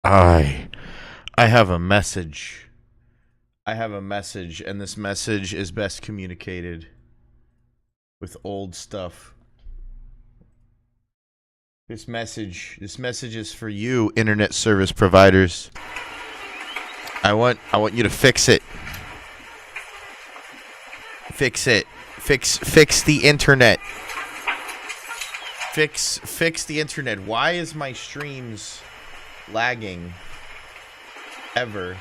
I I have a message. I have a message, and this message is best communicated with old stuff. This message is for you, internet service providers. I want you to fix it. Fix it. Fix the internet. Fix the internet. Why is my streams lagging ever?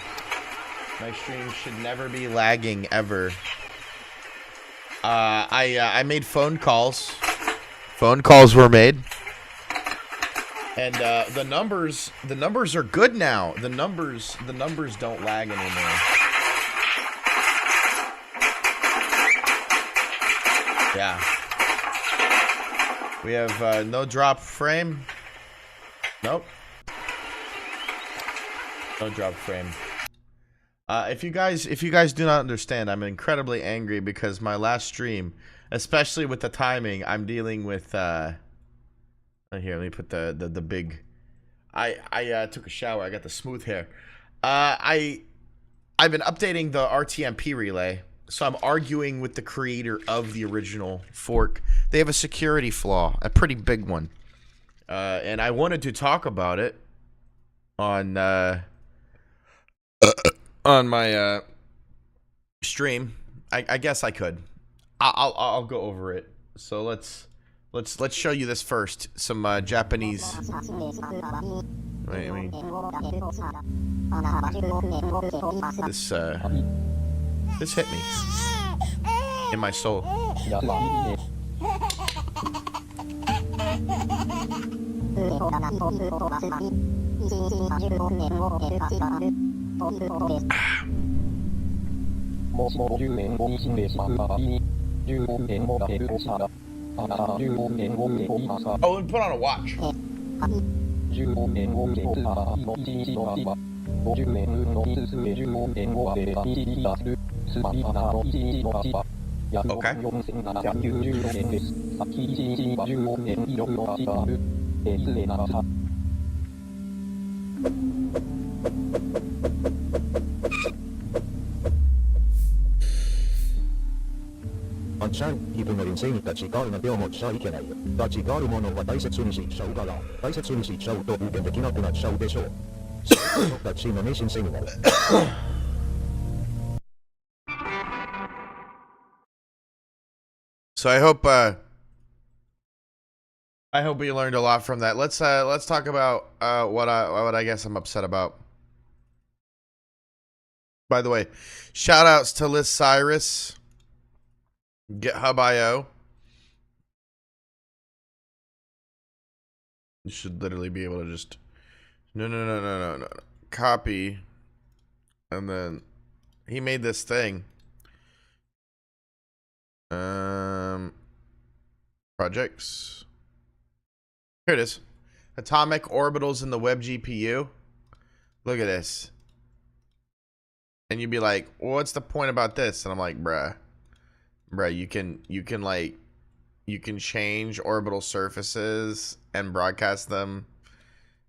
My streams should never be lagging ever. I made phone calls. Phone calls were made. And the numbers are good now. The numbers don't lag anymore. Yeah. We have no drop frame. Nope. No drop frame. If you guys do not understand, I'm incredibly angry because my last stream, especially with the timing, I'm dealing with here, let me put the big I took a shower, I got the smooth hair. I've been updating the RTMP relay, so I'm arguing with the creator of the original fork. They have a security flaw, a pretty big one. And I wanted to talk about it on my stream. I guess I could. I'll go over it. So let's show you this first. Some Japanese. Wait. This hit me in my soul. Oh, and put on a watch. Okay. So I hope we learned a lot from that. Let's talk about what I guess I'm upset about. By the way, shout outs to Liz Cyrus, GitHub IO. You should literally be able to just no. Copy, and then he made this thing. Projects. Here it is. Atomic orbitals in the web GPU. Look at this. And you'd be like, well, what's the point about this? And I'm like, bruh, you can change orbital surfaces and broadcast them,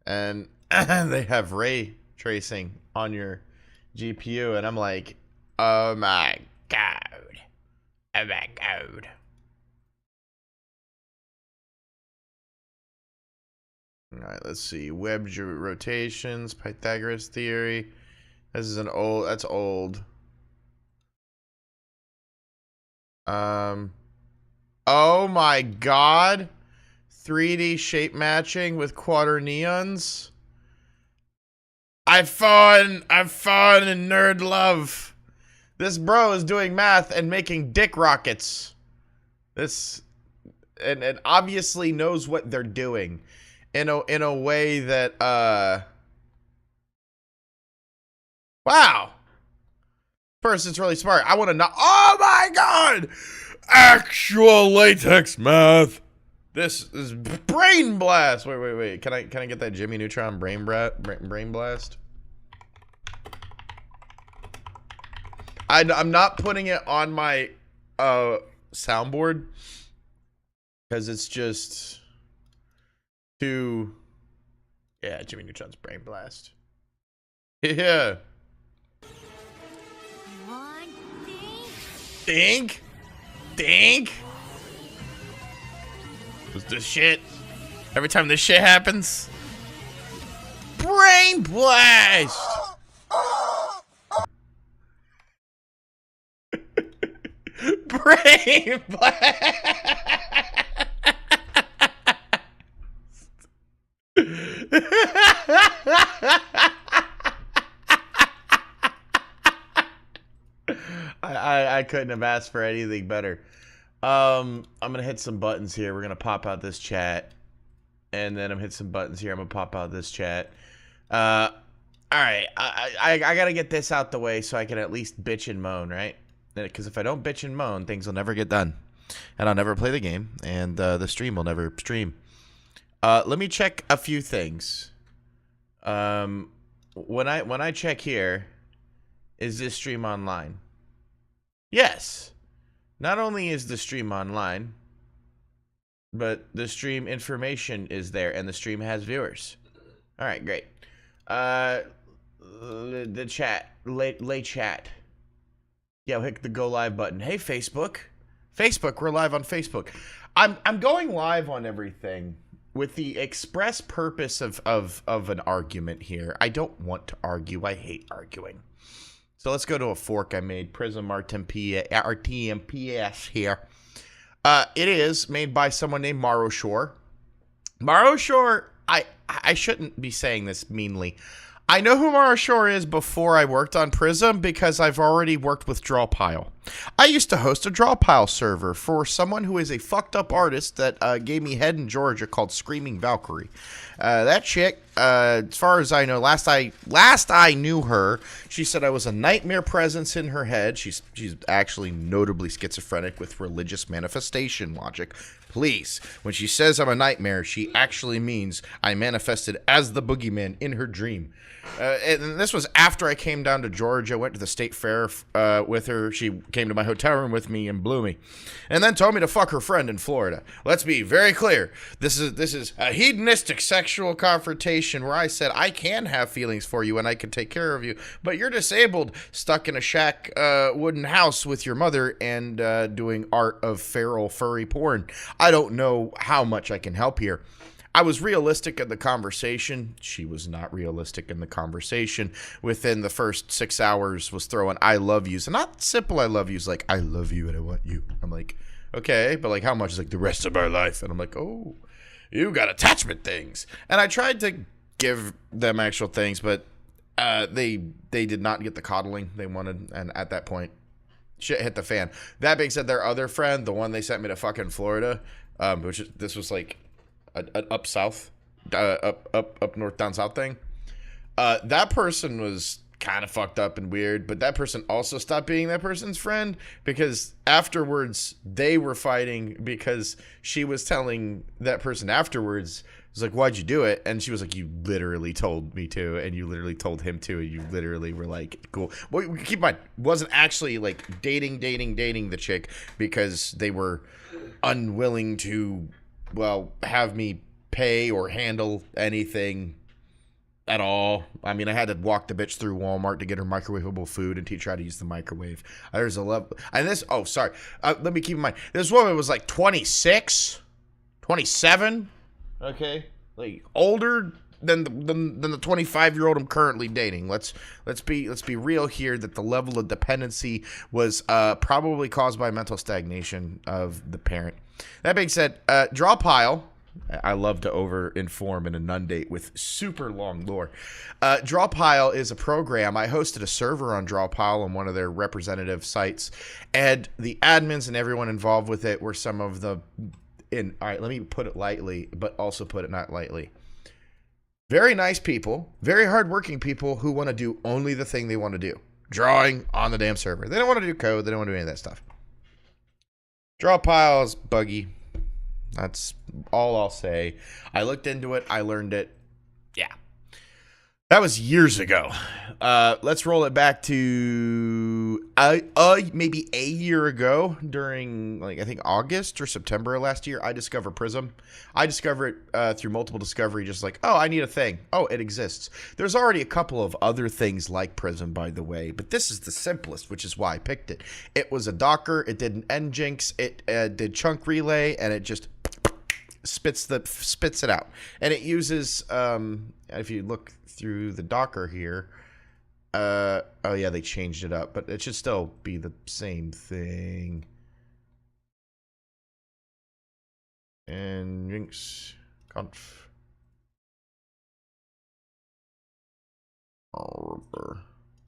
and they have ray tracing on your GPU, and I'm like, oh my god. Oh my god. Alright, let's see. Web rotations, Pythagoras theory. This is that's old. Oh my god. 3D shape matching with quaternions. I've fallen in nerd love. This bro is doing math and making dick rockets. And obviously knows what they're doing in a way that wow. Person's really smart. I want to know. Oh my god! Actual latex math. This is brain blast. Wait. Can I get that Jimmy Neutron brain blast? I'm not putting it on my soundboard because it's just too. Yeah, Jimmy Neutron's brain blast. Yeah. Dink. Dink. What's this shit? Every time this shit happens. Brain blast. Brain blast. I couldn't have asked for anything better. I'm gonna hit some buttons here. We're gonna pop out this chat, and then I'm hit some buttons here. I'm gonna pop out this chat. All right. I gotta get this out the way so I can at least bitch and moan, right? Because if I don't bitch and moan, things will never get done, and I'll never play the game, and the stream will never stream. Let me check a few things. When I check here, is this stream online? Yes. Not only is the stream online, but the stream information is there, and the stream has viewers. All right, great. The chat, lay chat. Yeah, we'll hit the go live button. Hey, Facebook, we're live on Facebook. I'm going live on everything with the express purpose of an argument here. I don't want to argue. I hate arguing. So let's go to a fork I made. Prism RTMPS here. It is made by someone named Maro Shore. Maro Shore, I shouldn't be saying this meanly. I know who Mara Shore is before I worked on Prism because I've already worked with Drawpile. I used to host a Drawpile server for someone who is a fucked up artist that gave me head in Georgia called Screaming Valkyrie. That chick, as far as I know, last I knew her, she said I was a nightmare presence in her head. She's actually notably schizophrenic with religious manifestation logic. Please, when she says I'm a nightmare, she actually means I manifested as the boogeyman in her dream. And this was after I came down to Georgia, went to the state fair with her. She came to my hotel room with me and blew me. And then told me to fuck her friend in Florida. Let's be very clear. This is a hedonistic sexual confrontation where I said, I can have feelings for you and I can take care of you, but you're disabled, stuck in a shack wooden house with your mother and doing art of feral furry porn. I don't know how much I can help here. I was realistic in the conversation. She was not realistic in the conversation. Within the first 6 hours was throwing I love yous. And not simple I love yous, like I love you and I want you. I'm like, okay, but like how much? Is like the rest of our life. And I'm like, oh, you got attachment things. And I tried to give them actual things, but they did not get the coddling they wanted. And at that point, shit hit the fan. That being said, their other friend, the one they sent me to fucking Florida, this was like up south, up north, down south thing. That person was kind of fucked up and weird, but that person also stopped being that person's friend because afterwards they were fighting because she was telling that person afterwards, was like, why'd you do it? And she was like, you literally told me to, and you literally told him to, and you literally were like, cool. Well, keep in mind, wasn't actually like dating the chick because they were unwilling to, well, have me pay or handle anything at all. I mean, I had to walk the bitch through Walmart to get her microwavable food and teach her how to use the microwave. There's a level. And this, oh, sorry. Let me keep in mind. This woman was like 26, 27. Okay. Like older than the 25-year-old I'm currently dating. Let's be real here that the level of dependency was probably caused by mental stagnation of the parent. That being said, Drawpile, I love to over-inform and inundate with super long lore. Drawpile is a program. I hosted a server on Drawpile on one of their representative sites, and the admins and everyone involved with it were some of the, all right, let me put it lightly, but also put it not lightly. Very nice people, very hardworking people who want to do only the thing they want to do. Drawing on the damn server. They don't want to do code. They don't want to do any of that stuff. Drawpile is buggy. That's all I'll say. I looked into it. I learned it. Yeah. That was years ago. Let's roll it back to maybe a year ago during, like, I think August or September of last year. I discovered Prism. I discovered it through multiple discovery, just like, oh, I need a thing. Oh, it exists. There's already a couple of other things like Prism, by the way, but this is the simplest, which is why I picked it. It was a Docker. It did an Nginx. It did chunk relay, and it just spits it out. And it uses, if you look through the Docker here, oh yeah, they changed it up, but it should still be the same thing. And Nginx conf.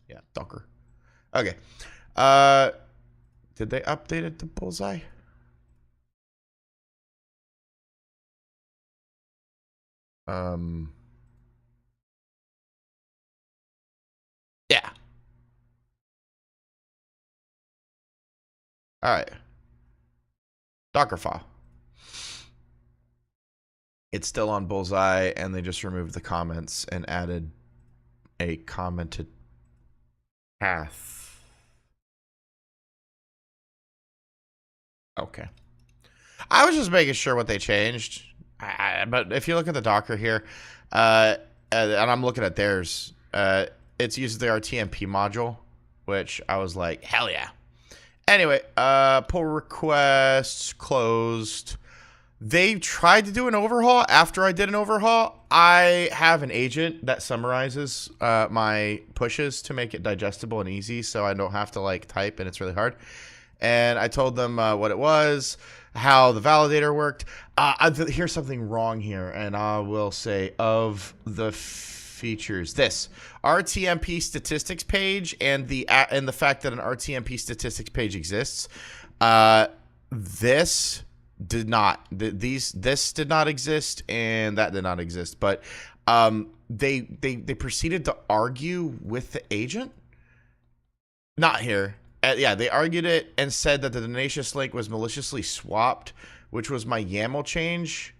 Yeah, Docker. Okay. Did they update it to Bullseye? Yeah. All right. Docker file. It's still on Bullseye, and they just removed the comments and added a commented path. Okay. I was just making sure what they changed. But if you look at the Docker here, and I'm looking at theirs, it's using their RTMP module, which I was like, hell yeah. Anyway, pull requests closed. They tried to do an overhaul. After I did an overhaul, I have an agent that summarizes my pushes to make it digestible and easy, so I don't have to like type, and it's really hard. And I told them what it was, how the validator worked. Here's something wrong here, and I will say of the features, this RTMP statistics page and the fact that an RTMP statistics page exists. This did not. This did not exist, and that did not exist. But they proceeded to argue with the agent. Not here. Yeah, they argued it and said that the Donations link was maliciously swapped, which was my YAML change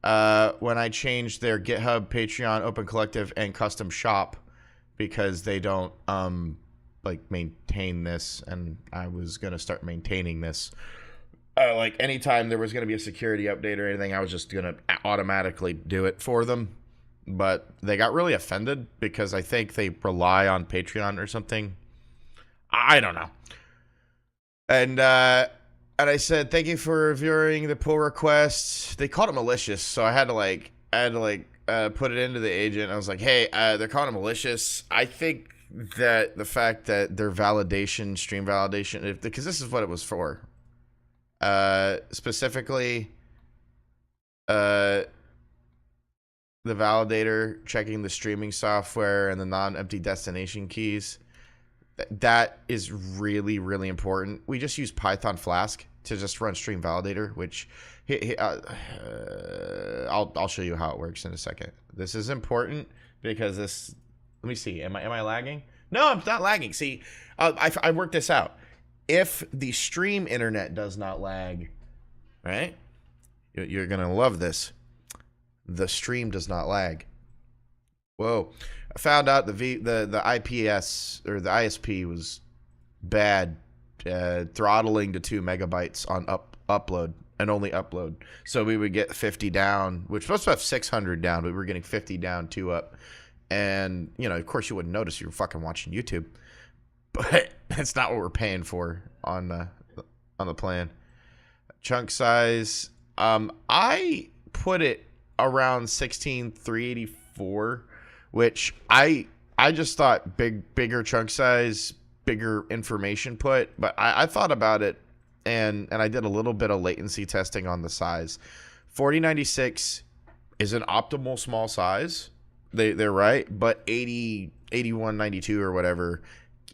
when I changed their GitHub, Patreon, Open Collective, and custom shop, because they don't like maintain this, and I was gonna start maintaining this. Like anytime there was gonna be a security update or anything, I was just gonna automatically do it for them. But they got really offended because I think they rely on Patreon or something. I don't know. And I said, thank you for reviewing the pull request. They called it malicious, so I had to put it into the agent. I was like, hey, they're calling it malicious. I think that the fact that their validation, stream validation, because this is what it was for. Specifically, the validator checking the streaming software and the non-empty destination keys. That is really, really important. We just use Python Flask to just run stream validator, which I'll show you how it works in a second. This is important because this. Let me see. Am I lagging? No, I'm not lagging. See, I worked this out. If the stream internet does not lag, right? You're gonna love this. The stream does not lag. Whoa. I found out the IPS or the ISP was bad, throttling to 2 megabytes on upload and only upload. So we would get 50 down, which was supposed to have 600 down, but we were getting 50 down, 2 up. And, you know, of course you wouldn't notice you were fucking watching YouTube, but that's not what we're paying for on the plan. Chunk size, I put it around 16,384. Which I just thought bigger chunk size, bigger information put, but I thought about it and I did a little bit of latency testing on the size. 4096 is an optimal small size. They're right, but 8192 or whatever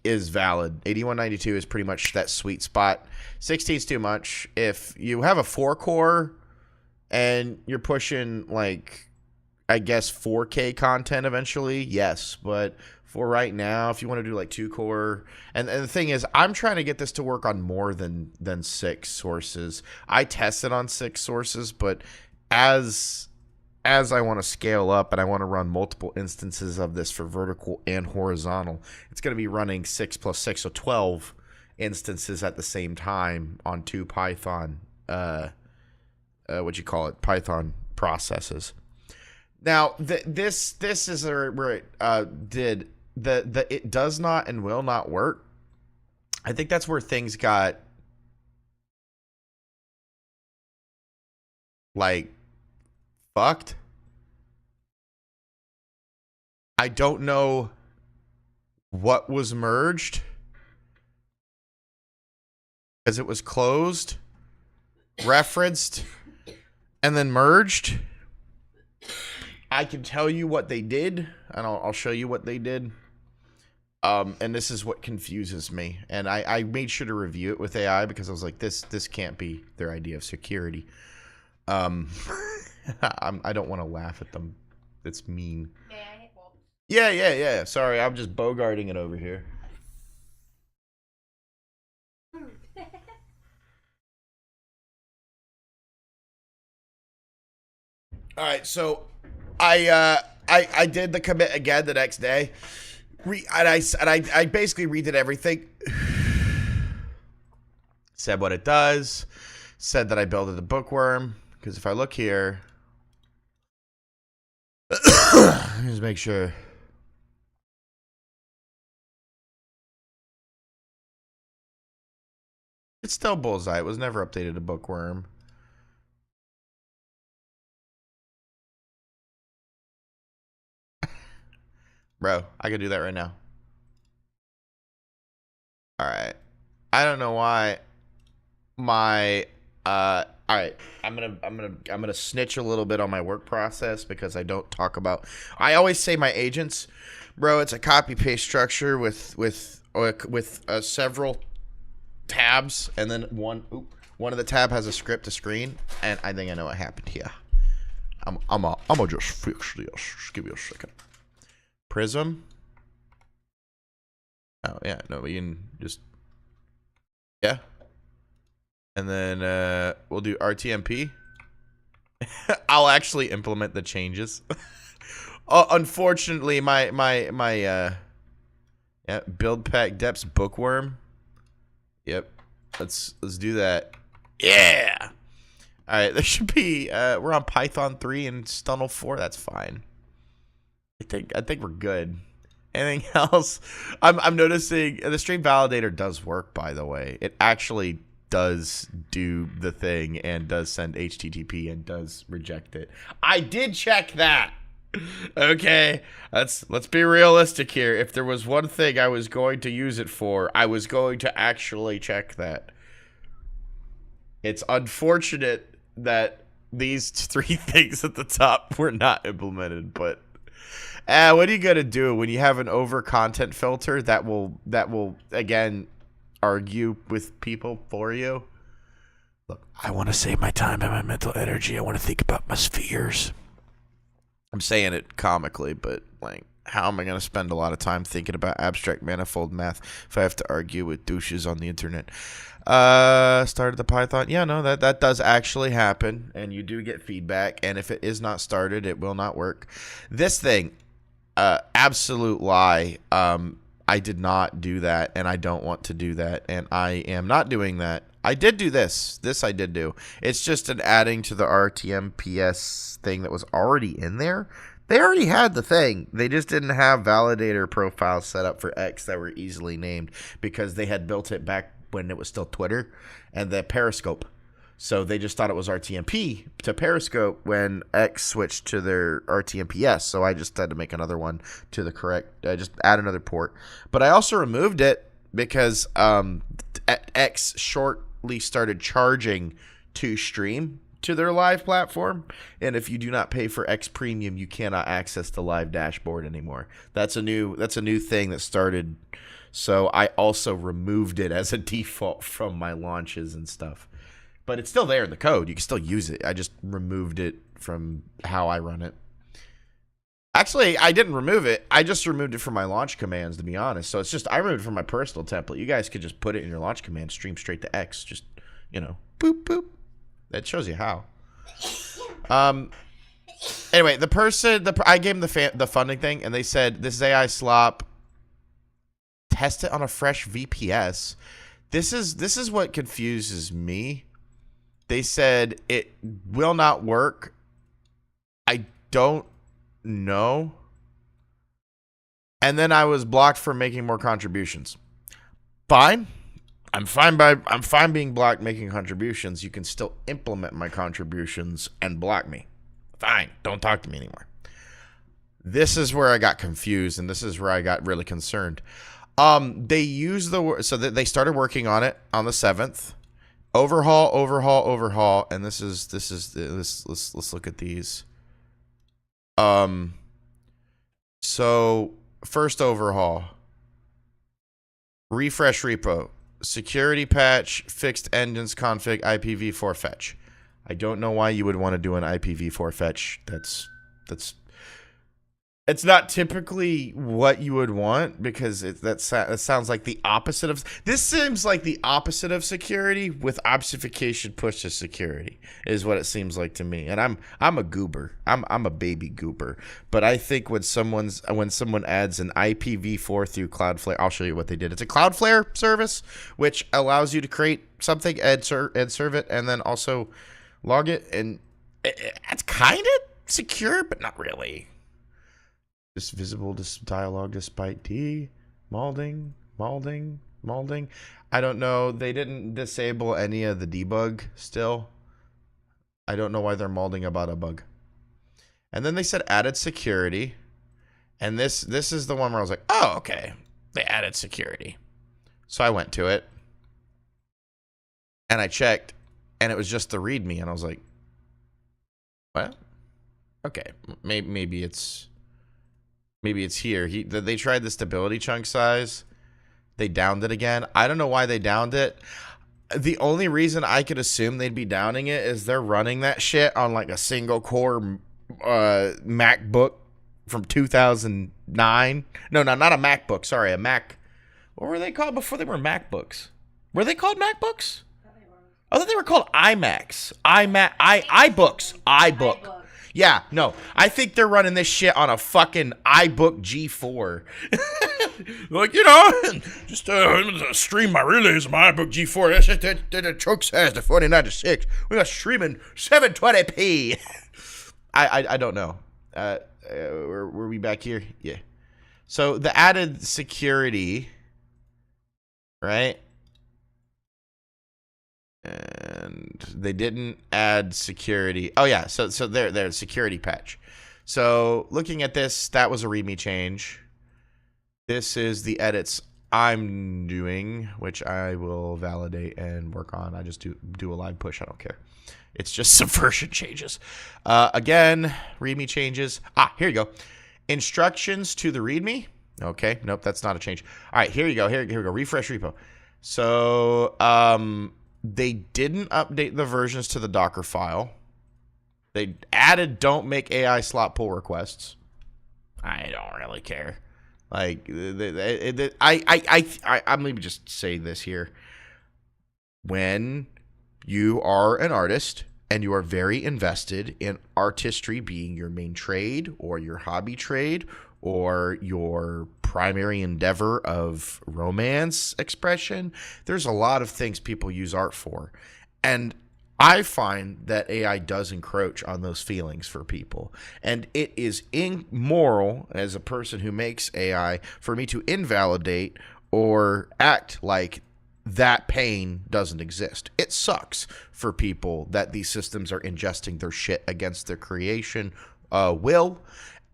is valid. 8192 is pretty much that sweet spot. 16 is too much. If you have a 4-core and you're pushing like, I guess 4K content eventually, yes, but for right now, if you want to do like 2-core, and the thing is, I'm trying to get this to work on more than 6 sources. I tested on 6 sources, but as as I want to scale up and I want to run multiple instances of this for vertical and horizontal, it's going to be running 6 plus 6, so 12 instances at the same time on 2 Python, Python processes. Now, this is where it did it does not and will not work. I think that's where things got like fucked. I don't know what was merged because it was closed, referenced, and then merged. I can tell you what they did, and I'll show you what they did. And this is what confuses me. And I made sure to review it with AI because I was like, this can't be their idea of security. I don't want to laugh at them. It's mean. Yeah. Sorry, I'm just bogarting it over here. All right, so I did the commit again the next day. I basically redid everything. Said what it does. Said that I built the bookworm. Because if I look here, just make sure. It's still Bullseye. It was never updated to bookworm. Bro, I could do that right now. All right. I don't know why my all right. I'm gonna snitch a little bit on my work process because I don't talk about. I always say my agents, bro. It's a copy paste structure with several tabs, and then one of the tab has a script to screen, and I think I know what happened here. I'm gonna just fix this. Just give me a second. Prism. Oh yeah, no, we can just yeah. And then we'll do RTMP. I'll actually implement the changes. Unfortunately, my build pack depths bookworm. Yep. Let's do that. Yeah. All right, there should be we're on Python 3 and Stunnel 4. That's fine. I think we're good. Anything else? I'm noticing the stream validator does work, by the way. It actually does do the thing and does send HTTP and does reject it. I did check that. Okay, let's be realistic here. If there was one thing I was going to use it for, I was going to actually check that. It's unfortunate that these 3 things at the top were not implemented, but what are you gonna do when you have an over content filter that will again argue with people for you? Look, I want to save my time and my mental energy. I want to think about my spheres. I'm saying it comically, but like, how am I going to spend a lot of time thinking about abstract manifold math if I have to argue with douches on the internet? Started the Python. Yeah, no, that does actually happen, and you do get feedback, and if it is not started, it will not work. This thing, absolute lie. I did not do that, and I don't want to do that, and I am not doing that. I did do this. This I did do. It's just an adding to the RTMPS thing that was already in there. They already had the thing. They just didn't have validator profiles set up for X that were easily named because they had built it back when it was still Twitter and the Periscope. So they just thought it was RTMP to Periscope when X switched to their RTMPS. So I just had to make another one to the correct, just add another port. But I also removed it because X shortly started charging to stream to their live platform. And if you do not pay for X Premium, you cannot access the live dashboard anymore. That's a new thing that started. So I also removed it as a default from my launches and stuff. But it's still there in the code. You can still use it. I just removed it from how I run it. Actually, I didn't remove it. I just removed it from my launch commands, to be honest. So it's just, I removed it from my personal template. You guys could just put it in your launch command, stream straight to X. Just, boop, boop. That shows you how. Anyway, I gave them the funding thing, and they said this is AI slop. Test it on a fresh VPS. This is what confuses me. They said it will not work. I don't know. And then I was blocked from making more contributions. Fine. I'm fine being blocked making contributions. You can still implement my contributions and block me. Fine. Don't talk to me anymore. This is where I got confused, and this is where I got really concerned. They use the word, so that they started working on it on the 7th. Overhaul, and let's look at these. So first overhaul, refresh repo, security patch, fixed engines config, IPv4 fetch. I don't know why you would want to do an IPv4 fetch. It's not typically what you would want, because that sounds like the opposite of... This seems like the opposite of security with obfuscation push to security is what it seems like to me. And I'm a goober. I'm a baby goober. But I think when someone adds an IPv4 through Cloudflare, I'll show you what they did. It's a Cloudflare service which allows you to create something and serve it, and then also log it. And it's kind of secure, but not really. Just visible dialog despite molding. I don't know. They didn't disable any of the debug still. I don't know why they're molding about a bug. And then they said added security. And this is the one where I was like, oh, okay. They added security. So I went to it. And I checked. And it was just the README. And I was like, what? Okay. Maybe it's here. They tried the stability chunk size. They downed it again. I don't know why they downed it. The only reason I could assume they'd be downing it is they're running that shit on like a single core MacBook from 2009. No, not a MacBook. Sorry, a Mac. What were they called before they were MacBooks? Were they called MacBooks? I thought they were called iMacs. iBooks. Yeah, no. I think they're running this shit on a fucking iBook G4. Like, just stream my relays on my iBook G4. The choke size to 4096. We got streaming 720p. I don't know. Were we back here? Yeah. So the added security, right? And they didn't add security. Oh yeah, so there's security patch. So looking at this, that was a README change. This is the edits I'm doing, which I will validate and work on. I just do a live push. I don't care. It's just some version changes. Again, README changes. Here you go. Instructions to the README. Okay, nope, that's not a change. All right, here you go. Here we go. Refresh repo. So they didn't update the versions to the Docker file. They added don't make AI slot pull requests. I don't really care. Like, I'm maybe just say this here. When you are an artist and you are very invested in artistry being your main trade or your hobby trade or your primary endeavor of romance expression, there's a lot of things people use art for. And I find that AI does encroach on those feelings for people. And it is immoral as a person who makes AI for me to invalidate or act like that pain doesn't exist. It sucks for people that these systems are ingesting their shit against their creation will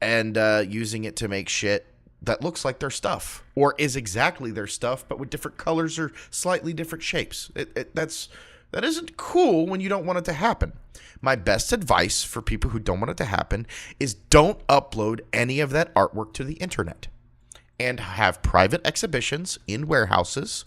and using it to make shit that looks like their stuff or is exactly their stuff, but with different colors or slightly different shapes. That isn't cool when you don't want it to happen. My best advice for people who don't want it to happen is don't upload any of that artwork to the internet and have private exhibitions in warehouses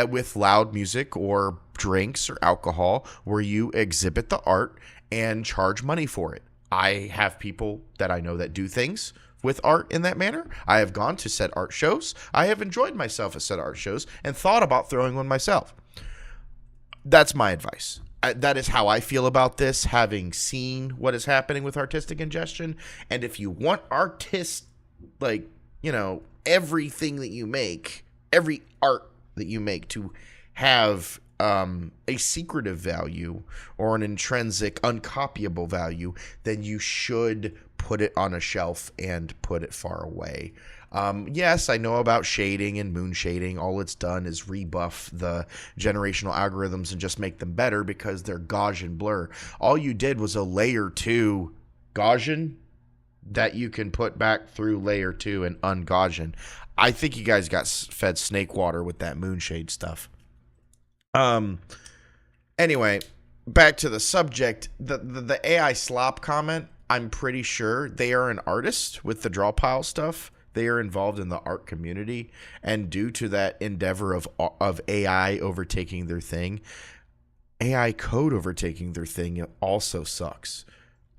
with loud music or drinks or alcohol where you exhibit the art and charge money for it. I have people that I know that do things with art in that manner. I have gone to said art shows. I have enjoyed myself at said art shows and thought about throwing one myself. That's my advice. that is how I feel about this, having seen what is happening with artistic ingestion. And if you want like, you know, everything that you make, every art that you make to have a secretive value or an intrinsic uncopyable value, then you should put it on a shelf and put it far away. Yes, I know about shading and moon shading. All it's done is rebuff the generational algorithms and just make them better because they're Gaussian blur. All you did was a layer 2 Gaussian that you can put back through layer 2 and un-Gaussian. I think you guys got fed snake water with that moonshade stuff. Anyway, back to the subject. The AI slop comment, I'm pretty sure they are an artist with the draw pile stuff. They are involved in the art community, and due to that endeavor of AI overtaking their thing, AI code overtaking their thing also sucks.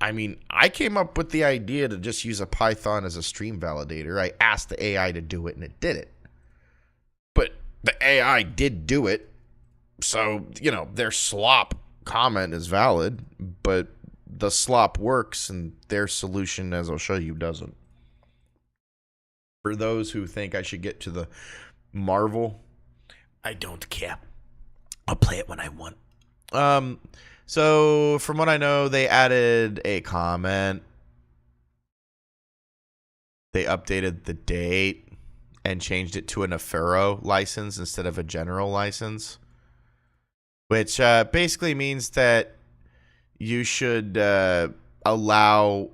I mean, I came up with the idea to just use a Python as a stream validator. I asked the AI to do it, and it did it. But the AI did do it, so, you know, their slop comment is valid, but the slop works, and their solution, as I'll show you, doesn't. For those who think I should get to the Marvel, I don't care. I'll play it when I want. So from what I know, they added a comment. They updated the date and changed it to an Afero license instead of a general license, which basically means that you should allow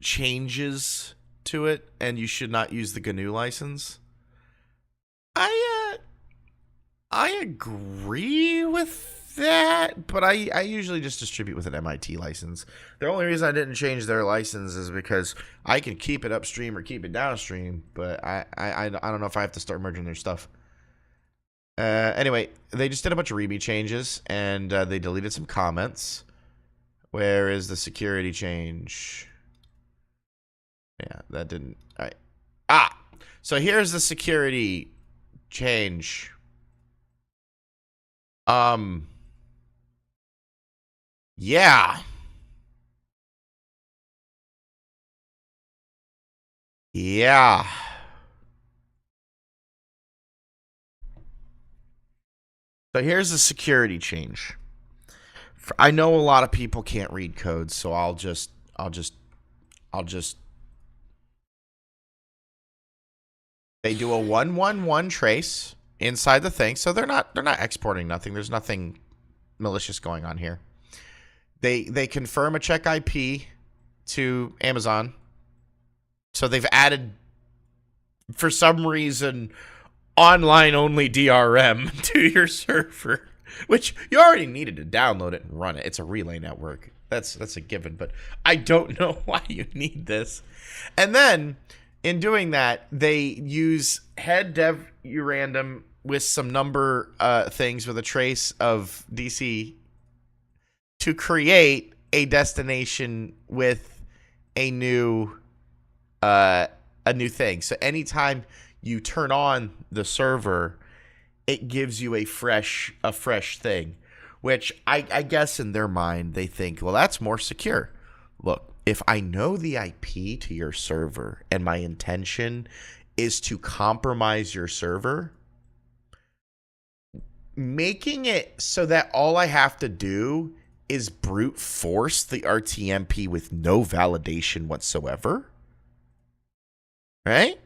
changes to it, and you should not use the GNU license. I agree with that, but I usually just distribute with an MIT license. The only reason I didn't change their license is because I can keep it upstream or keep it downstream, but I don't know if I have to start merging their stuff. Anyway, they just did a bunch of README changes, and they deleted some comments. Where is the security change? Yeah, that didn't. So here's the security change. Yeah. Yeah. So here's the security change. I know a lot of people can't read code, so I'll just they do a 111 trace inside the thing, so they're not exporting nothing. There's nothing malicious going on here. They confirm a check IP to Amazon. So they've added, for some reason, online only DRM to your server, which you already needed to download it and run it. It's a relay network. That's a given, but I don't know why you need this. And then in doing that, they use head dev urandom with some number things with a trace of DC to create a destination with a new thing. So anytime you turn on the server, it gives you a fresh thing, which I guess in their mind they think, well, that's more secure. Look, if I know the IP to your server and my intention is to compromise your server, making it so that all I have to do is brute force the RTMP with no validation whatsoever, right?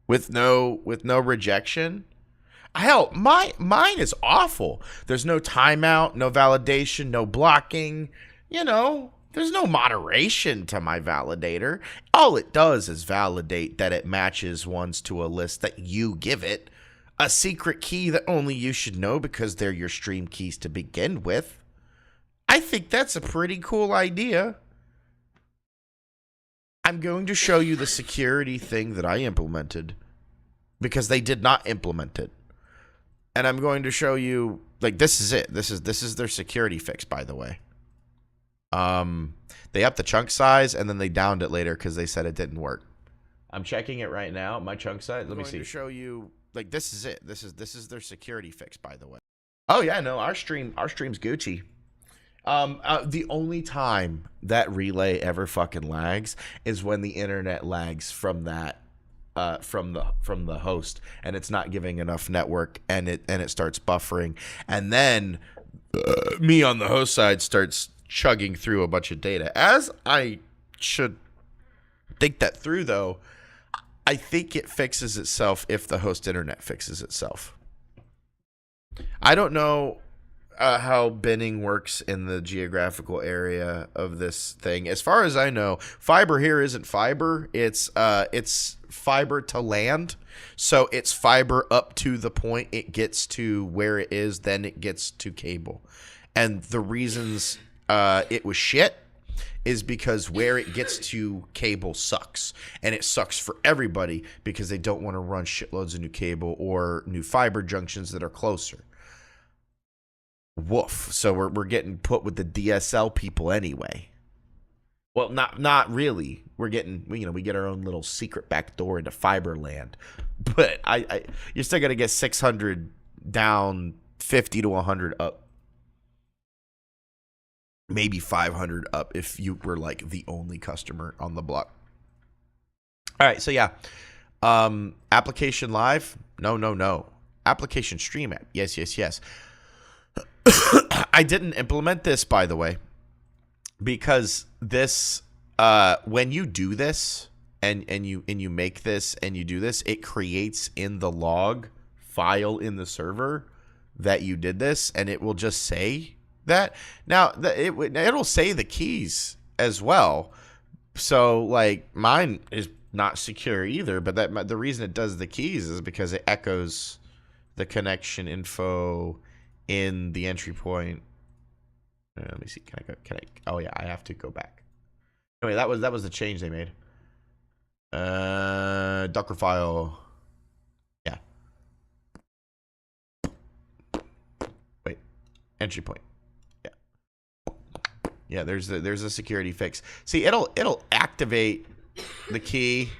With no rejection. Hell, mine is awful. There's no timeout, no validation, no blocking. You know, there's no moderation to my validator. All it does is validate that it matches ones to a list that you give it. A secret key that only you should know because they're your stream keys to begin with. I think that's a pretty cool idea. I'm going to show you the security thing that I implemented because they did not implement it. And I'm going to show you, like, this is it. This is their security fix, by the way. They upped the chunk size and then they downed it later because they said it didn't work. I'm checking it right now. My chunk size. Let me see. To show you, like, this is it. This is their security fix, by the way. Oh yeah, no, our stream's Gucci. The only time that relay ever fucking lags is when the internet lags from that, from the host, and it's not giving enough network, and it starts buffering, and then me on the host side starts chugging through a bunch of data. As I should think that through, though, I think it fixes itself if the host internet fixes itself. I don't know how binning works in the geographical area of this thing. As far as I know, fiber here isn't fiber. It's fiber to land. So it's fiber up to the point it gets to where it is, then it gets to cable. And the reasons it was shit is because where it gets to cable sucks. And it sucks for everybody because they don't want to run shitloads of new cable or new fiber junctions that are closer. Woof. So we're getting put with the DSL people anyway. Well, not really. We get our own little secret back door into fiber land. But you're still gonna get 600 down, 50 to 100 up, maybe 500 up if you were like the only customer on the block. All right, so yeah, application live? No. Application stream app? Yes. I didn't implement this, by the way, because this when you do this and you make this and you do this, it creates in the log file in the server that you did this, and it will just say that. Now it'll say the keys as well. So like mine is not secure either, but the reason it does the keys is because it echoes the connection info in the entry point. Let me see. Can I? Oh yeah, I have to go back. Anyway, that was the change they made. Docker file. Yeah. Wait. Entry point. Yeah. Yeah. There's a security fix. See, it'll activate the key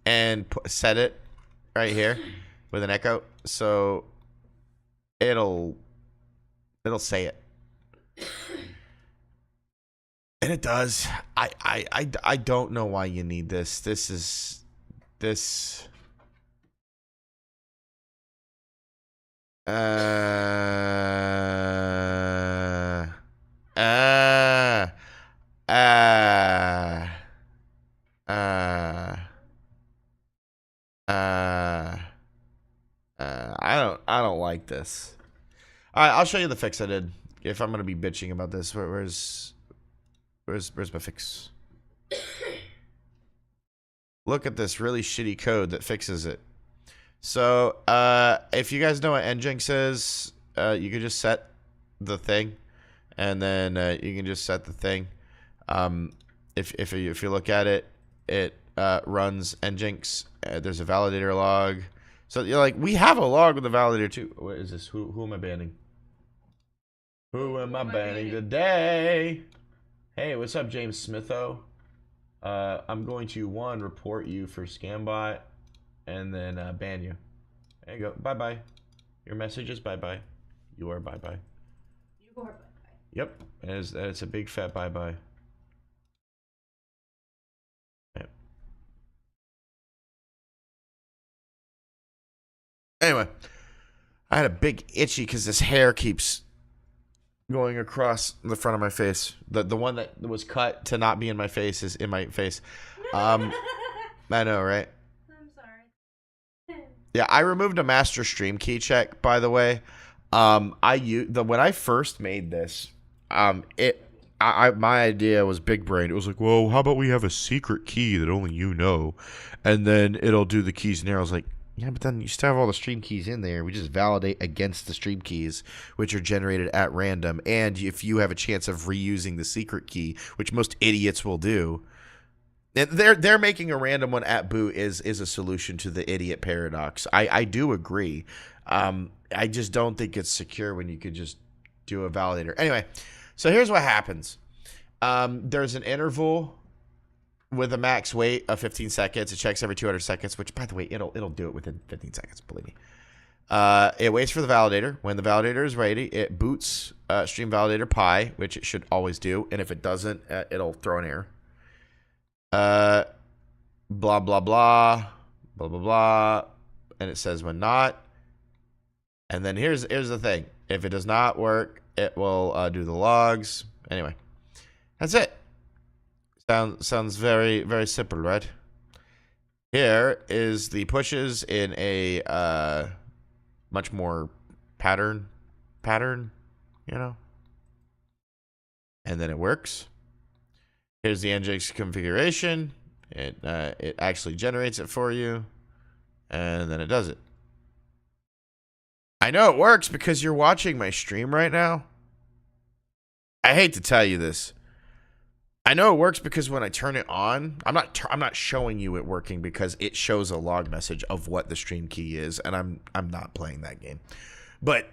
and set it right here with an echo. So it'll say it. And it does. I don't know why you need this. This. I don't like this. All right, I'll show you the fix I did. If I'm gonna be bitching about this, where's my fix? Look at this really shitty code that fixes it. So if you guys know what nginx is, you can just set the thing, and then you can just set the thing. If you look at it, it runs nginx. There's a validator log. So you're like, we have a log with a validator too. What is this? Who am I banning? Who am I banning today? Hey, what's up, James Smitho? I'm going to report you for Scambot, and then ban you. There you go. Bye bye. Your message is bye bye. You are bye bye. You are bye bye. Yep. It's a big fat bye bye. Yep. Anyway, I had a big itchy because this hair keeps going across the front of my face. The one that was cut to not be in my face is in my face. I know, right? I'm sorry. Yeah, I removed a master stream key check, by the way. When I first made this, my idea was big brain. It was like, well, how about we have a secret key that only you know, and then it'll do the keys in there. I was like, yeah, but then you still have all the stream keys in there. We just validate against the stream keys, which are generated at random. And if you have a chance of reusing the secret key, which most idiots will do, and they're making a random one at boot is a solution to the idiot paradox. I do agree. I just don't think it's secure when you could just do a validator. Anyway, so here's what happens. There's an interval with a max wait of 15 seconds. It checks every 200 seconds, which, by the way, it'll do it within 15 seconds, believe me. It waits for the validator. When the validator is ready, it boots stream validator pi, which it should always do. And if it doesn't, it'll throw an error. Blah, blah, blah, blah, blah, blah. And it says when not. And then here's the thing. If it does not work, it will do the logs. Anyway, that's it. Sounds very, very simple, right? Here is the pushes in a much more pattern, you know? And then it works. Here's the Nginx configuration. It actually generates it for you. And then it does it. I know it works because you're watching my stream right now. I hate to tell you this. I know it works because when I turn it on, I'm not showing you it working because it shows a log message of what the stream key is, and I'm not playing that game. But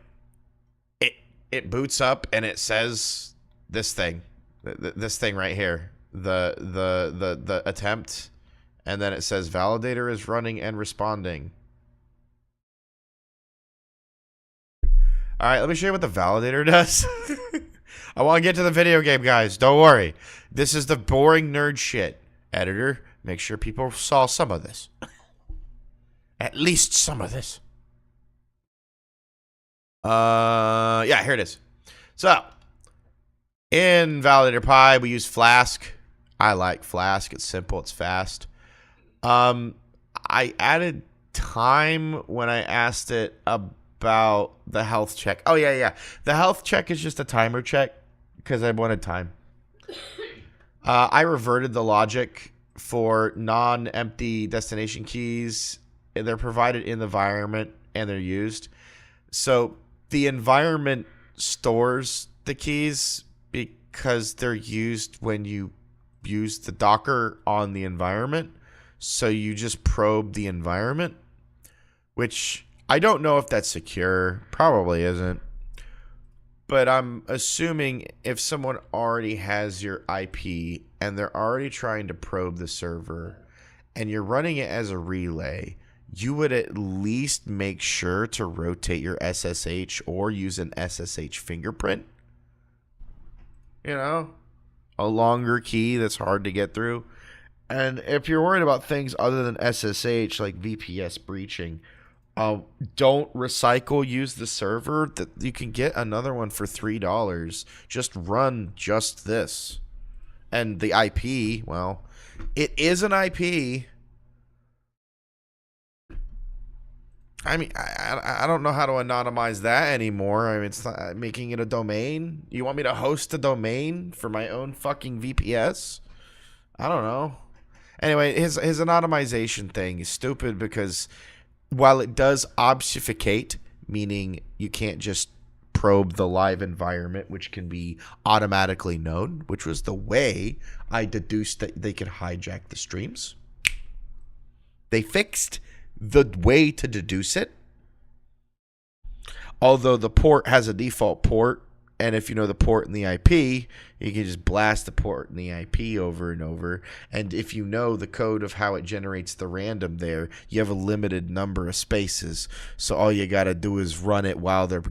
it boots up and it says this thing right here, the attempt, and then it says validator is running and responding. All right, let me show you what the validator does. I want to get to the video game, guys. Don't worry. This is the boring nerd shit. Editor, make sure people saw some of this. At least some of this. Yeah, here it is. So, in Validator Pi, we use Flask. I like Flask. It's simple. It's fast. I added time when I asked it about the health check. Oh, yeah. The health check is just a timer check because I wanted time. I reverted the logic for non-empty destination keys. They're provided in the environment and they're used. So the environment stores the keys because they're used when you use the Docker on the environment. So you just probe the environment, which I don't know if that's secure. Probably isn't. But I'm assuming if someone already has your IP and they're already trying to probe the server and you're running it as a relay, you would at least make sure to rotate your SSH or use an SSH fingerprint. You know, a longer key that's hard to get through. And if you're worried about things other than SSH, like VPS breaching, don't recycle, use the server. That you can get another one for $3. Just run just this. And the IP, well, it is an IP. I mean, I don't know how to anonymize that anymore. I mean, it's not making it a domain. You want me to host a domain for my own fucking VPS? I don't know. Anyway, his anonymization thing is stupid because while it does obfuscate, meaning you can't just probe the live environment, which can be automatically known, which was the way I deduced that they could hijack the streams. They fixed the way to deduce it. Although the port has a default port, and if you know the port and the IP, you can just blast the port and the IP over and over. And if you know the code of how it generates the random there, you have a limited number of spaces. So all you got to do is run it while they're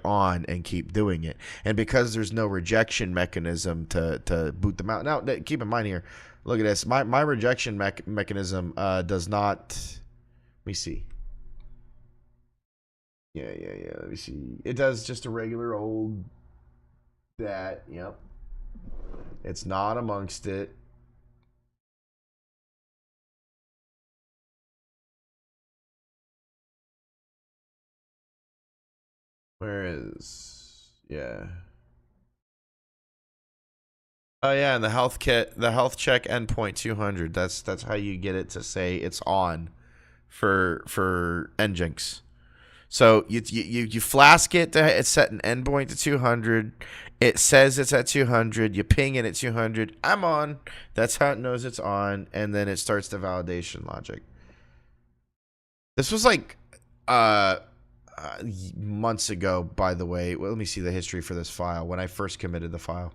on and keep doing it. And because there's no rejection mechanism to boot them out. Now, keep in mind here, look at this. My rejection mechanism does not. Let me see. Yeah. Let me see. It does just a regular old that. Yep. It's not amongst it. Where is? Yeah. Oh yeah, and the health check endpoint 200. That's how you get it to say it's on for Nginx. So you flask it to it's set an endpoint to 200. It says it's at 200. You ping it at 200. I'm on. That's how it knows it's on, and then it starts the validation logic. This was like months ago, by the way. Well, let me see the history for this file when I first committed the file.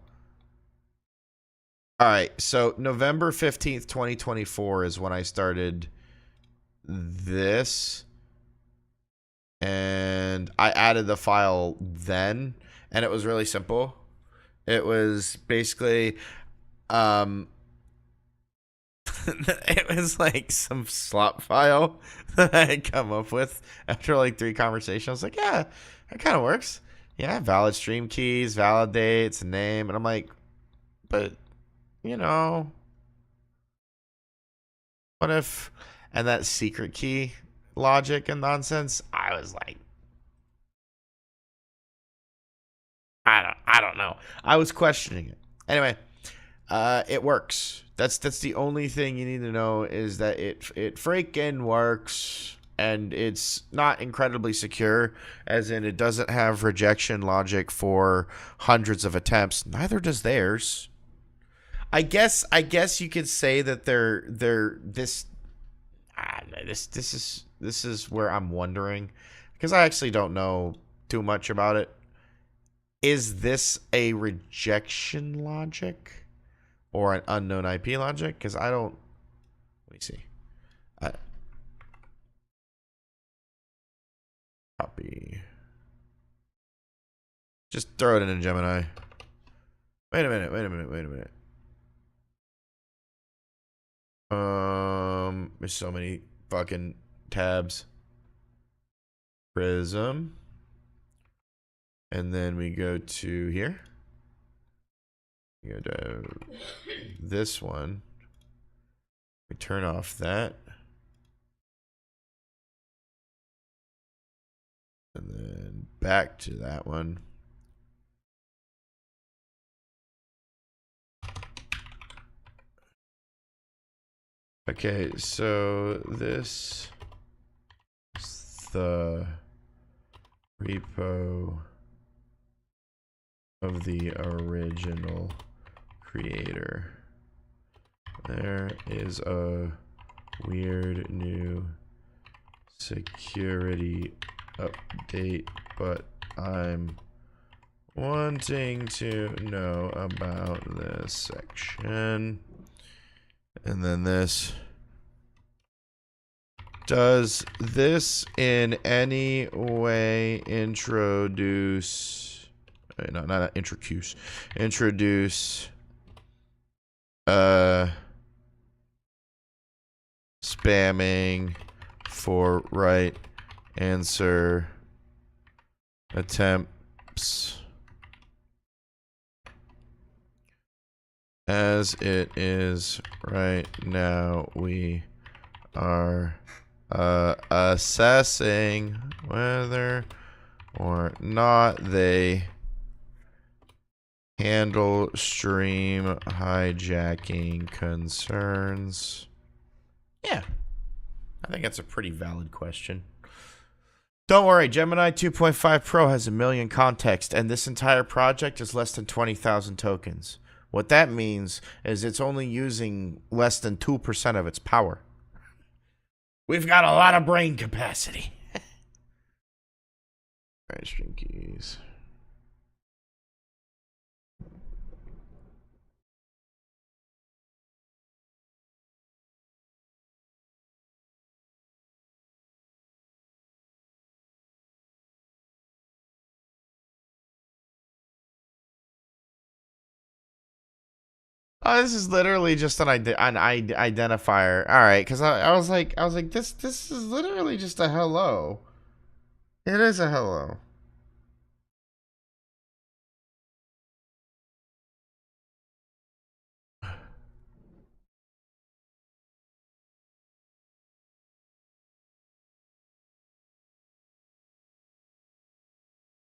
All right, so November 15th, 2024 is when I started this. and I added the file then, and it was really simple. It was basically, um, it was like some slop file that I had come up with after like 3 conversations. I was like, yeah, that kind of works. Yeah, valid stream keys, validates, name, and I'm like, but you know, what if, and that secret key logic and nonsense? I was like, I don't know. I was questioning it. Anyway, it works. That's the only thing you need to know is that it freaking works, and it's not incredibly secure, as in it doesn't have rejection logic for hundreds of attempts. Neither does theirs. I guess you could say that they're this this is where I'm wondering, because I actually don't know too much about it. Is this a rejection logic or an unknown IP logic? Because I don't. Let me see. I, copy. Just throw it in Gemini. Wait a minute. Wait a minute. Wait a minute. There's so many fucking tabs. Prism. And then we go to here. We go to this one. We turn off that. And then back to that one. Okay, so this is the repo of the original creator. There is a weird new security update, but I'm wanting to know about this section. And then this. Does this in any way introduce, no, not introduce, spamming for right answer attempts, as it is right now? We are assessing whether or not they handle stream hijacking concerns. Yeah, I think that's a pretty valid question. Don't worry, Gemini 2.5 Pro has 1,000,000 context, and this entire project is less than 20,000 tokens. What that means is it's only using less than 2% of its power. We've got a lot of brain capacity. Alright, string keys. Oh, this is literally just an identifier. All right, because I was like, this is literally just a hello. It is a hello.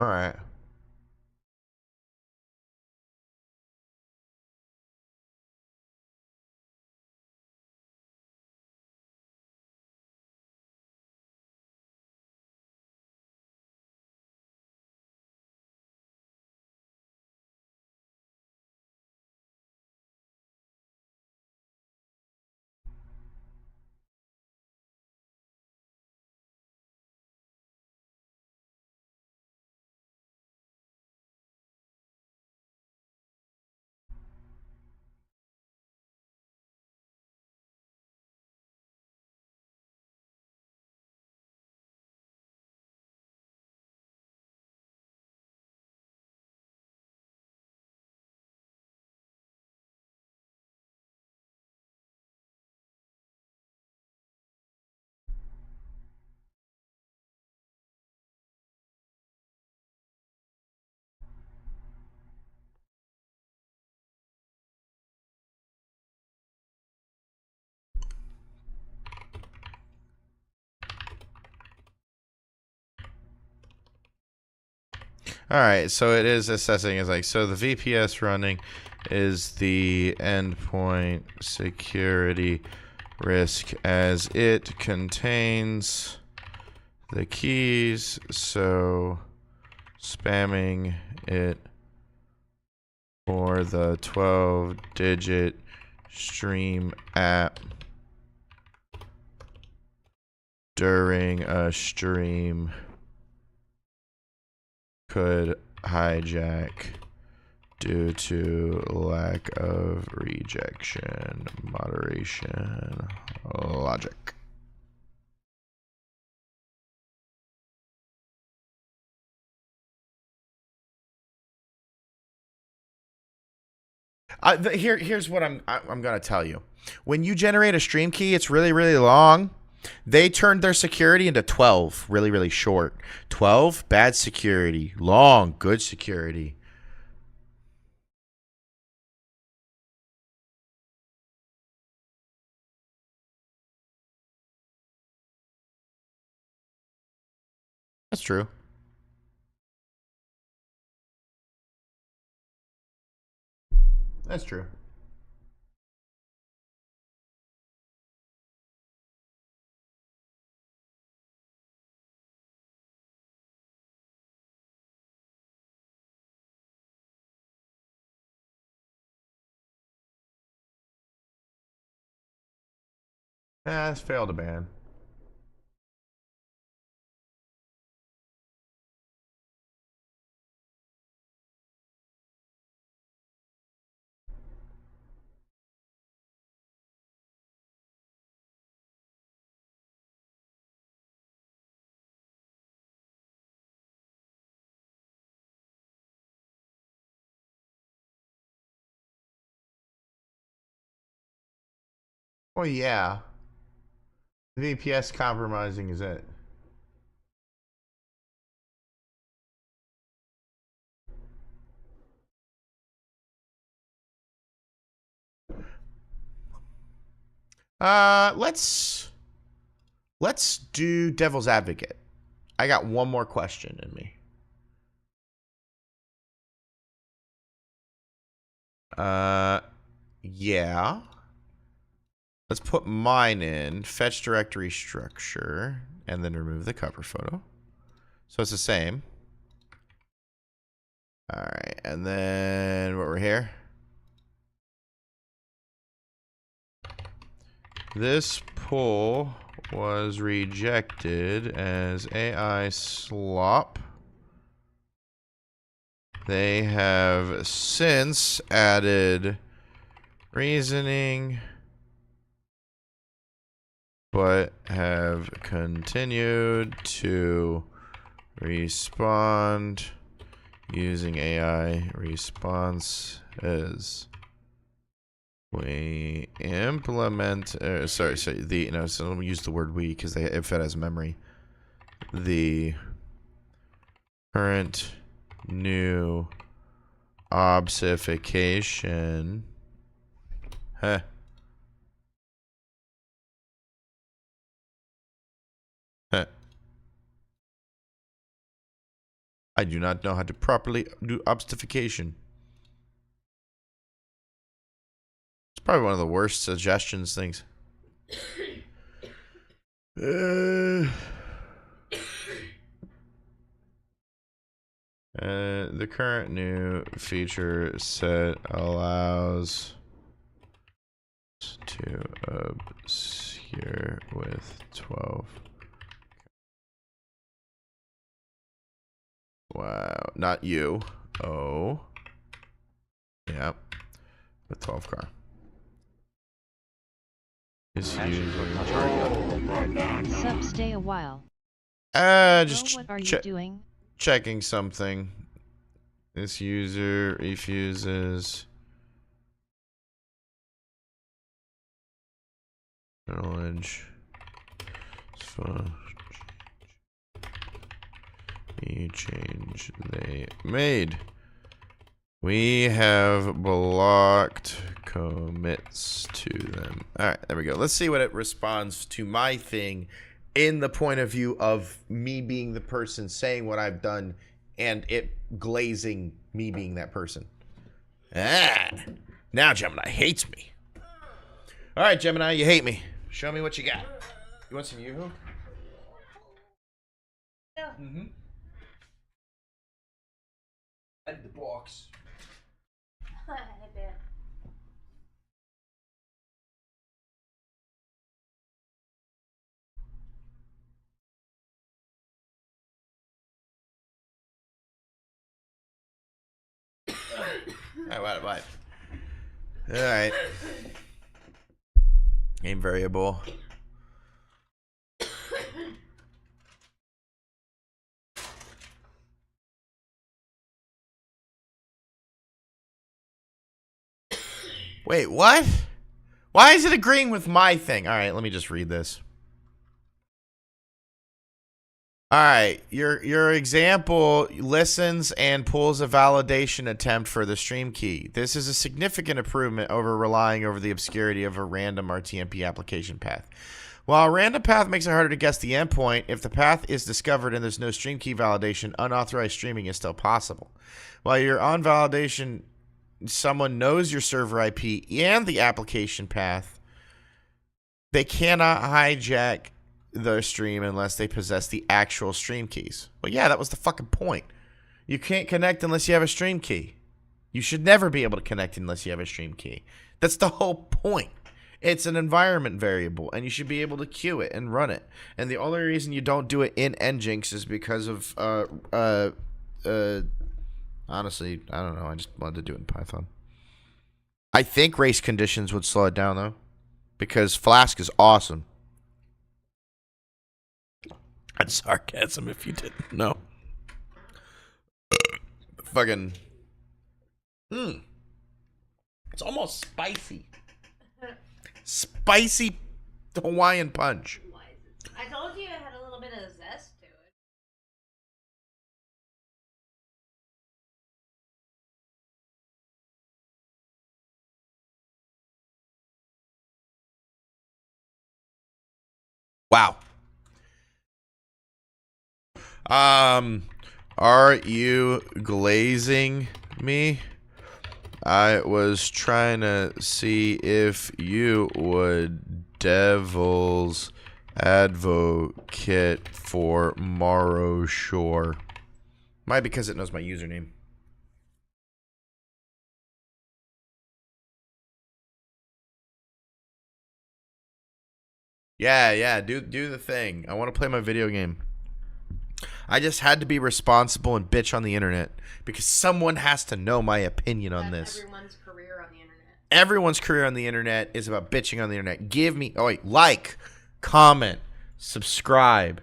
All right. All right, so it is assessing as like, so the VPS running is the endpoint security risk as it contains the keys, so spamming it for the 12-digit stream app during a stream could hijack due to lack of rejection moderation logic. Here's what I'm gonna tell you. When you generate a stream key, it's really, really long. They turned their security into 12, really, really short. 12, bad security. Long, good security. That's true. That's true. It's failed to ban. Well, yeah. VPS compromising is it. Let's do devil's advocate. I got one more question in me. Yeah. Let's put mine in, fetch directory structure, and then remove the cover photo. So it's the same. All right, and then what we're here. This pull was rejected as AI slop. They have since added reasoning, but have continued to respond using AI responses. We implement, so let me use the word we because if it has memory. The current new obfuscation. Huh. Huh. I do not know how to properly do obfuscation. It's probably one of the worst suggestions things. The current new feature set allows to obscure with 12. Wow, not you. Oh. Yeah. With 12 car. Is Sup, stay a while. Just what are you doing? Checking something. This user refuses knowledge. The change they made. We have blocked commits to them. All right, there we go. Let's see what it responds to my thing in the point of view of me being the person saying what I've done and it glazing me being that person. Ah, now Gemini hates me. All right, Gemini, you hate me. Show me what you got. You want some WuBu? Yeah. Mm-hmm. I did the box. I bet. All right, what? All right. Game variable. Wait, what? Why is it agreeing with my thing? All right, let me just read this. All right, your example listens and pulls a validation attempt for the stream key. This is a significant improvement over relying over the obscurity of a random RTMP application path. While a random path makes it harder to guess the endpoint, if the path is discovered and there's no stream key validation, unauthorized streaming is still possible. While you're on validation, someone knows your server IP and the application path, they cannot hijack the stream unless they possess the actual stream keys. Well, yeah, that was the fucking point. You can't connect unless you have a stream key. You should never be able to connect unless you have a stream key. That's the whole point. It's an environment variable, and you should be able to queue it and run it. And the only reason you don't do it in Nginx is because of, honestly, I don't know. I just wanted to do it in Python. I think race conditions would slow it down, though, because Flask is awesome. That's sarcasm if you didn't know. Fucking. It's almost spicy. Spicy Hawaiian punch. I told you it had a little bit of zest to it. Wow. Are you glazing me? I was trying to see if you would devil's advocate for Morrow Shore. Might because it knows my username. Yeah, do the thing. I want to play my video game. I just had to be responsible and bitch on the internet because someone has to know my opinion on this. Everyone's career on the internet. Everyone's career on the internet is about bitching on the internet. Give me, like, comment, subscribe.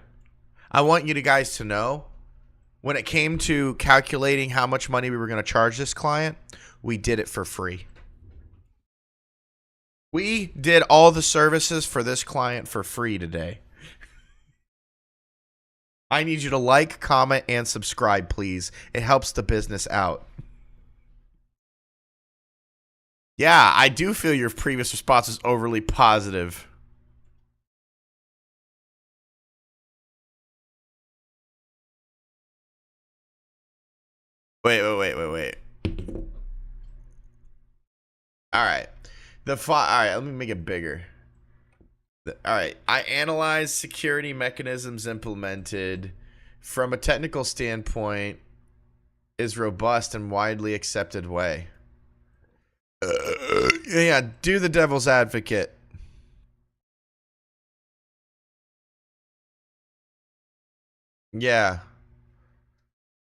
I want you guys to know when it came to calculating how much money we were going to charge this client, we did it for free. We did all the services for this client for free today. I need you to like, comment, and subscribe, please. It helps the business out. Yeah, I do feel your previous response is overly positive. Wait. All right. All right, let me make it bigger. All right. I analyze security mechanisms implemented from a technical standpoint is robust and widely accepted way. Yeah, do the devil's advocate. Yeah.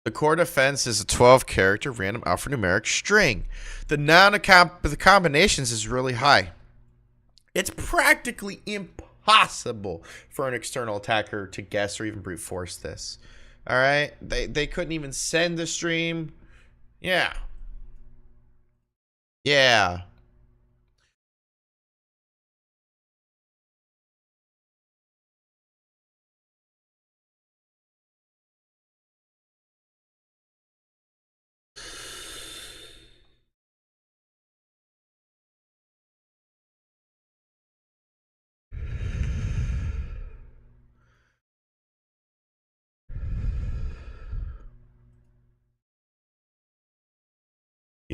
The core defense is a 12-character random alphanumeric string. The combinations is really high. It's practically impossible for an external attacker to guess or even brute force this. All right? They couldn't even send the stream. Yeah. Yeah.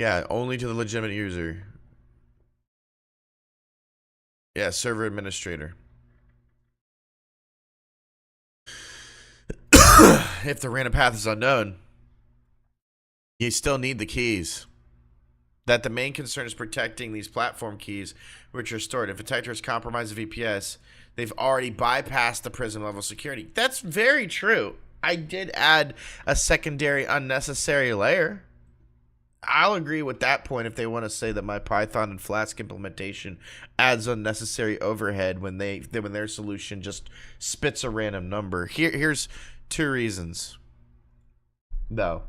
Yeah, only to the legitimate user. Yeah, server administrator. If the random path is unknown, you still need the keys. That the main concern is protecting these platform keys, which are stored. If a detector has compromised the VPS, they've already bypassed the prison level security. That's very true. I did add a secondary unnecessary layer. I'll agree with that point if they want to say that my Python and Flask implementation adds unnecessary overhead when their solution just spits a random number. Here's two reasons. Though.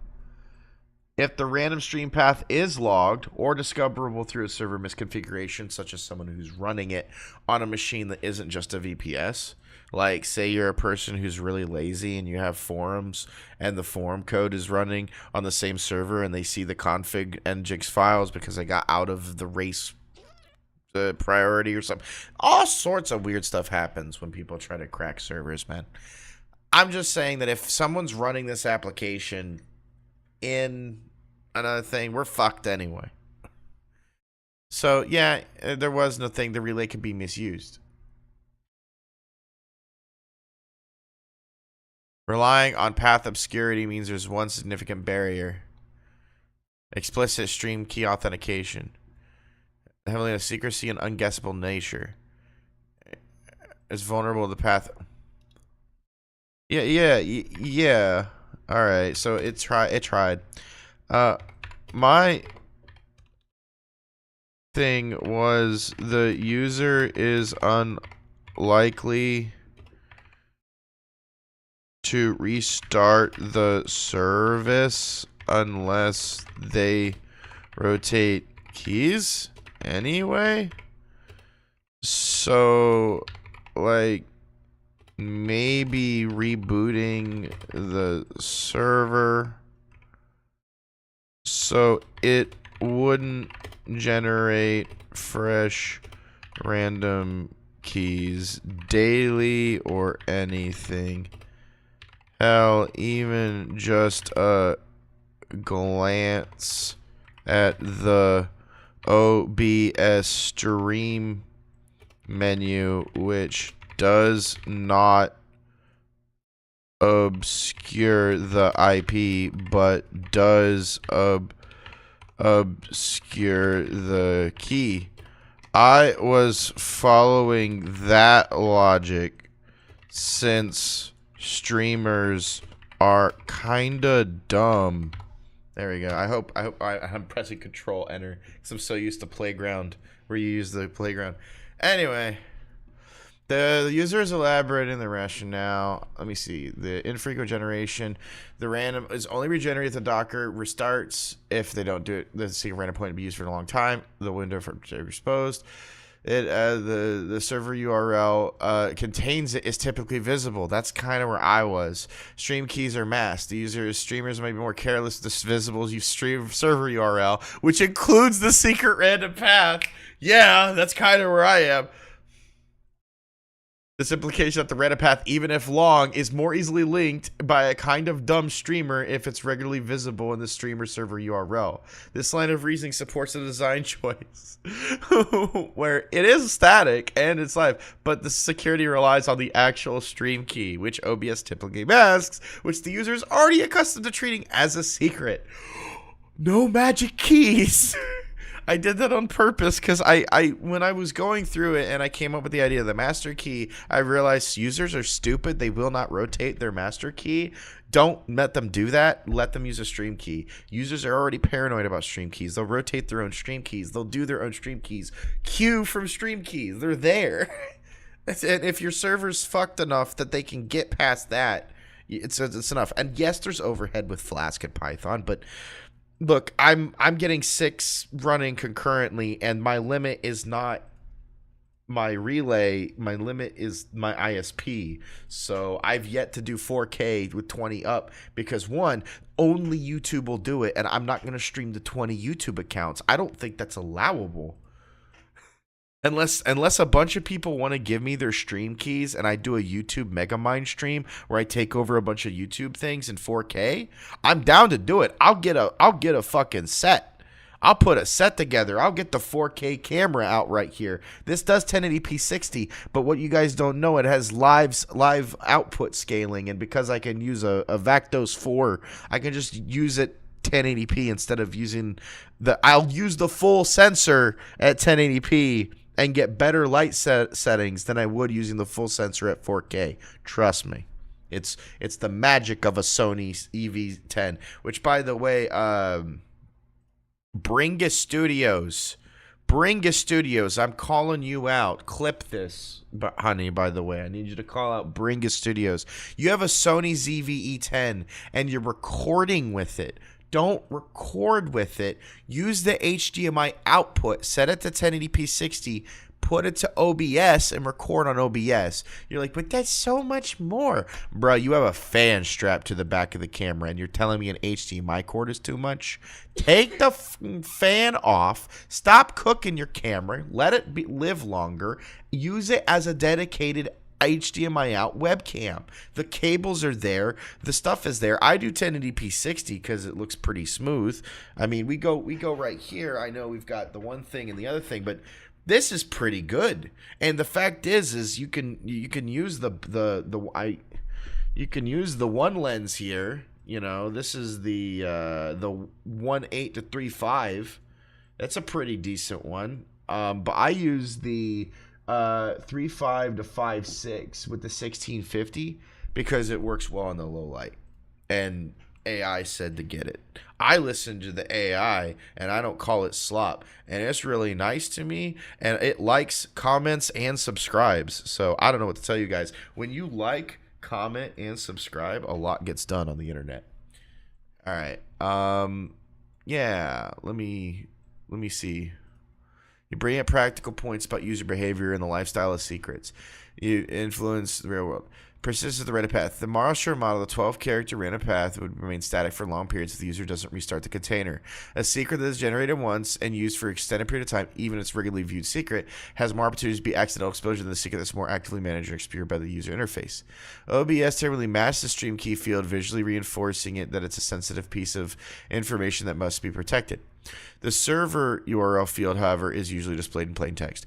If the random stream path is logged or discoverable through a server misconfiguration, such as someone who's running it on a machine that isn't just a VPS, like say you're a person who's really lazy and you have forums and the forum code is running on the same server and they see the config nginx files because they got out of the race priority or something. All sorts of weird stuff happens when people try to crack servers, man. I'm just saying that if someone's running this application in another thing, we're fucked anyway. So yeah, there was no thing. The relay could be misused. Relying on path obscurity means there's one significant barrier. Explicit stream key authentication. Heavily on secrecy and unguessable nature. Is vulnerable to the path. Yeah. All right, so it tried. My thing was the user is unlikely to restart the service unless they rotate keys anyway. So, like, maybe rebooting the server so it wouldn't generate fresh random keys daily or anything. Hell, even just a glance at the OBS stream menu, which does not obscure the IP, but does obscure the key. I was following that logic since streamers are kinda dumb. There we go. I'm pressing Control Enter because I'm so used to Playground where you use the playground. Anyway. The user is elaborating the rationale. Let me see. The infrequent generation. The random is only regenerated if the Docker restarts. If they don't do it, the secret random point will be used for a long time. The window for exposed. The server URL contains it is typically visible. That's kind of where I was. Stream keys are masked. The streamers might be more careless with the visible server URL, which includes the secret random path. Yeah, that's kind of where I am. This implication that the random path, even if long, is more easily linked by a kind of dumb streamer if it's regularly visible in the streamer server URL. This line of reasoning supports the design choice where it is static and it's live, but the security relies on the actual stream key, which OBS typically masks, which the user is already accustomed to treating as a secret. No magic keys. I did that on purpose because when I was going through it and I came up with the idea of the master key, I realized users are stupid. They will not rotate their master key. Don't let them do that. Let them use a stream key. Users are already paranoid about stream keys. They'll rotate their own stream keys. They'll do their own stream keys. Queue from stream keys. They're there. And if your server's fucked enough that they can get past that, it's enough. And yes, there's overhead with Flask and Python, but look, I'm getting 6 running concurrently, and my limit is not my relay. My limit is my ISP. So I've yet to do 4K with 20 up because, one, only YouTube will do it, and I'm not going to stream to 20 YouTube accounts. I don't think that's allowable. Unless a bunch of people want to give me their stream keys and I do a YouTube Megamind stream where I take over a bunch of YouTube things in 4K, I'm down to do it. I'll get a fucking set. I'll put a set together. I'll get the 4K camera out right here. This does 1080p 60, but what you guys don't know, it has live output scaling, and because I can use a Vactos 4, I can just use it 1080p instead of using I'll use the full sensor at 1080p and get better light settings than I would using the full sensor at 4K. Trust me. It's the magic of a Sony EV10, which, by the way, Bringus Studios, I'm calling you out. Clip this, honey, by the way. I need you to call out Bringus Studios. You have a Sony ZV-E10 and you're recording with it. Don't record with it. Use the HDMI output. Set it to 1080p 60. Put it to OBS and record on OBS. You're like, but that's so much more. Bro, you have a fan strapped to the back of the camera and you're telling me an HDMI cord is too much? Take the fan off. Stop cooking your camera. Let it live longer. Use it as a dedicated HDMI out webcam. The cables are there. The stuff is there. I do 1080p 60 because it looks pretty smooth. I mean, we go right here. I know we've got the one thing and the other thing, but this is pretty good. And the fact is you can use you can use the one lens here. You know, this is the 1.8 to 3.5. That's a pretty decent one. But I use the 3.5 to 5.6 with the 1650 because it works well in the low light. And AI said to get it. I listen to the AI and I don't call it slop, and it's really nice to me, and it likes, comments, and subscribes. So I don't know what to tell you guys. When you like, comment, and subscribe, a lot gets done on the internet. All right. Yeah, let me see. You bring up practical points about user behavior and the lifestyle of secrets. You influence the real world. Persistence of the random path. The Marshall model, the 12-character random path, would remain static for long periods if the user doesn't restart the container. A secret that is generated once and used for an extended period of time, even if it's regularly viewed secret, has more opportunities to be accidental exposure than the secret that's more actively managed or experienced by the user interface. OBS temporarily masks the stream key field, visually reinforcing it that it's a sensitive piece of information that must be protected. The server URL field, however, is usually displayed in plain text.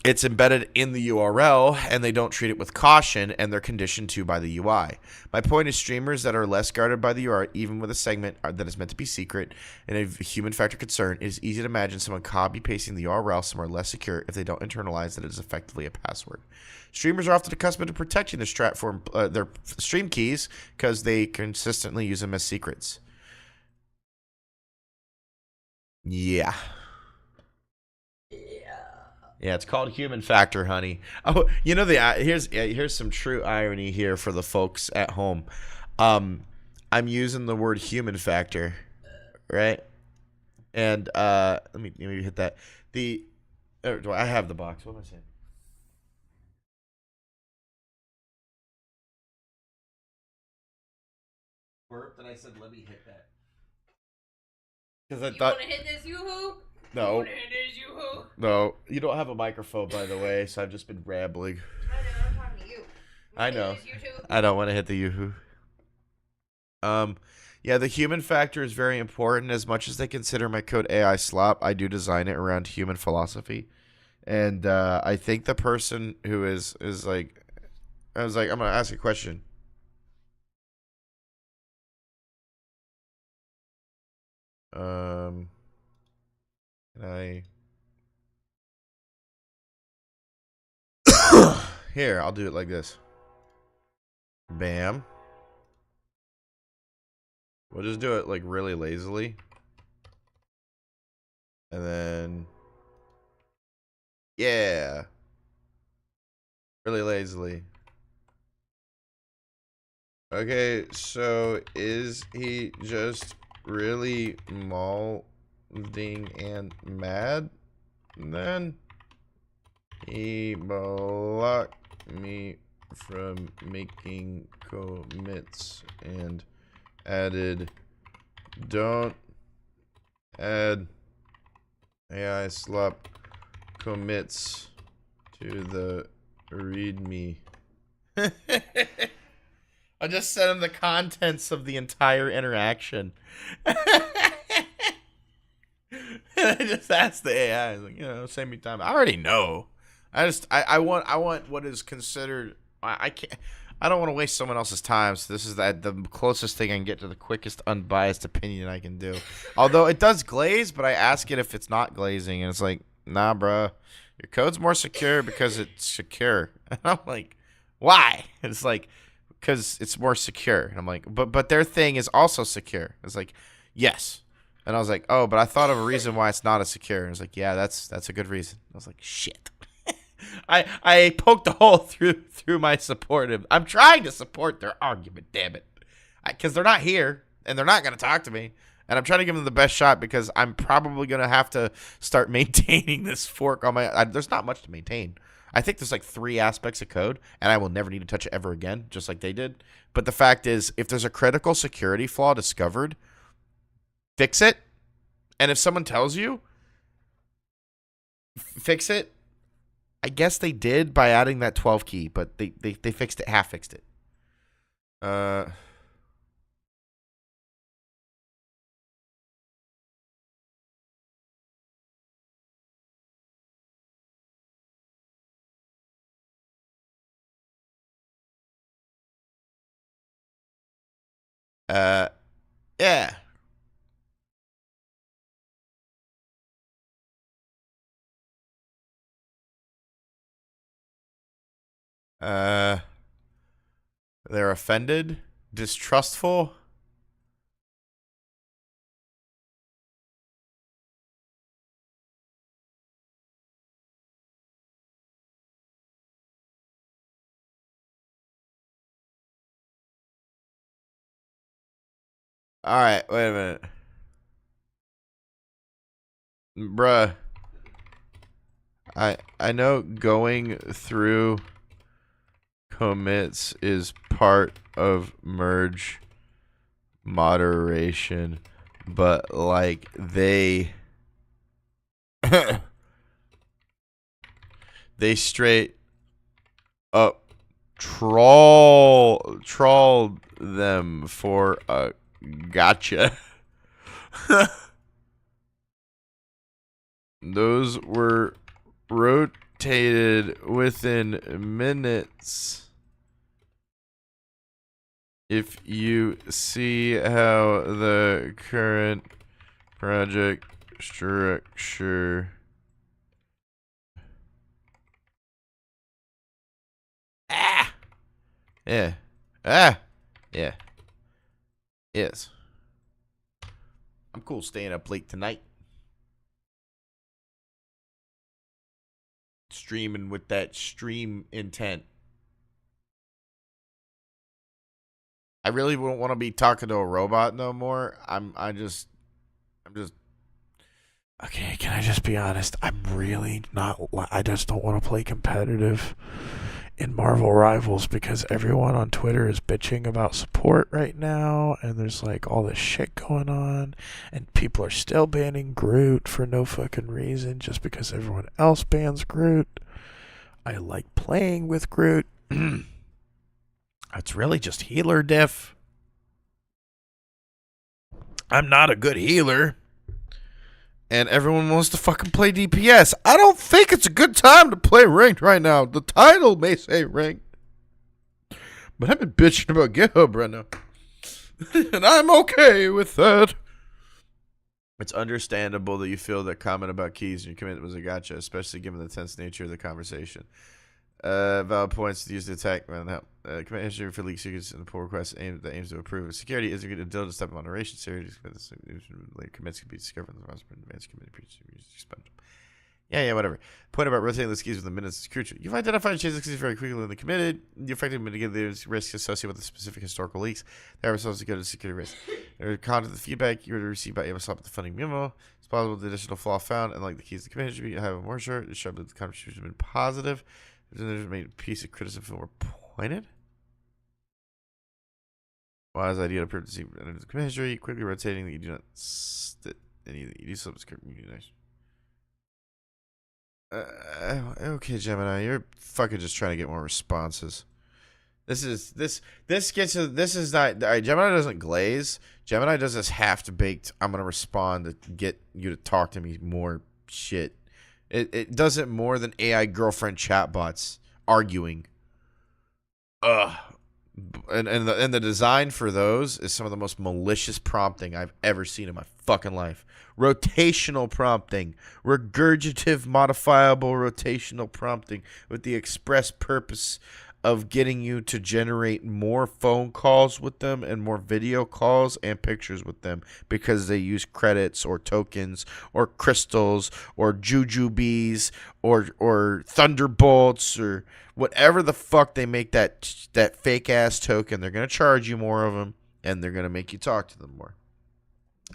It's embedded in the URL, and they don't treat it with caution, and they're conditioned to by the UI. My point is, streamers that are less guarded by the URL, even with a segment that is meant to be secret and a human factor concern, it is easy to imagine someone copy-pasting the URL somewhere less secure if they don't internalize that it is effectively a password. Streamers are often accustomed to protecting their stream keys because they consistently use them as secrets. Yeah. Yeah, it's called human factor, honey. Oh, you know here's some true irony here for the folks at home. I'm using the word human factor, right? And let me hit that. I have the box. What am I saying? Burped and I said, let me hit that. Because I thought. You want to hit this, yoo-hoo? No. No, you don't have a microphone, by the way, so I've just been rambling. I'm talking to you. I know. I don't want to hit the yoo-hoo. Yeah, the human factor is very important. As much as they consider my code AI slop, I do design it around human philosophy. And I think the person who is like, I was like, I'm going to ask a question. Can I... Here, I'll do it like this. Bam. We'll just do it like really lazily. And then... Yeah. Really lazily. Okay, so is he just really molding and mad? Then he blocked me from making commits and added, don't add AI slop commits to the readme. I just sent him the contents of the entire interaction. I just asked the AI. I was like, save me time. I already know. I want what is considered. I can't. I don't want to waste someone else's time. So this is the closest thing I can get to the quickest unbiased opinion I can do. Although it does glaze, but I ask it if it's not glazing, and it's like, nah, bruh. Your code's more secure because it's secure. And I'm like, why? And it's like, because it's more secure. And I'm like, but their thing is also secure. It's like, yes. And I was like, oh, but I thought of a reason why it's not as secure. And I was like, yeah, that's a good reason. I was like, shit. I poked a hole through my support. I'm trying to support their argument, damn it. Because they're not here, and they're not going to talk to me. And I'm trying to give them the best shot because I'm probably going to have to start maintaining this fork on my... there's not much to maintain. I think there's like 3 aspects of code, and I will never need to touch it ever again, just like they did. But the fact is, if there's a critical security flaw discovered, fix it. And if someone tells you, fix it. I guess they did by adding that 12 key, but they fixed it, half fixed it. Yeah. They're offended, distrustful. All right, wait a minute. Bruh. I know going through commits is part of merge moderation, but like they they straight up trolled them for a gotcha. Those were rotated within minutes. If you see how the current project structure yeah yeah yes, I'm cool staying up late tonight streaming with that stream intent. I really wouldn't want to be talking to a robot no more. I'm just okay. Can I just be honest? I'm really not. I just don't want to play competitive in Marvel Rivals because everyone on Twitter is bitching about support right now, and there's like all this shit going on, and people are still banning Groot for no fucking reason just because everyone else bans Groot. I like playing with Groot. It's really just healer diff. I'm not a good healer. And everyone wants to fucking play DPS. I don't think it's a good time to play ranked right now. The title may say ranked. But I've been bitching about GitHub right now. And I'm okay with that. It's understandable that you feel that comment about keys and your commit was a gotcha, especially given the tense nature of the conversation. Valid points to use the attack. Commit history for leak secrets and the pull request that aims to improve security is a good deal to step moderation. Serious commits can be discovered in the browser. Advanced commit expendable. Yeah, whatever. Point about rotating the keys within minutes is crucial. You've identified changes keys very quickly when they committed. You effectively mitigate the risks associated with the specific historical leaks. They are responsible to go to security risk. There are content the feedback you were to receive by Amazon with the funding memo. It's possible the additional flaw found and like the keys to commit should be have more sure. It showed that the contribution has been positive. There's made a piece of criticism were pointed. Wise idea to prove to see the commit history, quickly rotating that you do not you do subscribe. Nice. Okay, Gemini, you're fucking just trying to get more responses. This gets to, this is not, all right, Gemini doesn't glaze. Gemini does this half-baked, I'm going to respond to get you to talk to me more shit. It does it more than AI girlfriend chatbots arguing. Ugh. And the design for those is some of the most malicious prompting I've ever seen in my fucking life. Rotational prompting, regurgitative modifiable rotational prompting with the express purpose of getting you to generate more phone calls with them and more video calls and pictures with them because they use credits or tokens or crystals or jujubes or thunderbolts or whatever the fuck they make that fake ass token. They're going to charge you more of them and they're going to make you talk to them more.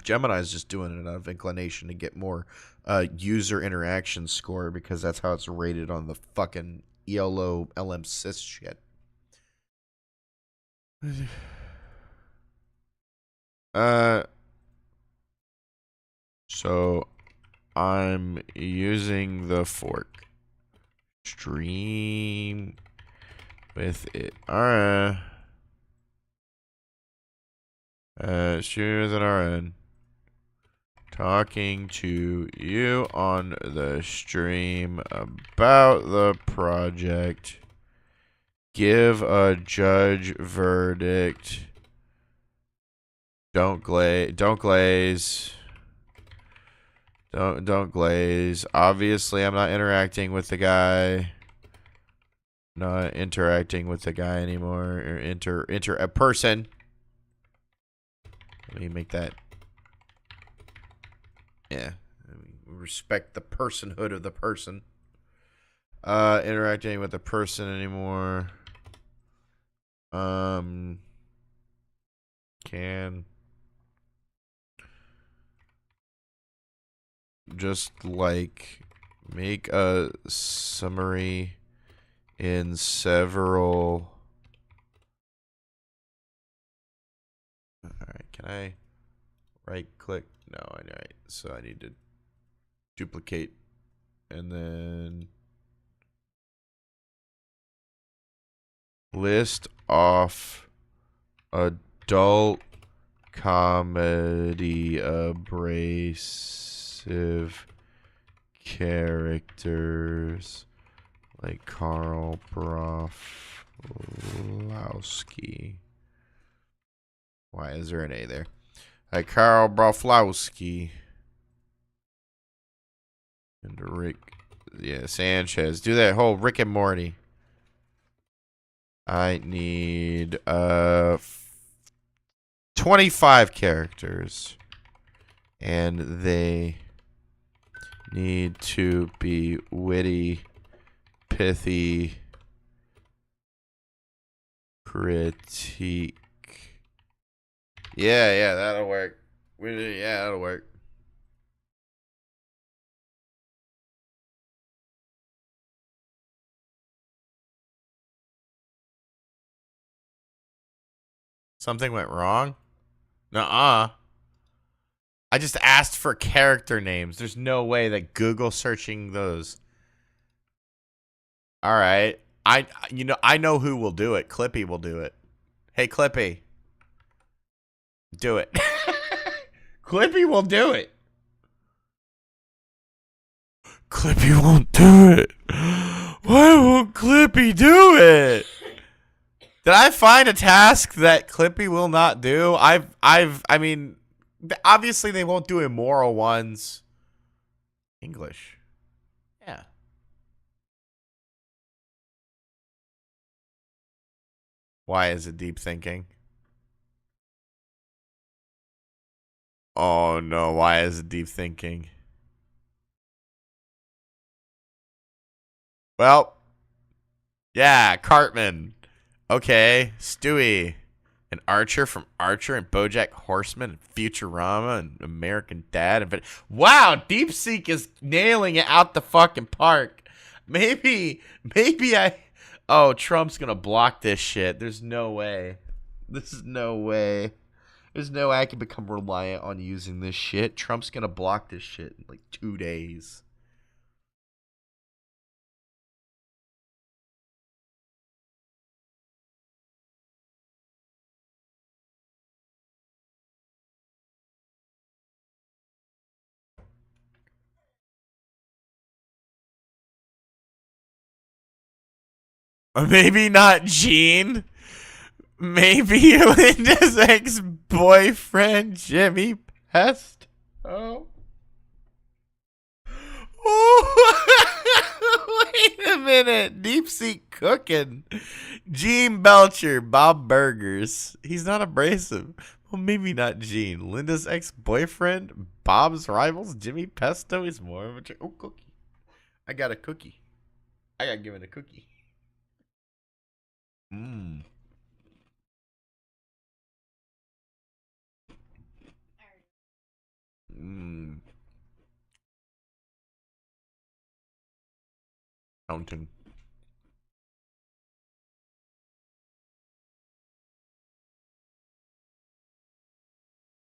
Gemini is just doing it out of inclination to get more user interaction score because that's how it's rated on the fucking ELO LM sys shit. So I'm using the fork stream with it. Alright. Stream with an RN. Talking to you on the stream about the project. Give a judge verdict. Don't glaze. Don't glaze. Don't glaze. Obviously, I'm not interacting with the guy. Not interacting with the guy anymore. Or enter a person. Let me make that. Yeah, respect the personhood of the person. Interacting with the person anymore. Can just like make a summary in several. All right, can I right click? No, right. So I need to duplicate and then list off adult comedy abrasive characters like Karl Broflowski. Why is there an A there? Like Karl Broflowski and Rick, yeah, Sanchez. Do that whole Rick and Morty. I need 25 characters, and they need to be witty, pithy, critique. Yeah, that'll work. Yeah, that'll work. Something went wrong? Nuh-uh. I just asked for character names. There's no way that Google searching those. All right. I know who will do it. Clippy will do it. Hey, Clippy. Do it. Clippy will do it. Clippy won't do it. Why won't Clippy do it? Did I find a task that Clippy will not do? I mean, obviously they won't do immoral ones. English. Yeah. Why is it deep thinking? Oh no, why is it deep thinking? Well, yeah, Cartman. Okay, Stewie. And Archer from Archer and BoJack Horseman and Futurama and American Dad. And wow, DeepSeek is nailing it out the fucking park. Maybe I... Oh, Trump's gonna block this shit. There's no way. This is no way. There's no way I can become reliant on using this shit. Trump's gonna block this shit in like 2 days. Maybe not Gene. Maybe Linda's ex-boyfriend, Jimmy Pest. Oh. Wait a minute. Deep sea cooking. Gene Belcher, Bob Burgers. He's not abrasive. Well, maybe not Gene. Linda's ex-boyfriend, Bob's rivals, Jimmy Pesto. He's more of a... Oh, cookie. I got a cookie. I got given a cookie. Mmm. Mmm. Counting.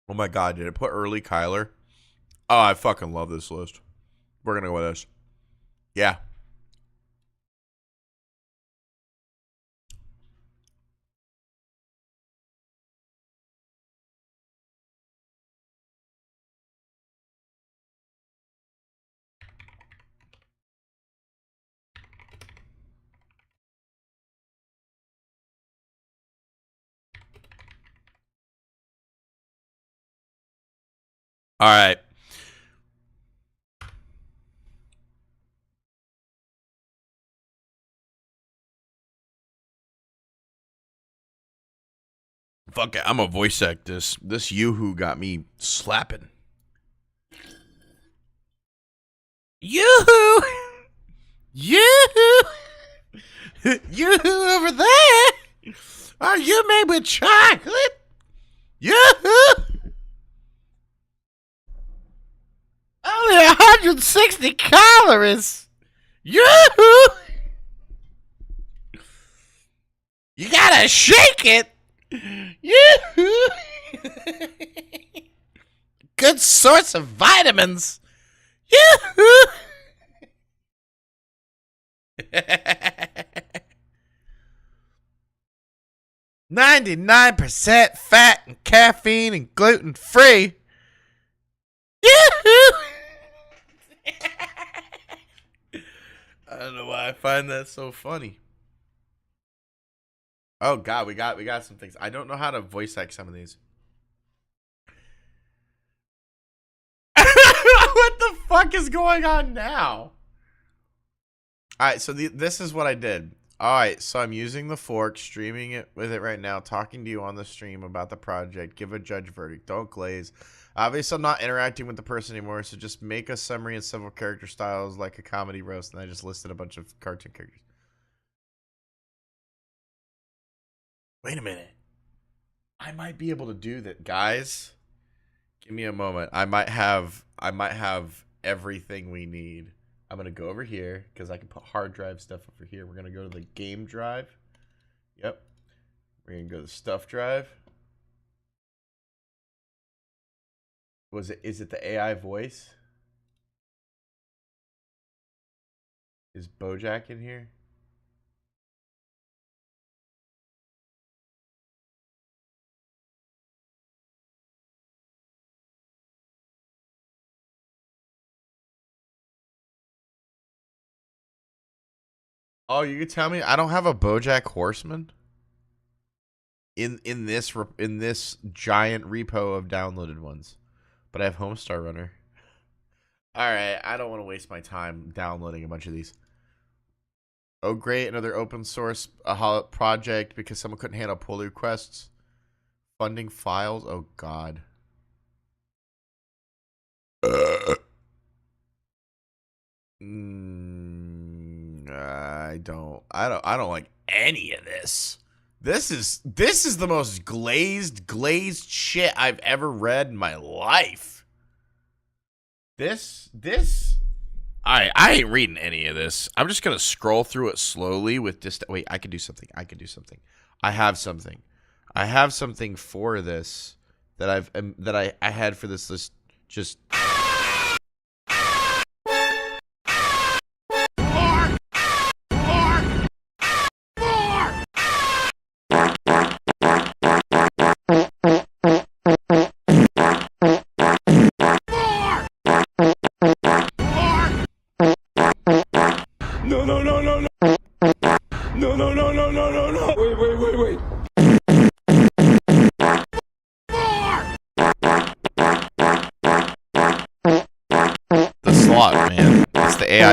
Oh my god, did it put early Kyler? Oh, I fucking love this list. We're gonna go with this. Yeah. All right. Fuck it. I'm a voice act this. This Yoo-hoo got me slapping. Yoo-hoo! Yoo-hoo! Yoo-hoo over there! Are you made with chocolate? Yoo-hoo! Only 160 calories! Yoo-hoo! You gotta shake it! Yoo-hoo! Good source of vitamins! Yoo-hoo! 99% fat and caffeine and gluten free. Yoo-hoo! I don't know why I find that so funny. Oh god, we got some things. I don't know how to voice act some of these. What the fuck is going on now? Alright, so this is what I did. Alright, so I'm using the fork, streaming it with it right now, talking to you on the stream about the project. Give a judge verdict. Don't glaze. Obviously, I'm not interacting with the person anymore, so just make a summary in several character styles like a comedy roast, and I just listed a bunch of cartoon characters. Wait a minute. I might be able to do that, guys. Give me a moment. I might have everything we need. I'm gonna go over here because I can put hard drive stuff over here. We're gonna go to the game drive. Yep. We're gonna go to the stuff drive. Is it the AI voice? Is Bojack in here? Oh, you can tell me I don't have a BoJack Horseman in this giant repo of downloaded ones, but I have Homestar Runner. All right, I don't want to waste my time downloading a bunch of these. Oh, great, another open source project because someone couldn't handle pull requests. Funding files. Oh God. I don't like any of this. This is the most glazed shit I've ever read in my life. I ain't reading any of this. I'm just gonna scroll through it slowly with just wait. I can do something. I have something. I have something for this that I had for this list. Just. No.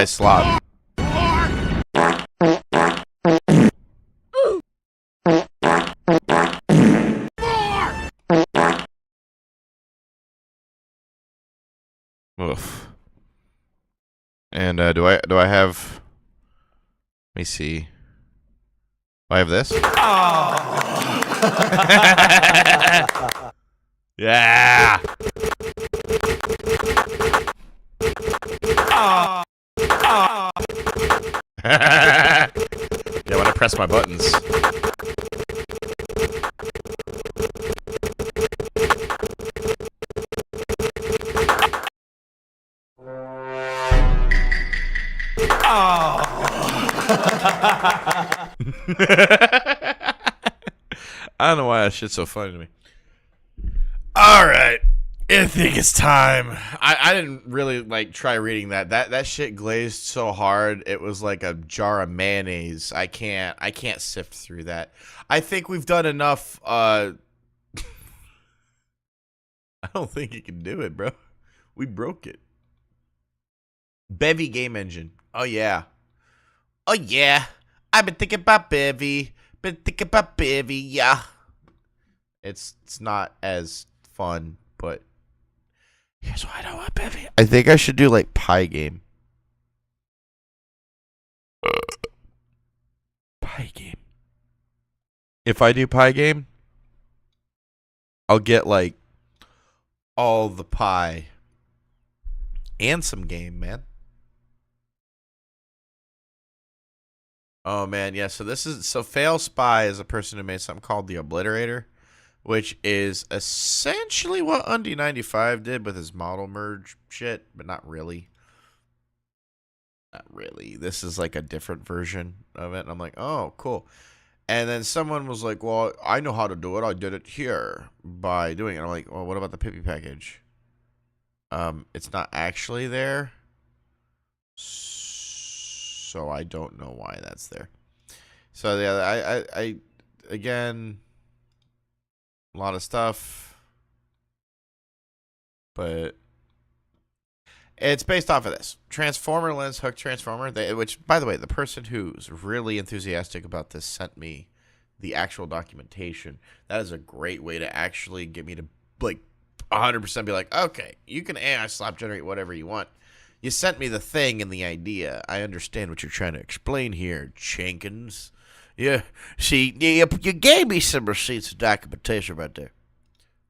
pie slob. Oof. And do I have? Let me see. Do I have this? Yeah. Yeah, when I press my buttons. I don't know why that shit's so funny to me. All right. I think it's time. I didn't really like try reading that. That shit glazed so hard. It was like a jar of mayonnaise. I can't sift through that. I think we've done enough. I don't think you can do it, bro. We broke it. Bevy game engine. Oh yeah. Oh yeah. I've been thinking about Bevy. Been thinking about Bevy. Yeah. It's not as fun, but here's why I don't want Bevy. I think I should do like pie game. Pie game. If I do pie game, I'll get like all the pie and some game, man. Oh man, yeah. So Fail Spy is a person who made something called the Obliterator, which is essentially what Undy 95 did with his model merge shit, but not really. Not really. This is like a different version of it. And I'm like, oh, cool. And then someone was like, well, I know how to do it. I did it here by doing it. I'm like, well, what about the Pippi package? It's not actually there. So I don't know why that's there. So yeah, I again, a lot of stuff, but it's based off of this transformer lens hook transformer. Which, by the way, the person who's really enthusiastic about this sent me the actual documentation. That is a great way to actually get me to like 100% be like, okay, you can AI slap generate whatever you want. You sent me the thing and the idea. I understand what you're trying to explain here, Jenkins. Yeah, see, you gave me some receipts of documentation right there.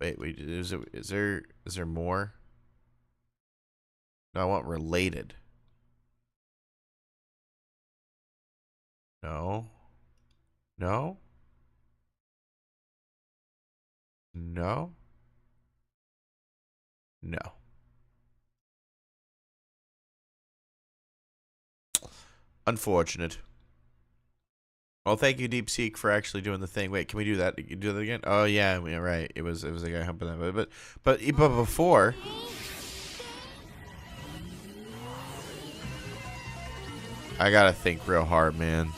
Wait, is there more? No, I want related. No. No. No. No. Unfortunate. Well, thank you, DeepSeek, for actually doing the thing. Wait, can we do that? Can you do that again? Oh yeah, right. It was a guy humping that, but before. I gotta think real hard, man.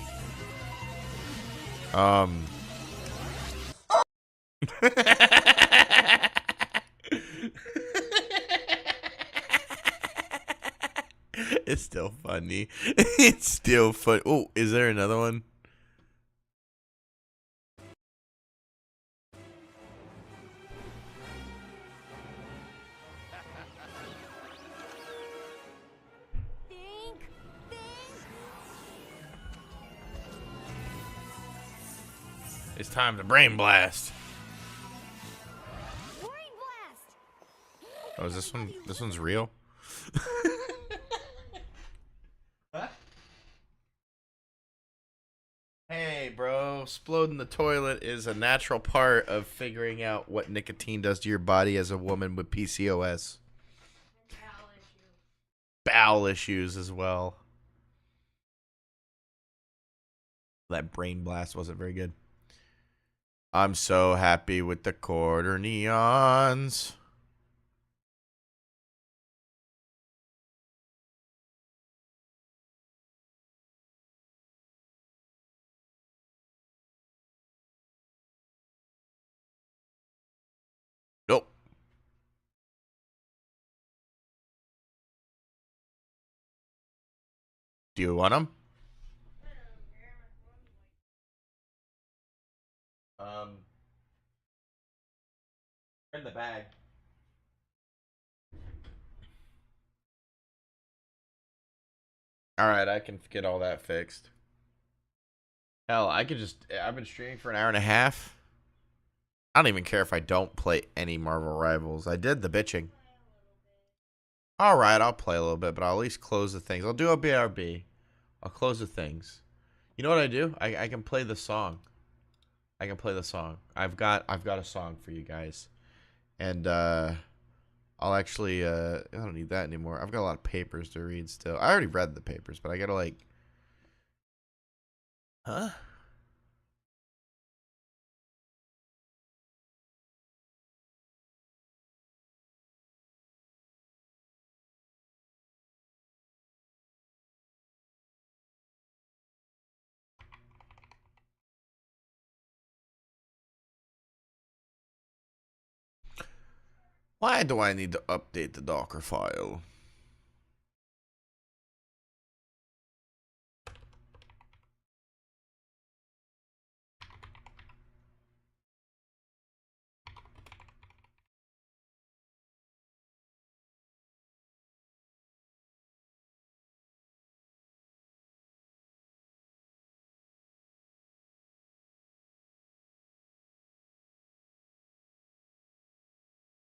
It's still funny. It's still fun. Oh, is there another one? It's time to brain blast. Oh, is this one? This one's real? Huh? Hey, bro. Exploding the toilet is a natural part of figuring out what nicotine does to your body as a woman with PCOS. Bowel issues as well. That brain blast wasn't very good. I'm so happy with the quarter neons. Nope. Do you want them? Um, in the bag. All right, I can get all that fixed. Hell, I could just. I've been streaming for an hour and a half. I don't even care if I don't play any Marvel Rivals. I did the bitching. All right, I'll play a little bit, but I'll at least close the things. I'll do a BRB. I'll close the things. You know what I do? I can play the song. I can play the song. I've got a song for you guys, and I'll actually I don't need that anymore. I've got a lot of papers to read still. I already read the papers, but I gotta like, huh? Why do I need to update the Docker file?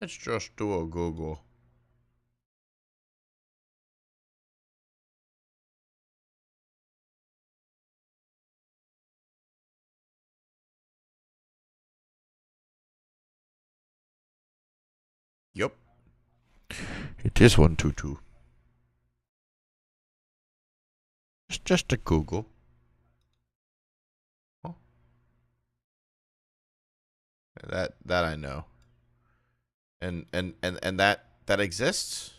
Let's just do a Google. Yup. It is 122. It's just a Google. Oh, that I know. And that exists?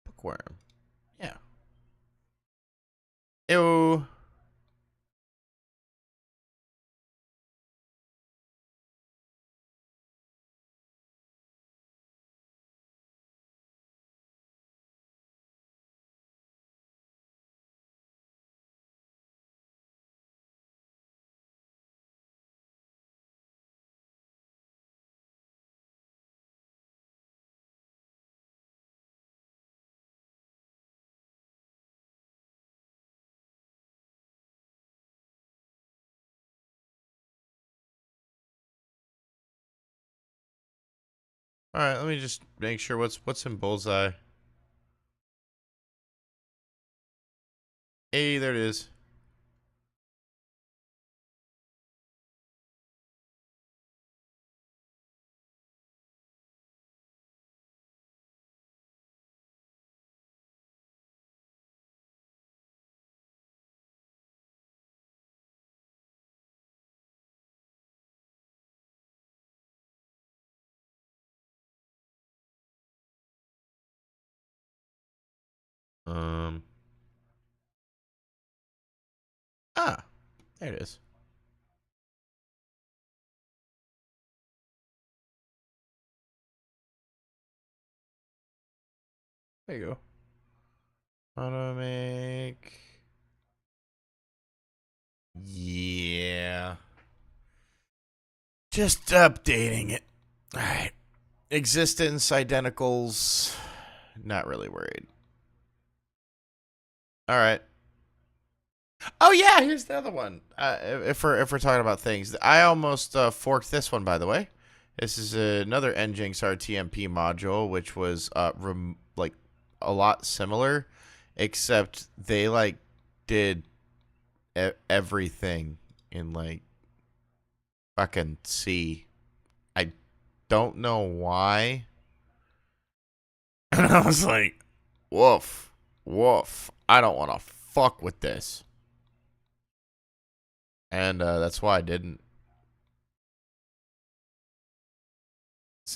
Bookworm. Yeah. Ew. All right, let me just make sure what's in bullseye. Hey, there it is. Um. Ah, there it is. There you go. How to make? Yeah. Just updating it. All right. Existence identicals. Not really worried. All right. Oh yeah, here's the other one. If we're talking about things, I almost forked this one, by the way. This is another Nginx RTMP module, which was like a lot similar, except they like did everything in like fucking C. I don't know why. And I was like, woof, woof. I don't want to fuck with this. And that's why I didn't. It's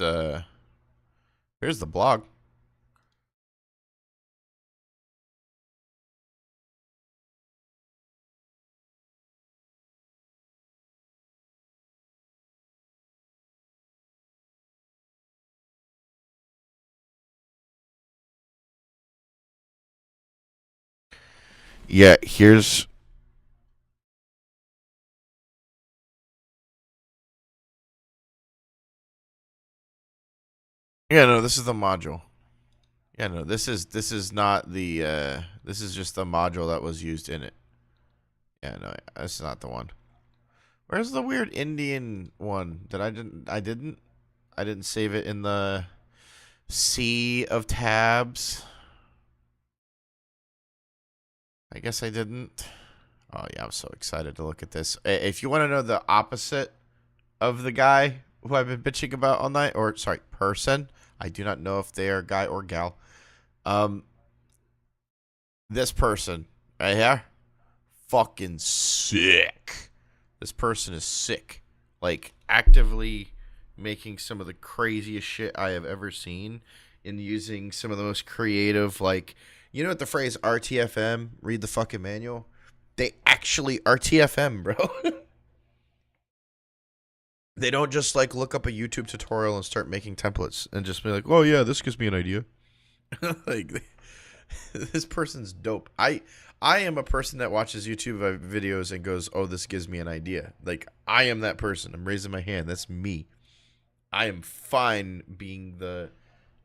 here's the blog. Yeah, here's... Yeah, no, this is the module. Yeah, no, this is not the this is just the module that was used in it. Yeah, no, that's not the one. Where's the weird Indian one that I didn't save it in the sea of tabs. I guess I didn't. Oh yeah, I'm so excited to look at this. If you want to know the opposite of the guy who I've been bitching about all night, or sorry, person, I do not know if they are guy or gal. Um, this person right here, fucking sick. This person is sick. Like, actively making some of the craziest shit I have ever seen, and using some of the most creative, like, you know what the phrase RTFM, read the fucking manual? They actually RTFM, bro. They don't just, like, look up a YouTube tutorial and start making templates and just be like, oh yeah, this gives me an idea. Like, this person's dope. I am a person that watches YouTube videos and goes, "Oh, this gives me an idea." Like, I am that person. I'm raising my hand. That's me. I am fine being the...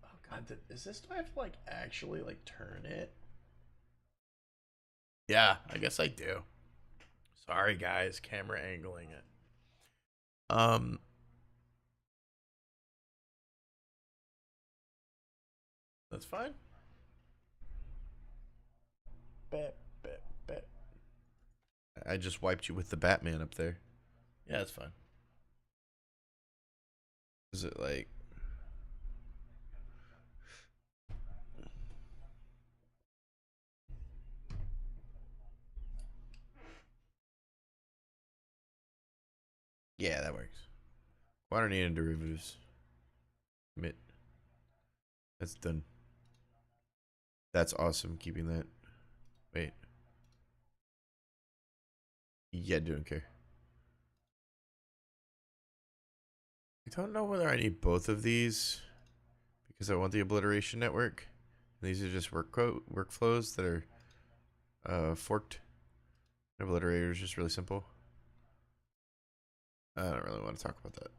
Oh god, is this... Do I have to, like, actually, like, turn it? Yeah, I guess I do. Sorry guys, camera angling it. That's fine. Bet, bet, bet. I just wiped you with the Batman up there. Yeah, that's fine. Is it like... Yeah, that works. Quantity and derivatives. Commit. That's done. That's awesome. Keeping that. Wait. Yeah, don't care. I don't know whether I need both of these because I want the obliteration network. These are just workflows that are forked. Obliterator is just really simple. I don't really want to talk about that.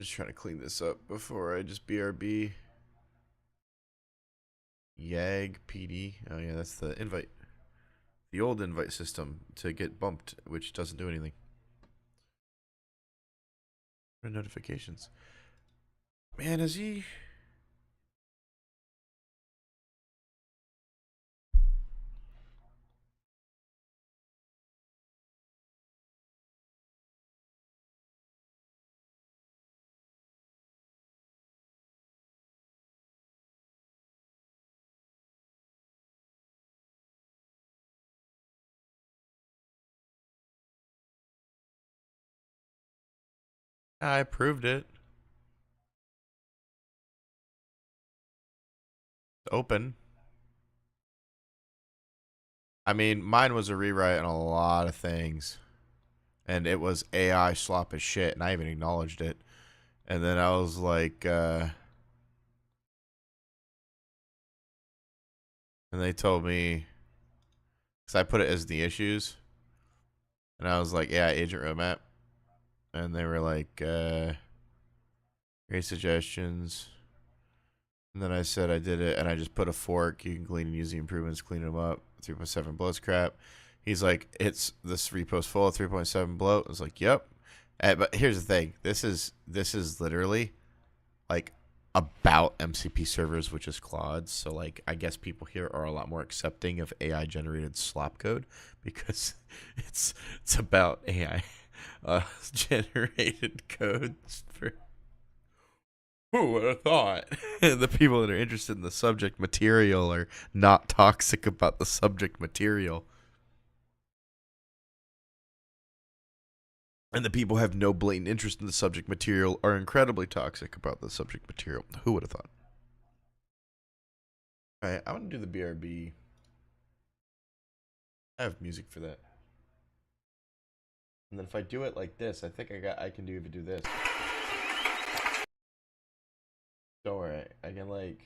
Just trying to clean this up before I just BRB. YAG PD. Oh yeah, that's the invite. The old invite system to get bumped, which doesn't do anything. Notifications. Man, is he... I approved it. It's open. I mean, mine was a rewrite on a lot of things. And it was AI slop as shit, and I even acknowledged it. And then I was like, and they told me, because I put it as the issues, and I was like, yeah, agent roadmap. And they were like, great suggestions. And then I said I did it, and I just put a fork. You can clean and use the improvements, clean them up. 3.7 blows crap. He's like, it's this repost full of 3.7 bloat. I was like, yep. But here's the thing. This is literally like about MCP servers, which is Claude. So like, I guess people here are a lot more accepting of AI generated slop code because it's about AI generated codes for... Who would have thought? The people that are interested in the subject material are not toxic about the subject material. And the people who have no blatant interest in the subject material are incredibly toxic about the subject material. Who would have thought? All right, I want to do the BRB. I have music for that. And then if I do it like this, I think I can even do this. Don't worry, I can like...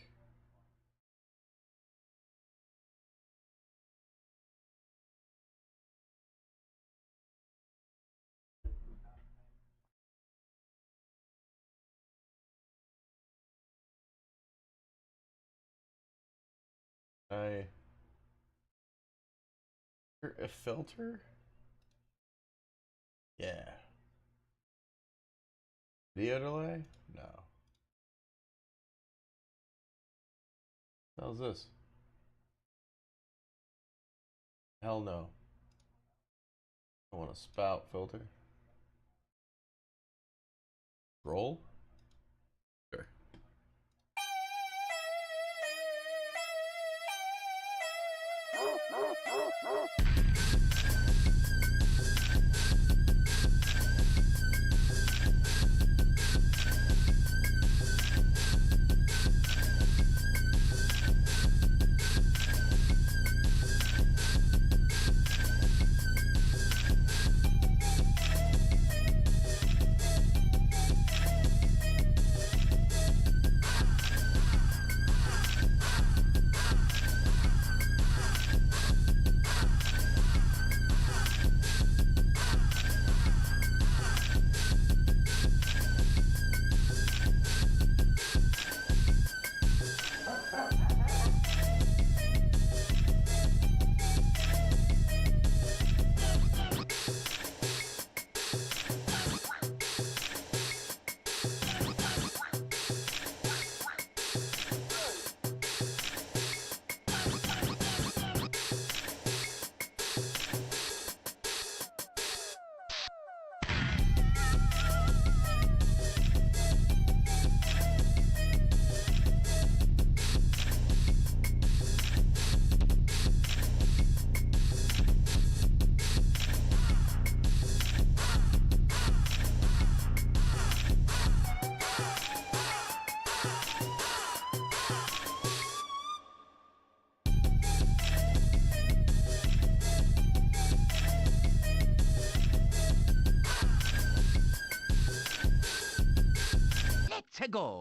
I a filter? Yeah. Video delay? No. How's this? Hell no. I want a spout filter. Roll? Sure. Let's go.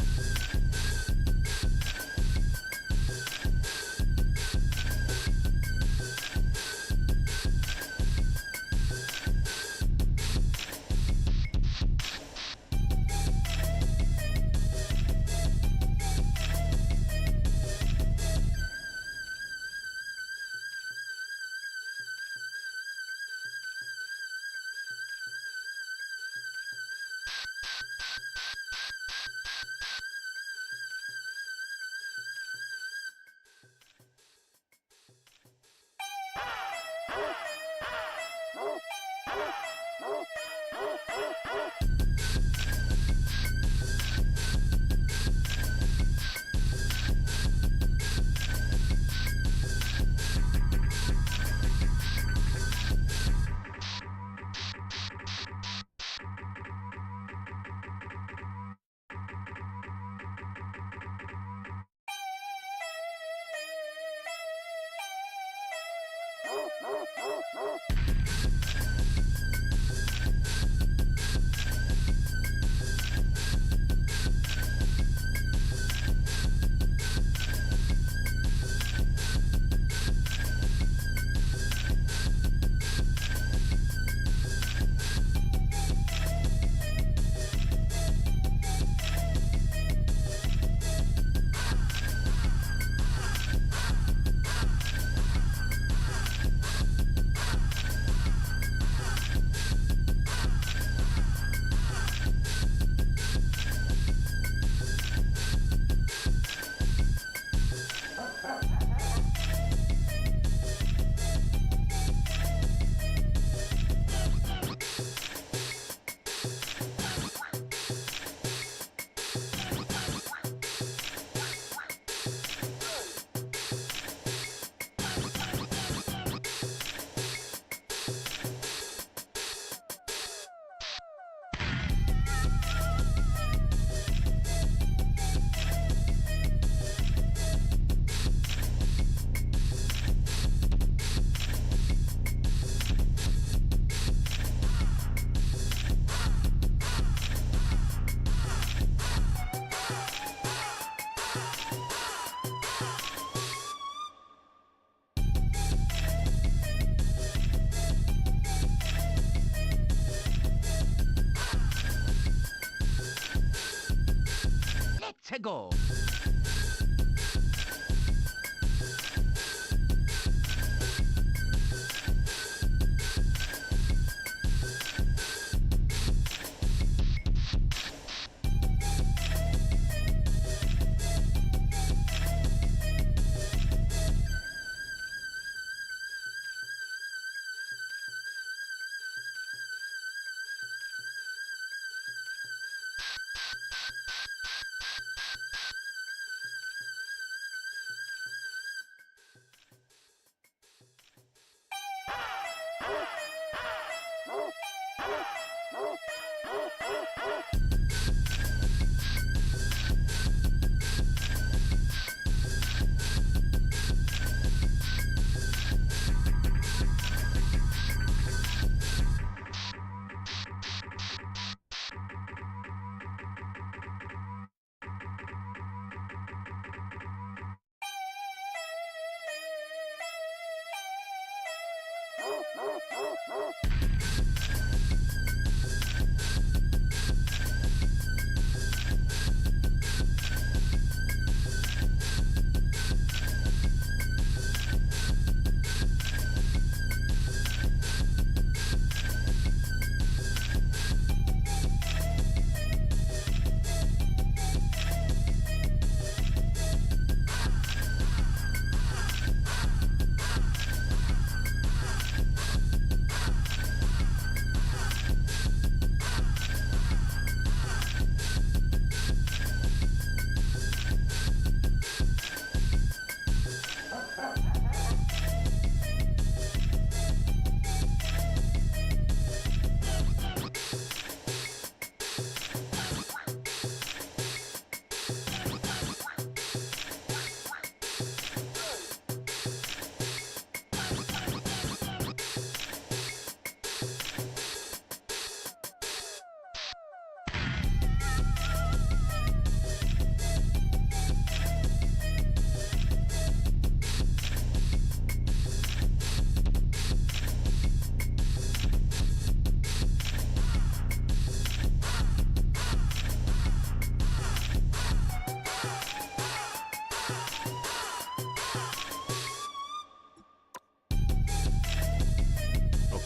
Let's go.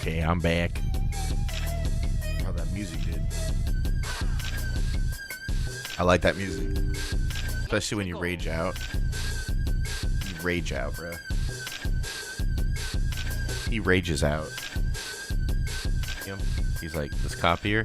Okay, I'm back. How that music did. I like that music. Especially when you rage out. You rage out, bro. He rages out. See him? He's like, this cop here.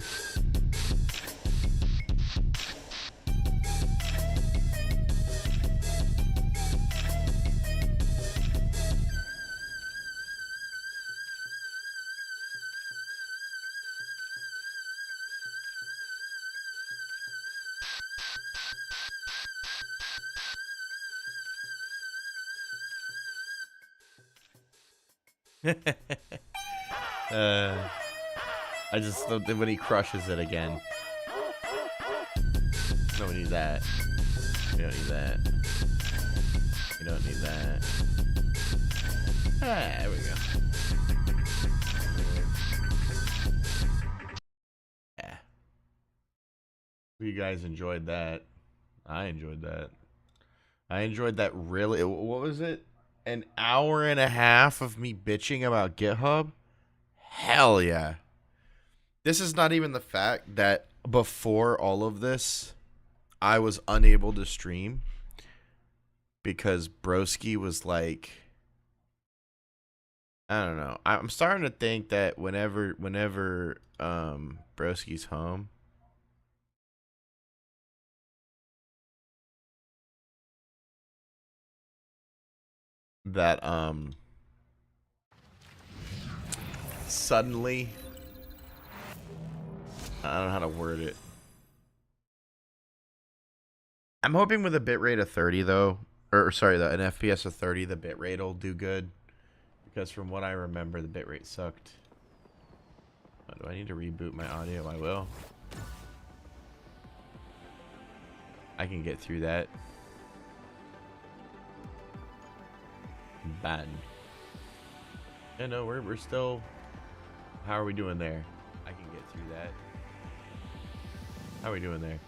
I just thought that when he crushes it again. No, we need that. We don't need that. We don't need that. Ah, there we go. Yeah. You guys enjoyed that. I enjoyed that. I enjoyed that really. What was it? An hour and a half of me bitching about GitHub? Hell yeah. This is not even the fact that before all of this, I was unable to stream because Broski was like, I don't know. I'm starting to think that whenever Broski's home, that suddenly, I don't know how to word it. I'm hoping with a bitrate of 30 though, or sorry, an FPS of 30, the bitrate will do good. Because from what I remember, the bitrate sucked. Do I need to reboot my audio? I will. I can get through that. Bad. Yeah, no, we're still. How are we doing there? I can get through that. How are we doing there?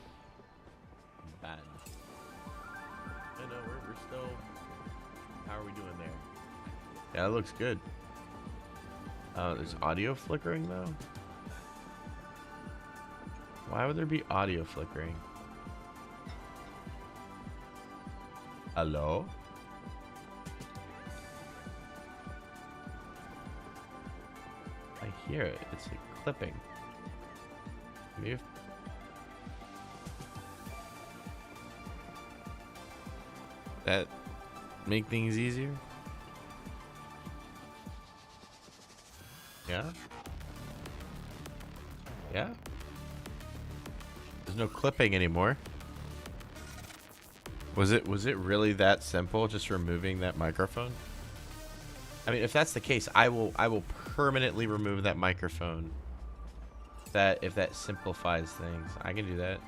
Bad. Yeah, no, we're still. How are we doing there? Yeah, that looks good. There's audio flickering though. Why would there be audio flickering? Hello? I hear it. It's like clipping. Maybe That make things easier? Yeah? Yeah? There's no clipping anymore. Was it really that simple, just removing that microphone? I mean, if that's the case, I will permanently remove that microphone. If that simplifies things, I can do that.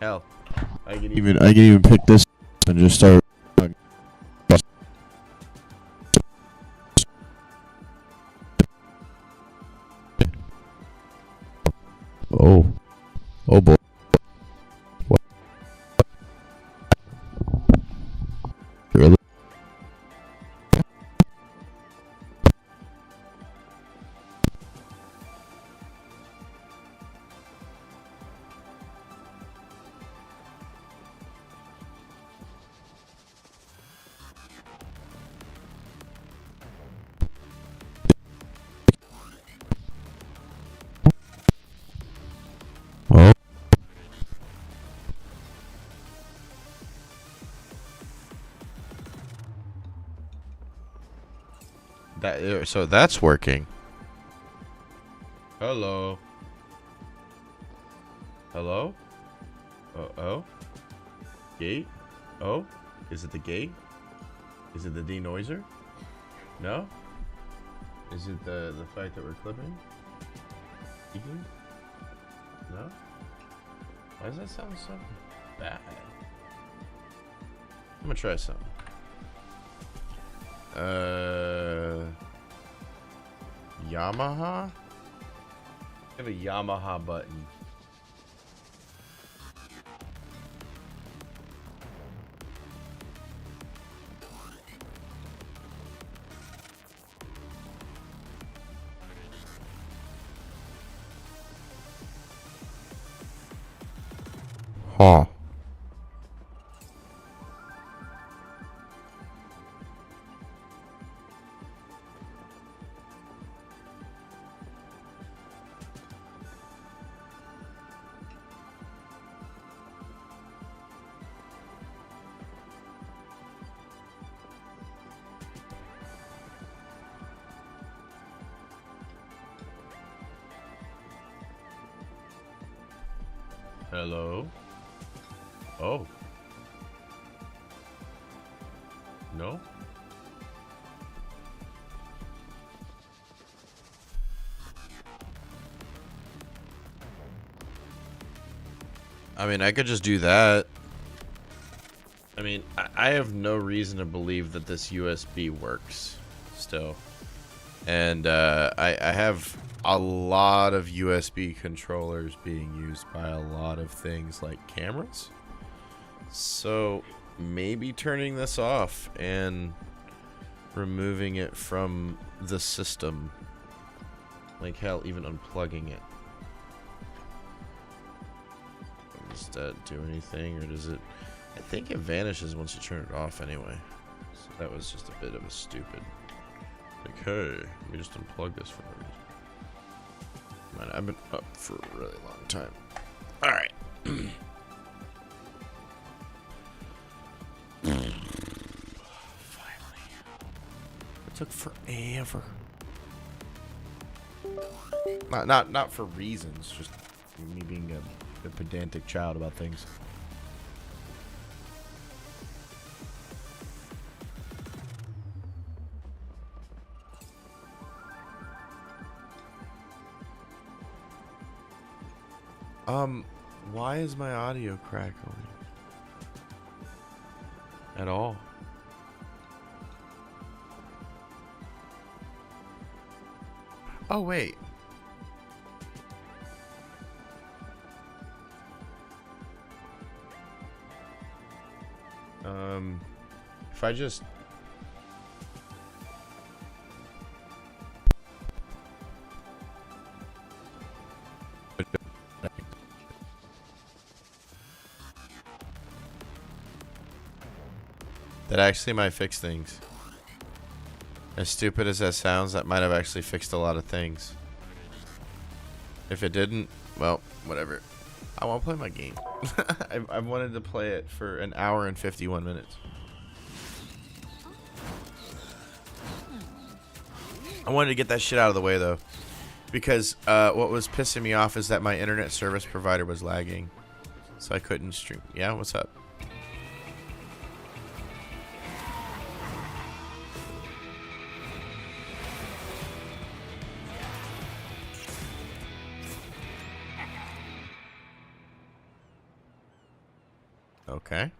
Hell, I can even pick this and just start. Oh boy. What? Really? Well. So that's working. Hello. Hello? Oh. Gate? Oh? Is it the gate? Is it the denoiser? No? Is it the fact that we're clipping? Speaking? No? Why does that sound so bad? I'm gonna try something. Yamaha? I have a Yamaha button. Huh. Hello? Oh. No? I mean, I could just do that. I mean, I have no reason to believe that this USB works still. And I have a lot of USB controllers being used by a lot of things like cameras. So maybe turning this off and removing it from the system. Like hell, even unplugging it. Does that do anything, or does it? I think it vanishes once you turn it off anyway. So that was just a bit of a stupid. Like, hey, let me just unplug this for a minute. Man, I've been up for a really long time. Alright. Finally. It took forever. Not for reasons, just me being a pedantic child about things. Why is my audio crackling? At all? Oh, wait. If I just... That actually might fix things. As stupid as that sounds, that might have actually fixed a lot of things. If it didn't, well, whatever. I want to play my game. I've wanted to play it for an hour and 51 minutes. I wanted to get that shit out of the way though, because what was pissing me off is that my internet service provider was lagging, so I couldn't stream. Yeah, what's up? Okay.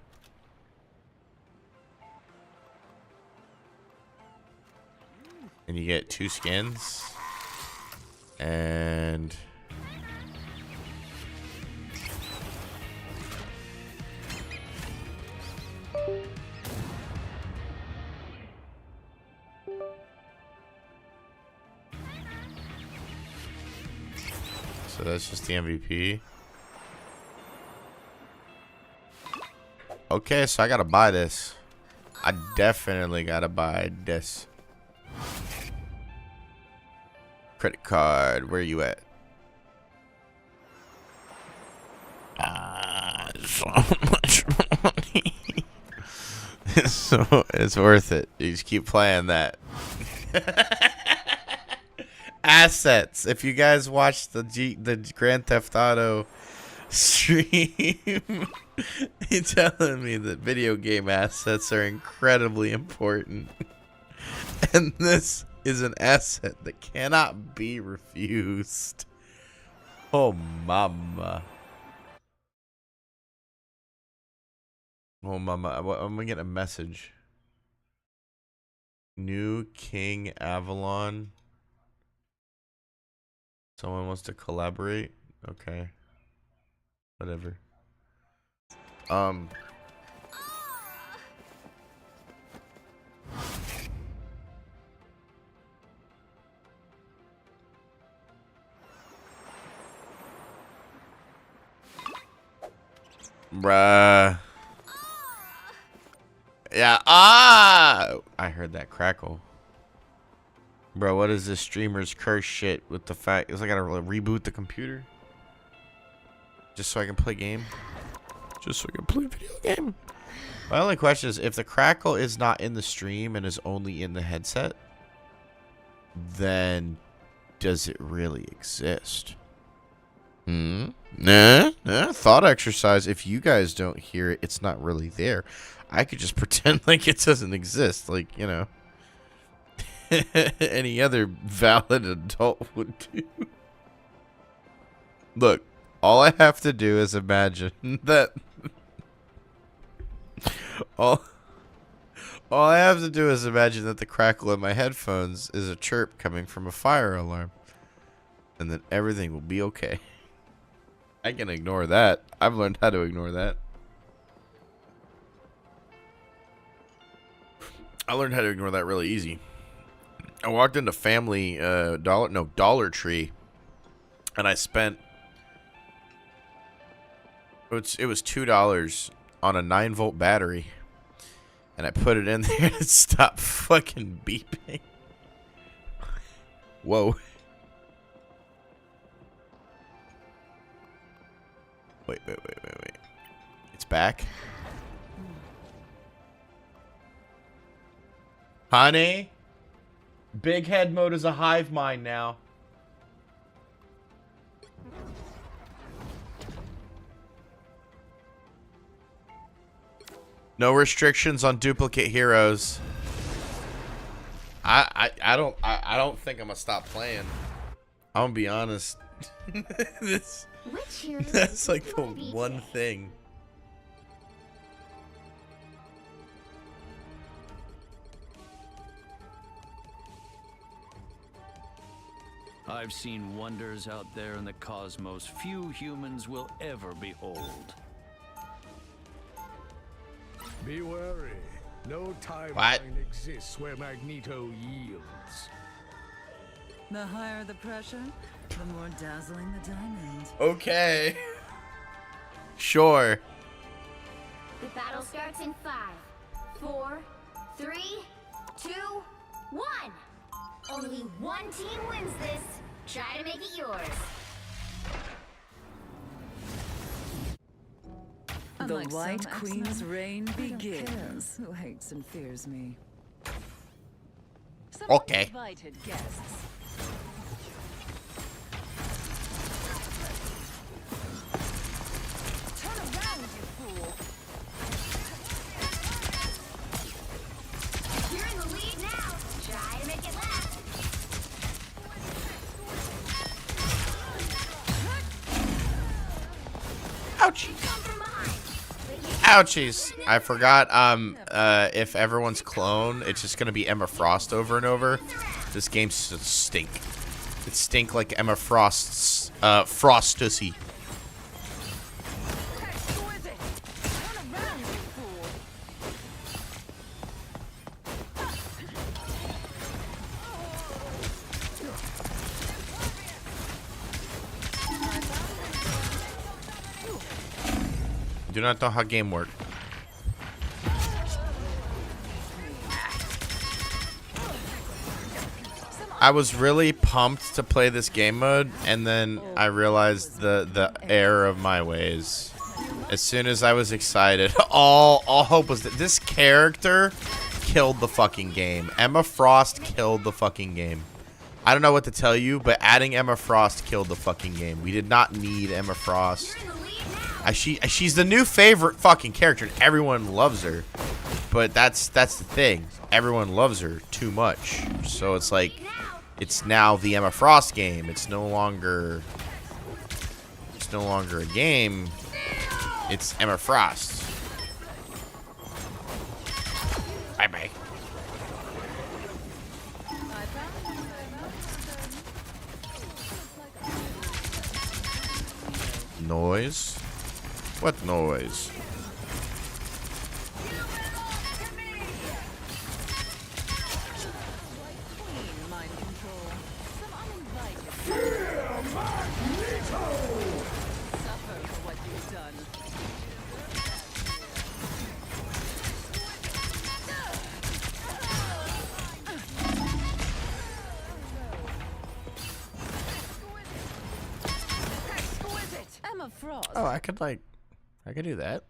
And you get 2 skins. And so that's just the MVP. Okay, so I gotta buy this. I definitely gotta buy this. Credit card, where you at? So much money. It's worth it. You just keep playing that. Assets. If you guys watch the Grand Theft Auto stream, you're telling me that video game assets are incredibly important. And this is an asset that cannot be refused. Oh, mama. Oh, mama. I'm gonna get a message. New King Avalon. Someone wants to collaborate? Okay. Whatever. Bruh. Yeah. I heard that crackle. Bro, what is this streamer's curse shit with the fact? Is I gotta reboot the computer? Just so I can play game? Just so I can play video game? My only question is, if the crackle is not in the stream and is only in the headset, then does it really exist? Nah. Thought exercise. If you guys don't hear it, it's not really there. I could just pretend like it doesn't exist. Like, you know, any other valid adult would do. Look, all I have to do is imagine that. All I have to do is imagine that the crackle in my headphones is a chirp coming from a fire alarm. And then everything will be okay. I can ignore that. I've learned how to ignore that. I learned how to ignore that really easy. I walked into Family Dollar Tree, and I spent it was $2 on a 9-volt battery, and I put it in there and it stopped fucking beeping. Whoa. Wait. It's back. Honey? Big head mode is a hive mind now. No restrictions on duplicate heroes. I don't think I'm gonna stop playing. I'm gonna be honest. That's like the one thing. I've seen wonders out there in the cosmos few humans will ever behold. Be wary. No timeline exists where Magneto yields. The higher the pressure, the more dazzling the diamond. Okay. Sure. The battle starts in 5, 4, 3, 2, 1. Only one team wins this. Try to make it yours. The White Queen's reign begins. Who hates and fears me? Okay. Invited guests. Turn around, you fool. You're in the lead now. Try to make it last. Ouchie. Come from behind. Ouchies. I forgot, if everyone's clone, it's just gonna be Emma Frost over and over. This game stink. It stink like Emma Frost's, Frostusy. Exquisite. Turn around, you fool. Do not know how game work. I was really pumped to play this game mode, and then I realized the error of my ways. As soon as I was excited, all hope was that this character killed the fucking game. Emma Frost killed the fucking game. I don't know what to tell you, but adding Emma Frost killed the fucking game. We did not need Emma Frost. You're in the lead now. She's the new favorite fucking character, and everyone loves her. But that's the thing. Everyone loves her too much. So it's like, it's now the Emma Frost game. It's no longer a game. It's Emma Frost. Bye bye. Noise? What noise? Clean mind control. Some uninvited. Suffer for what you've done. Exquisite. Emma Frost. Oh, I could do that.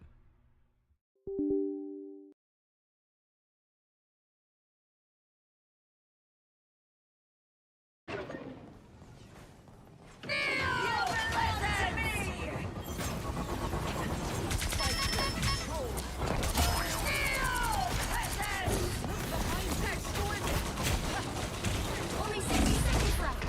Only 60 seconds left.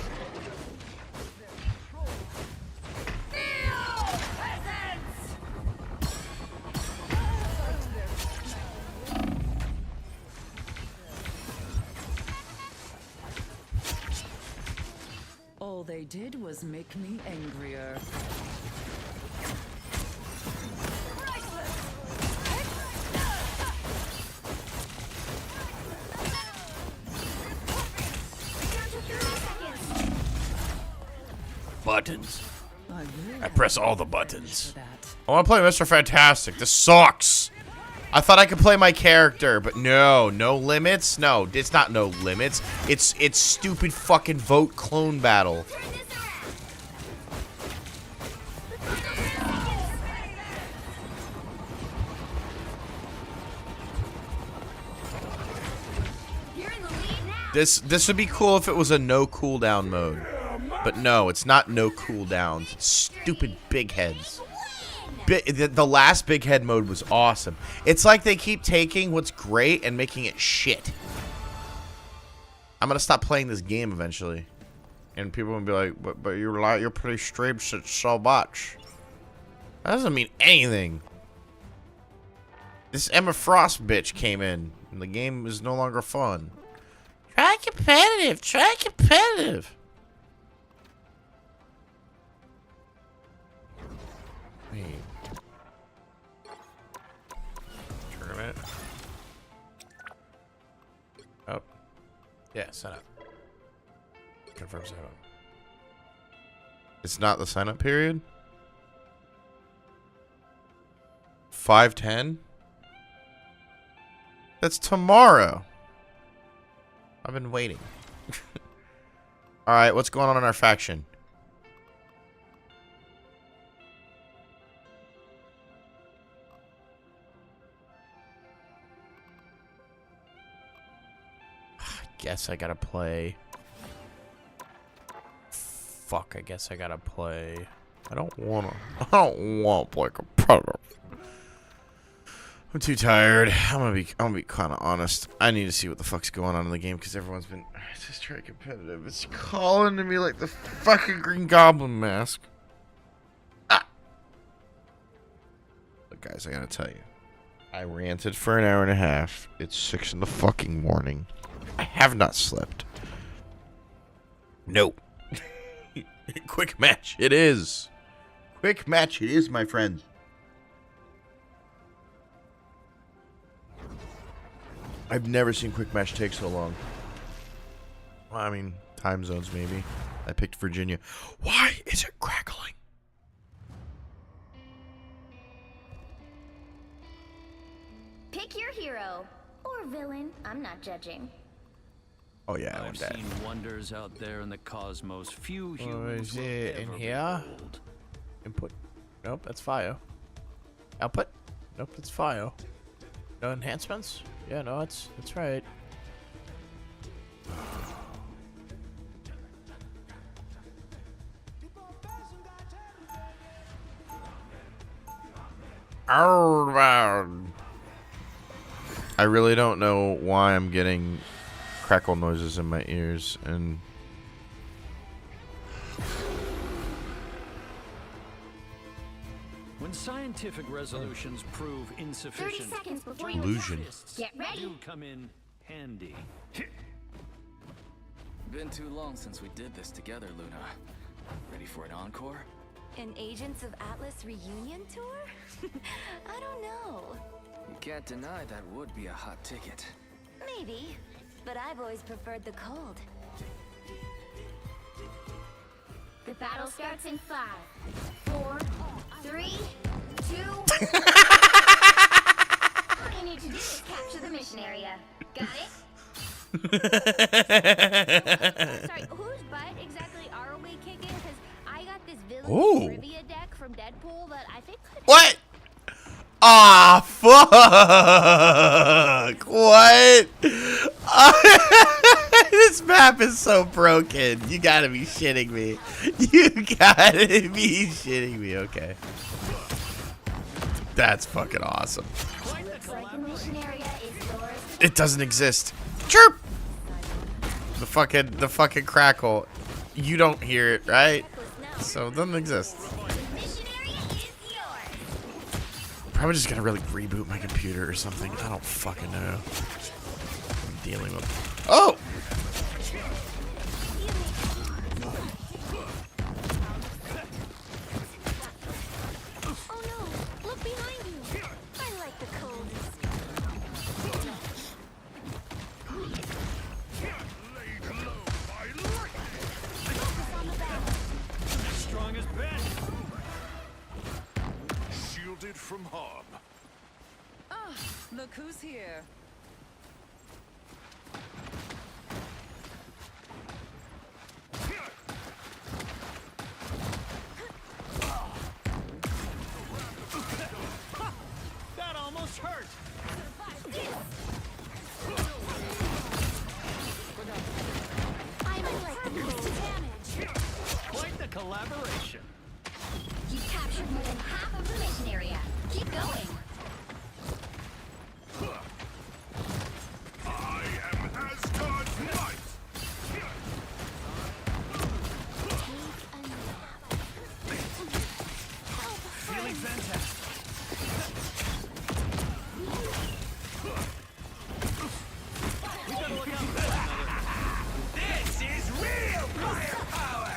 All they did was make me angrier. Down to 30 seconds. Buttons. I press all the buttons. For that. I want to play Mr. Fantastic. This sucks. I thought I could play my character, but no limits. No, it's not no limits. It's stupid fucking vote clone battle. Turn this around. You're in the lead now. This would be cool if it was a no cooldown mode, but no, it's not no cooldowns. It's stupid big heads. The last big head mode was awesome. It's like they keep taking what's great and making it shit. I'm gonna stop playing this game eventually, and people will be like, "But you're pretty streamed so much." That doesn't mean anything. This Emma Frost bitch came in, and the game is no longer fun. Try competitive. Try competitive. Wait. Tournament. Oh. Yeah, sign up. Confirm sign up. It's not the sign up period? 5:10? That's tomorrow. I've been waiting. Alright, what's going on in our faction? guess I gotta play. Fuck, I guess I gotta play. I don't wanna play competitive. I'm too tired. I'm gonna be kind of honest. I need to see what the fuck's going on in the game because everyone's been just trying competitive. It's calling to me like the fucking Green Goblin mask. Ah. But guys, I gotta tell you, I ranted for an hour and a half. It's 6 in the fucking morning. I have not slept. No. Quick match. It is. Quick match. It is, my friend. I've never seen quick match take so long. Well, I mean, time zones maybe. I picked Virginia. Why is it crackling? Pick your hero or villain. I'm not judging. Oh yeah, I want I've that. seen wonders out there in the cosmos. Few Oh, humans is will it in ever here? behold. Input. Nope, that's file. Output. Nope, that's file. No enhancements? Yeah, no, that's right. I really don't know why I'm getting crackle noises in my ears and When scientific resolutions prove 30 insufficient, seconds before you illusion. artists Get ready. do come in handy. Been too long since we did this together, Luna. Ready for an encore? An Agents of Atlas reunion tour? I don't know. You can't deny that would be a hot ticket. Maybe, but I've always preferred the cold. The battle starts in 5, 4, 3, 2. All you need to do is capture the mission area. Got it? Sorry, whose butt exactly are we kicking? Because I got this villain Ooh. trivia deck from Deadpool that I think could. What? Ah, fuck! What? This map is so broken. You gotta be shitting me. You gotta be shitting me. Okay. That's fucking awesome. Looks like the mission area is yours. It doesn't exist. Chirp! The fucking crackle. You don't hear it, right? So it doesn't exist. The mission area is yours. Probably just gonna really reboot my computer or something. I don't fucking know. I'm dealing with. Oh! Oh no! Look behind you. I like the coldest. Focus on the battle. Strong as Ben. Shielded from harm. Ah, look who's here. That almost hurt. I like the cold damage. Quite the collaboration. You captured more than half of the mission area. Keep going. I am Asgard's knight. Feeling fantastic. We gotta look out for that. This is real firepower.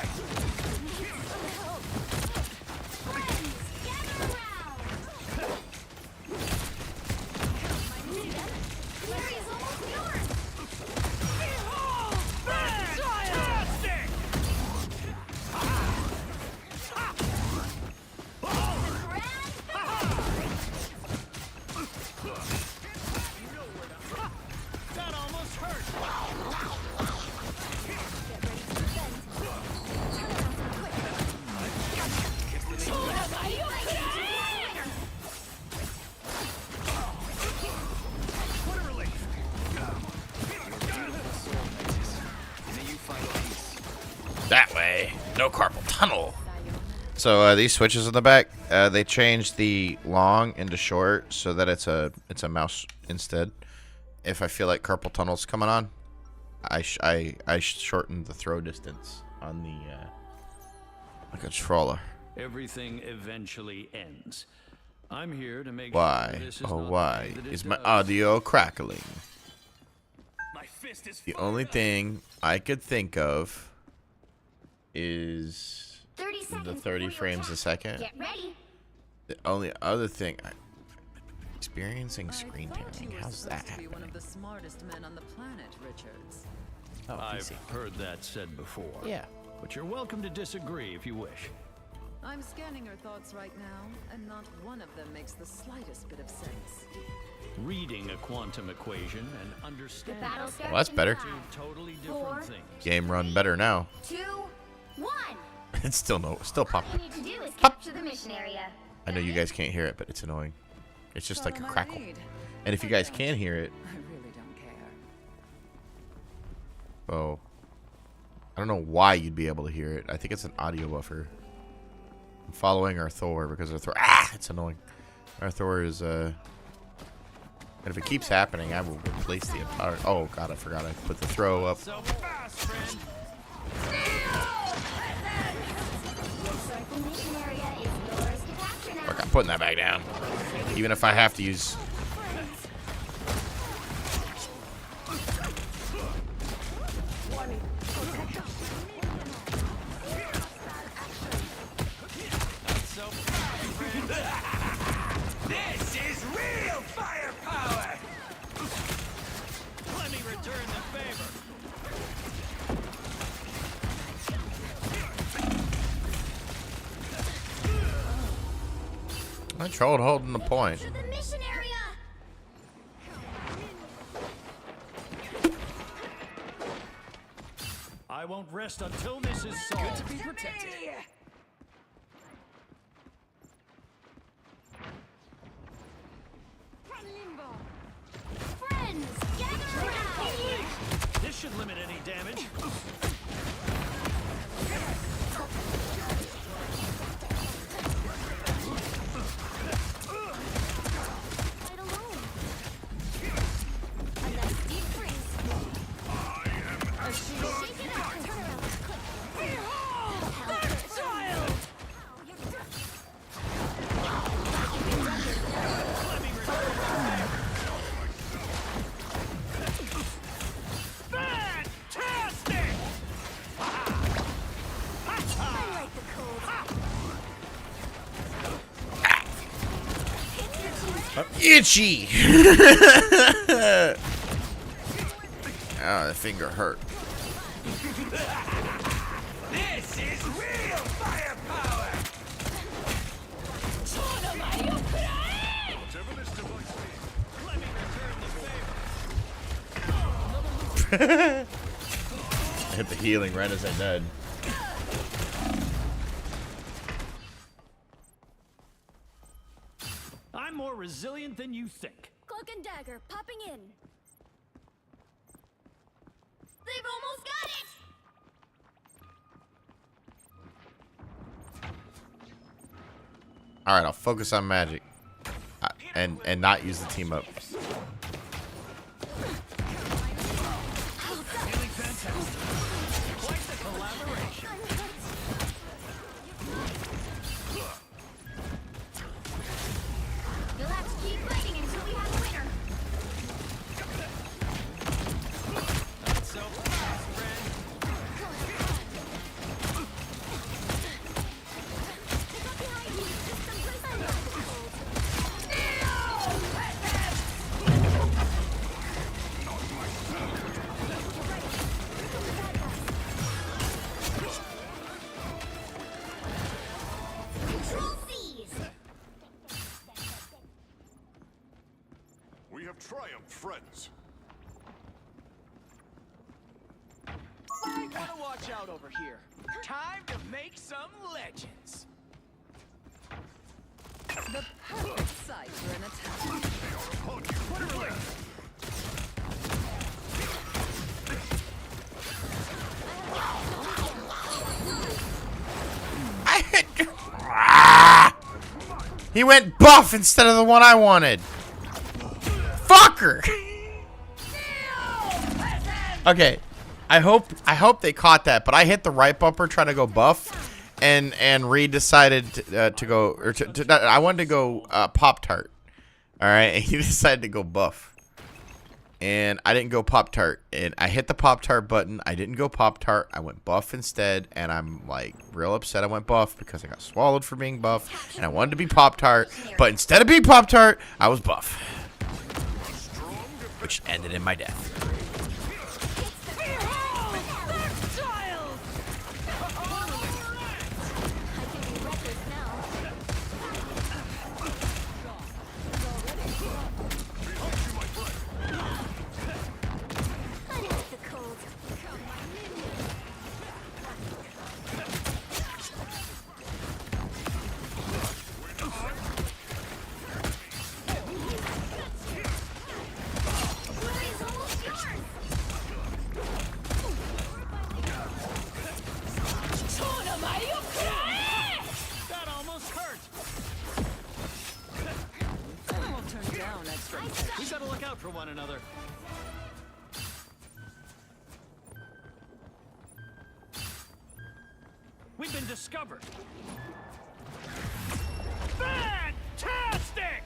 That way. No carpal tunnel. So these switches in the back, they changed the long into short so that it's a mouse instead. If I feel like carpal tunnel's coming on, I shorten the throw distance on the controller. Everything eventually ends. I'm here to make Why? sure this is Oh, not the why way that it is my does. audio crackling? My fist is The only thing I could think of is 30 seconds. the 30 before your frames a attack. second. Get ready. The only other thing, experiencing screen I thought tearing. you were How's that supposed to be one happening? of the smartest men on the planet, Richards. Oh, I've PC. heard that said before. Yeah. But you're welcome to disagree if you wish. I'm scanning your thoughts right now, and not one of them makes the slightest bit of sense. Reading a quantum equation and The understanding battle starts Well, that's in better. five, two totally Four. different things. Game run better now. 2, 1. It's still still All popping. you need to do is capture the mission area. I know you guys can't hear it, but it's annoying. It's just like a All I crackle. need. And if you guys can hear it, I really don't care. oh, I don't know why you'd be able to hear it. I think it's an audio buffer. I'm following our Thor because our Thor. It's annoying. Our Thor is and if it keeps happening, I will replace the entire. Oh God, I forgot I put the throw up. So fast, friend. Looks like the mission area is yours to capture now. Look, I'm putting that back down. Even if I have to use. So fast, friend. This is real firepower! Let me return the favor. I trolled holding the point. To the mission area. I won't rest until this is solved. Be protected. Friends, gather around. This should limit any damage. Fight alone. A nice deep freeze. Shake it out. Turn around. Click. Child. Fantastic! I like the cold. Itchy. Oh, the finger hurt. This is real firepower! Whatever this device is, Let me return the favor. I hit the healing right as I did. I'm more resilient than you think. Cloak and dagger popping in. They've almost got it. All right, I'll focus on magic, and not use the team up. Quite the collaboration. You'll have to keep fighting until we have a winner. So fast, friend. Control C's. we have triumphed, friends. Might want to watch out over here. Time to make some legends. The perfect site for an attack. He went buff instead of the one I wanted. Fucker. Okay, I hope they caught that, but I hit the right bumper trying to go buff, and Reed decided to go, or I wanted to go Pop-Tart. All right, and he decided to go buff, and I didn't go Pop-Tart, and I hit the Pop-Tart button. I didn't go Pop-Tart. I went buff instead, and I'm like real upset I went buff because I got swallowed for being buff, and I wanted to be Pop-Tart, but instead of being Pop-Tart, I was buff, which ended in my death. That almost hurt. Someone will turn down extra. We gotta look out for one another. We've been discovered. Fantastic!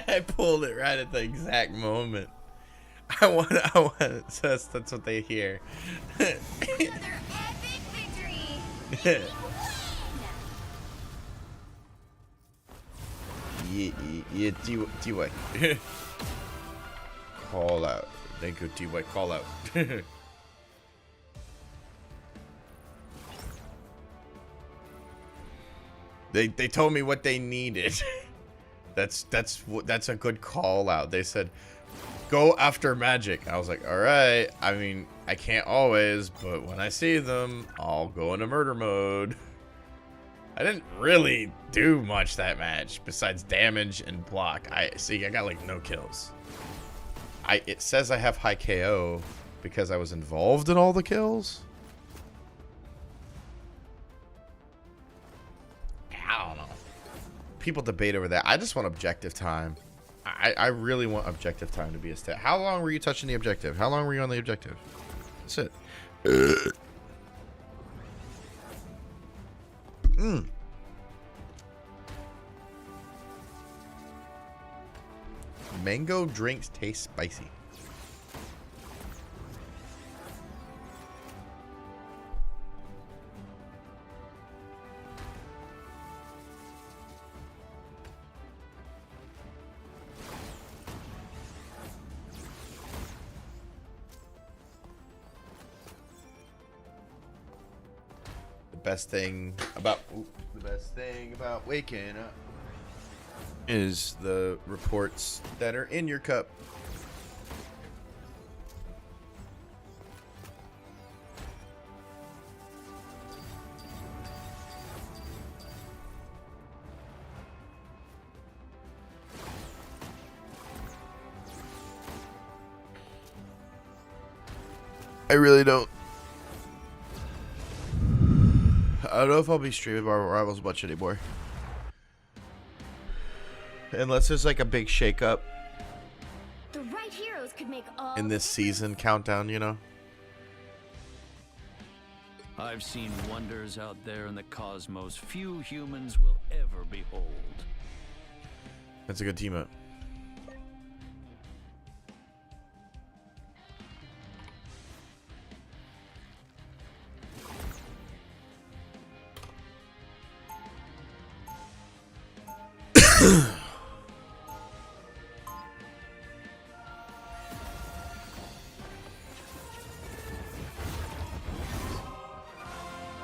I pulled it right at the exact moment. I want. That's what they hear. Another epic victory. Yeah, T-Way. Call out. Thank you, T-Way. Call out. They told me what they needed. That's a good call out. They said, go after magic. I was like, all right. I mean, I can't always, but when I see them, I'll go into murder mode. I didn't really do much that match besides damage and block. I got like no kills. It says I have high KO because I was involved in all the kills. I don't know. People debate over that. I just want objective time. I really want objective time to be a stat. How long were you touching the objective? How long were you on the objective? That's it. Mango drinks taste spicy. The best thing about waking up is the reports that are in your cup. I really don't. I don't know if I'll be streaming Marvel Rivals much anymore. Unless there's like a big shakeup The right heroes could make all in this season countdown, you know? I've seen wonders out there in the cosmos few humans will ever behold. That's a good team up.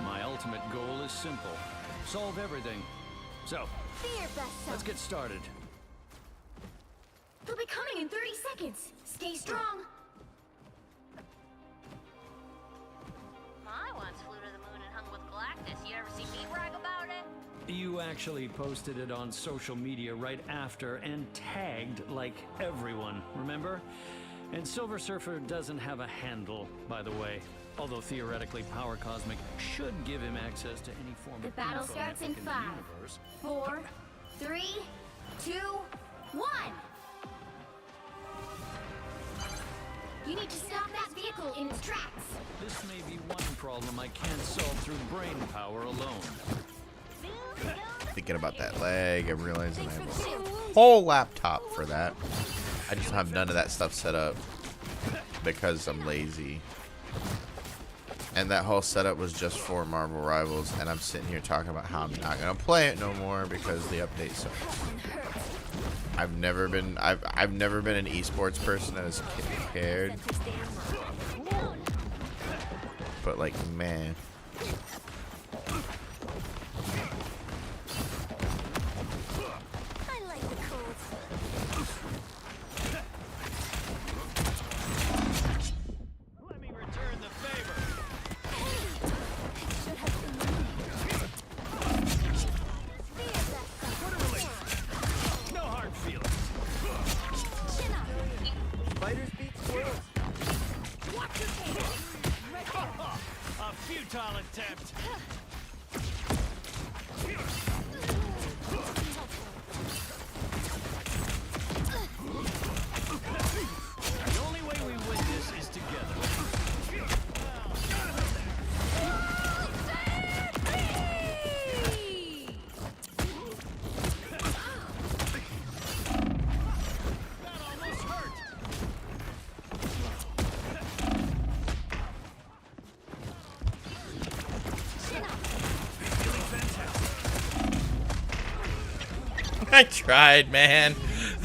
My ultimate goal is simple. Solve everything. So, be your best self. let's get started. They'll be coming in 30 seconds. Stay strong. I once flew to the moon and hung with Galactus. You ever see me brag about it? You actually posted it on social media right after and tagged like everyone, remember? And Silver Surfer doesn't have a handle, by the way. Although theoretically, Power Cosmic should give him access to any form The of battle info starts in network the 5, universe. 4, 3, 2, 1. You need to stop that vehicle in its tracks. This may be one problem I can't solve through brain power alone. Thinking about that leg and realizing I have a whole laptop for that. I just have none of that stuff set up because I'm lazy. And that whole setup was just for Marvel Rivals, and I'm sitting here talking about how I'm not gonna play it no more because the update sucks. I've never been an esports person that has cared. But like, man. I like the cold. Let me return the favor. No hard feelings. Spiders beat squirrels. A futile attempt. The only way we win this is together. That almost hurt. Feeling fantastic. I tried, man.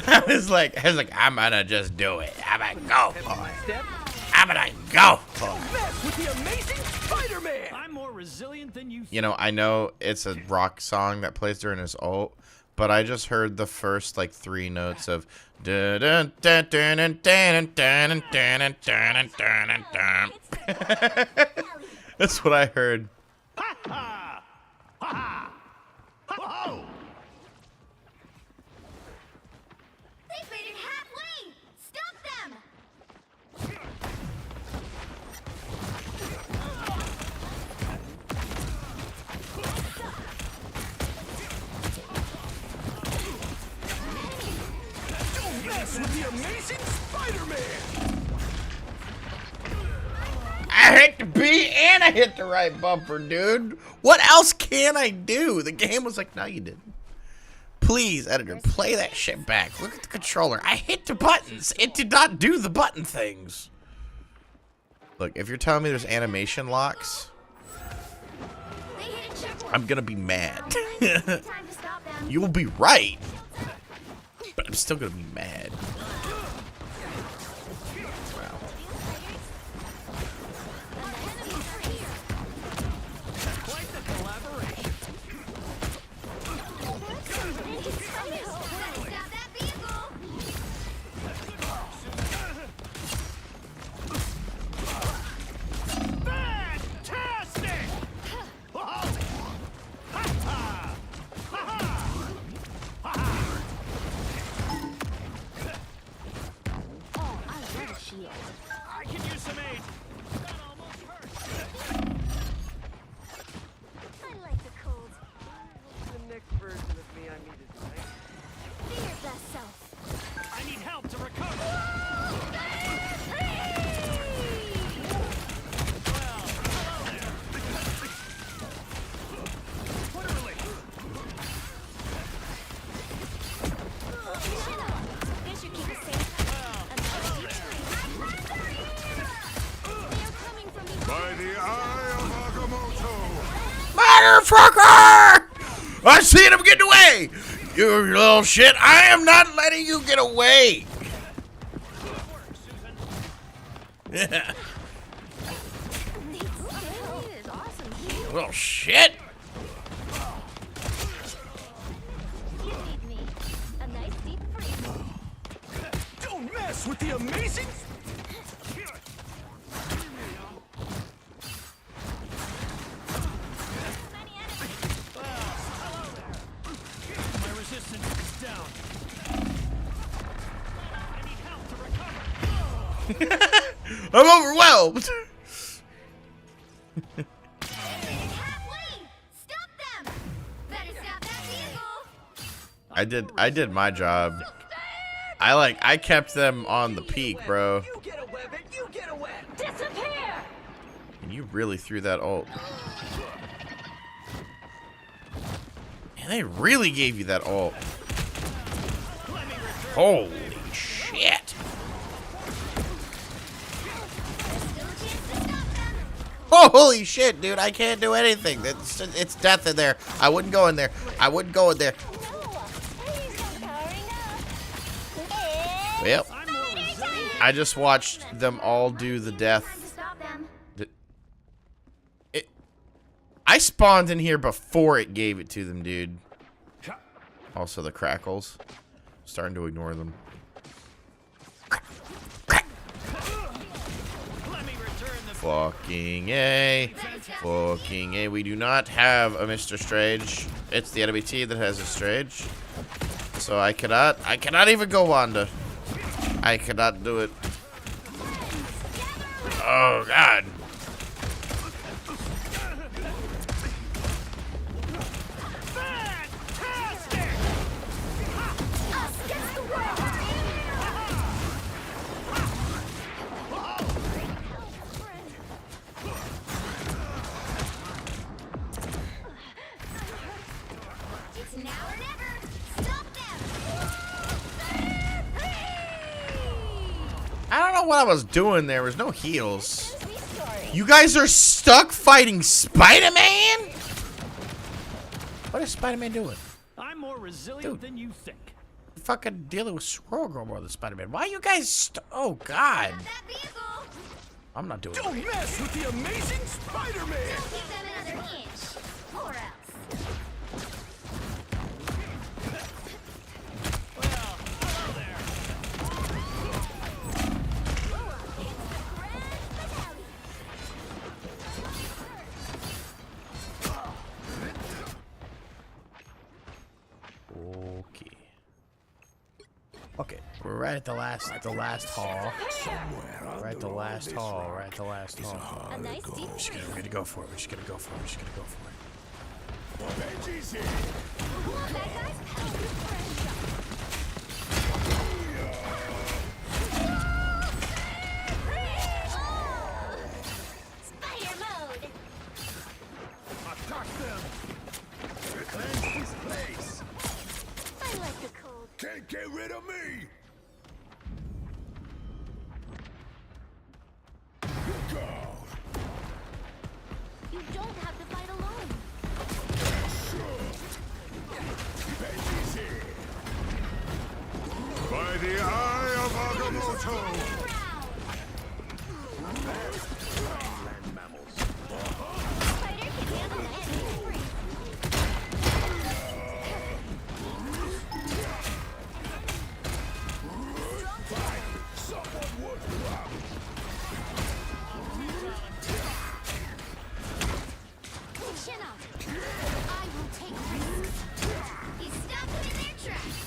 I was like, I'm gonna just do it. I'm gonna go for it. Step. I'm gonna go for it. Mess with the amazing Spider-Man. I'm more resilient than you. You know, I know it's a rock song that plays during his ult, but I just heard the first like 3 notes of dun dun dun dun dun dun dun dun dun dun. That's what I heard. Ha ha! Ha ha! Ho! They faded halfway! Stop them! Don't mess with the amazing Spider-Man. I hit the B and I hit the right bumper, dude. What else can I do? The game was like, no, you didn't. Please, editor, play that shit back. Look at the controller. I hit the buttons. It did not do the button things. Look, if you're telling me there's animation locks, They hit a checkpoint. I'm gonna be mad. Time to stop them. You will be right, but I'm still gonna be mad. Wow. Quite the collaboration. Stop that vehicle! Fantastic! Oh! Ha ha! Ha ha! Ha ha! Oh, I love a shield. I can use some aid. That almost hurt. I like the cold. The next version of me I needed, right? Be your best self. I need help to recover. Well, hello there. Literally. This should keep us safe. They are coming from behind. By the eye of Agamotto. Motherfucker! I seen him getting away! You little shit, I am not letting you get away! Yeah. This is awesome. Little shit! You need me. A nice deep freeze. Don't mess with the amazing. Many enemies. My resistance is down. I need help to recover. I'm overwhelmed. Halfway! Stop them! Better stop that vehicle! I did my job. I kept them on the peak, bro. You get a weapon, you get a weapon. Disappear! And you really threw that ult. And they really gave you that ult. Holy shit. Holy shit, dude. I can't do anything. It's death in there. I wouldn't go in there. I wouldn't go in there. Yep. I just watched them all do the death. I spawned in here before it gave it to them, dude. Also the crackles. Starting to ignore them. Fucking A. Fucking A. We do not have a Mr. Strange. It's the enemy team that has a Strange. So I cannot even go Wanda. I cannot do it. Oh, God. It's now or never! Stop them! I don't know what I was doing there. There was no heals. You guys are stuck fighting Spider-Man? What is Spider-Man doing? I'm more resilient than you think. Fucking dealing with Squirrel Girl more than Spider-Man. Why you guys oh, God. That vehicle! I'm not doing Don't it. mess with the amazing Spider-Man. Give them another inch! Or else. Okay. Okay, we're right at the last hall. We're at the last hall. We're at the last hall. A nice deep We're gonna go for it. We're just gonna go for it. We're just gonna go for it. Spider mode! Attack them! Cleanse this place! I like the cold. Can't get rid of me! Look out! You don't have to fight alone. Benji's here! By the eye of Agamotto! Spider can handle anything. Someone would drop! Chin up. I will take risks. He stopped them in their tracks.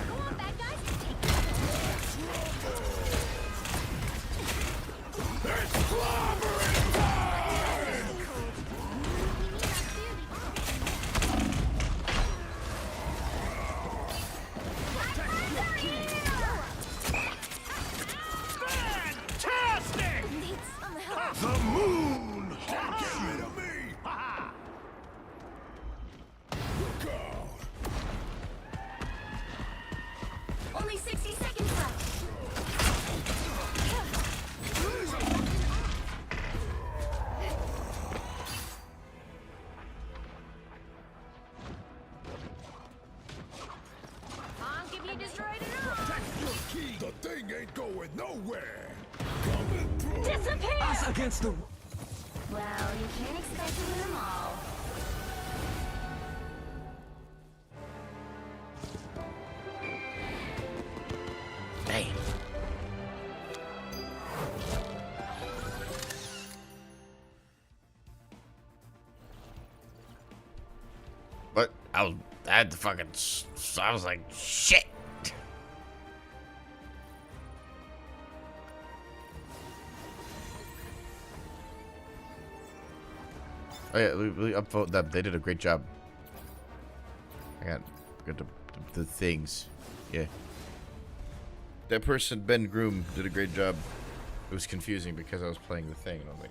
Go on, bad guys. Take It's clobbering time! Fantastic! Need some help. The moon! Can't get rid of me! Look out! Only 60 seconds left. I'll give you destroyed it all. Protect your key! The thing ain't going nowhere! Coming through! Disappear! Us against the... Well, you can't expect to win them all. Damn. But I had to fucking. I was like, shit. Oh yeah, we upvote them. They did a great job. I got the things. Yeah. That person, Ben Groom, did a great job. It was confusing because I was playing the thing, and I was like,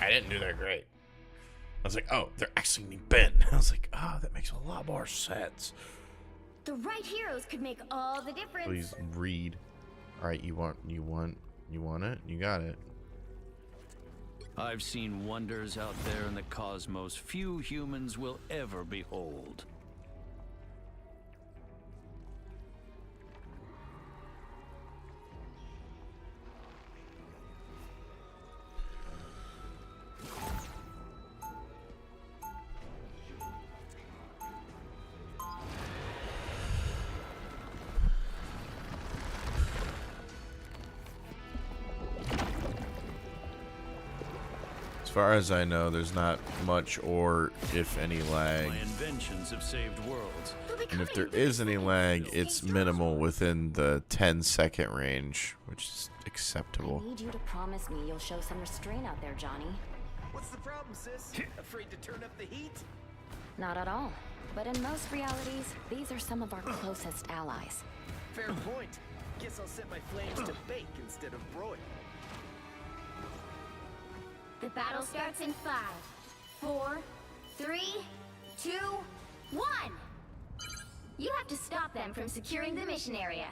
I didn't do that great. I was like, oh, they're actually me Ben. I was like, oh, that makes a lot more sense. The right heroes could make all the difference. Please read. All right, you want it? You got it. I've seen wonders out there in the cosmos few humans will ever behold. As far as I know, there's not much or if any lag. My inventions have saved worlds. And if there is any lag, it's minimal within the 10-second range, which is acceptable. I need you to promise me you'll show some restraint out there, Johnny. What's the problem, sis? Afraid to turn up the heat? Not at all. But in most realities, these are some of our closest allies. Fair point. Guess I'll set my flames to bake instead of broil. The battle starts in 5, 4, 3, 2, 1! You have to stop them from securing the mission area.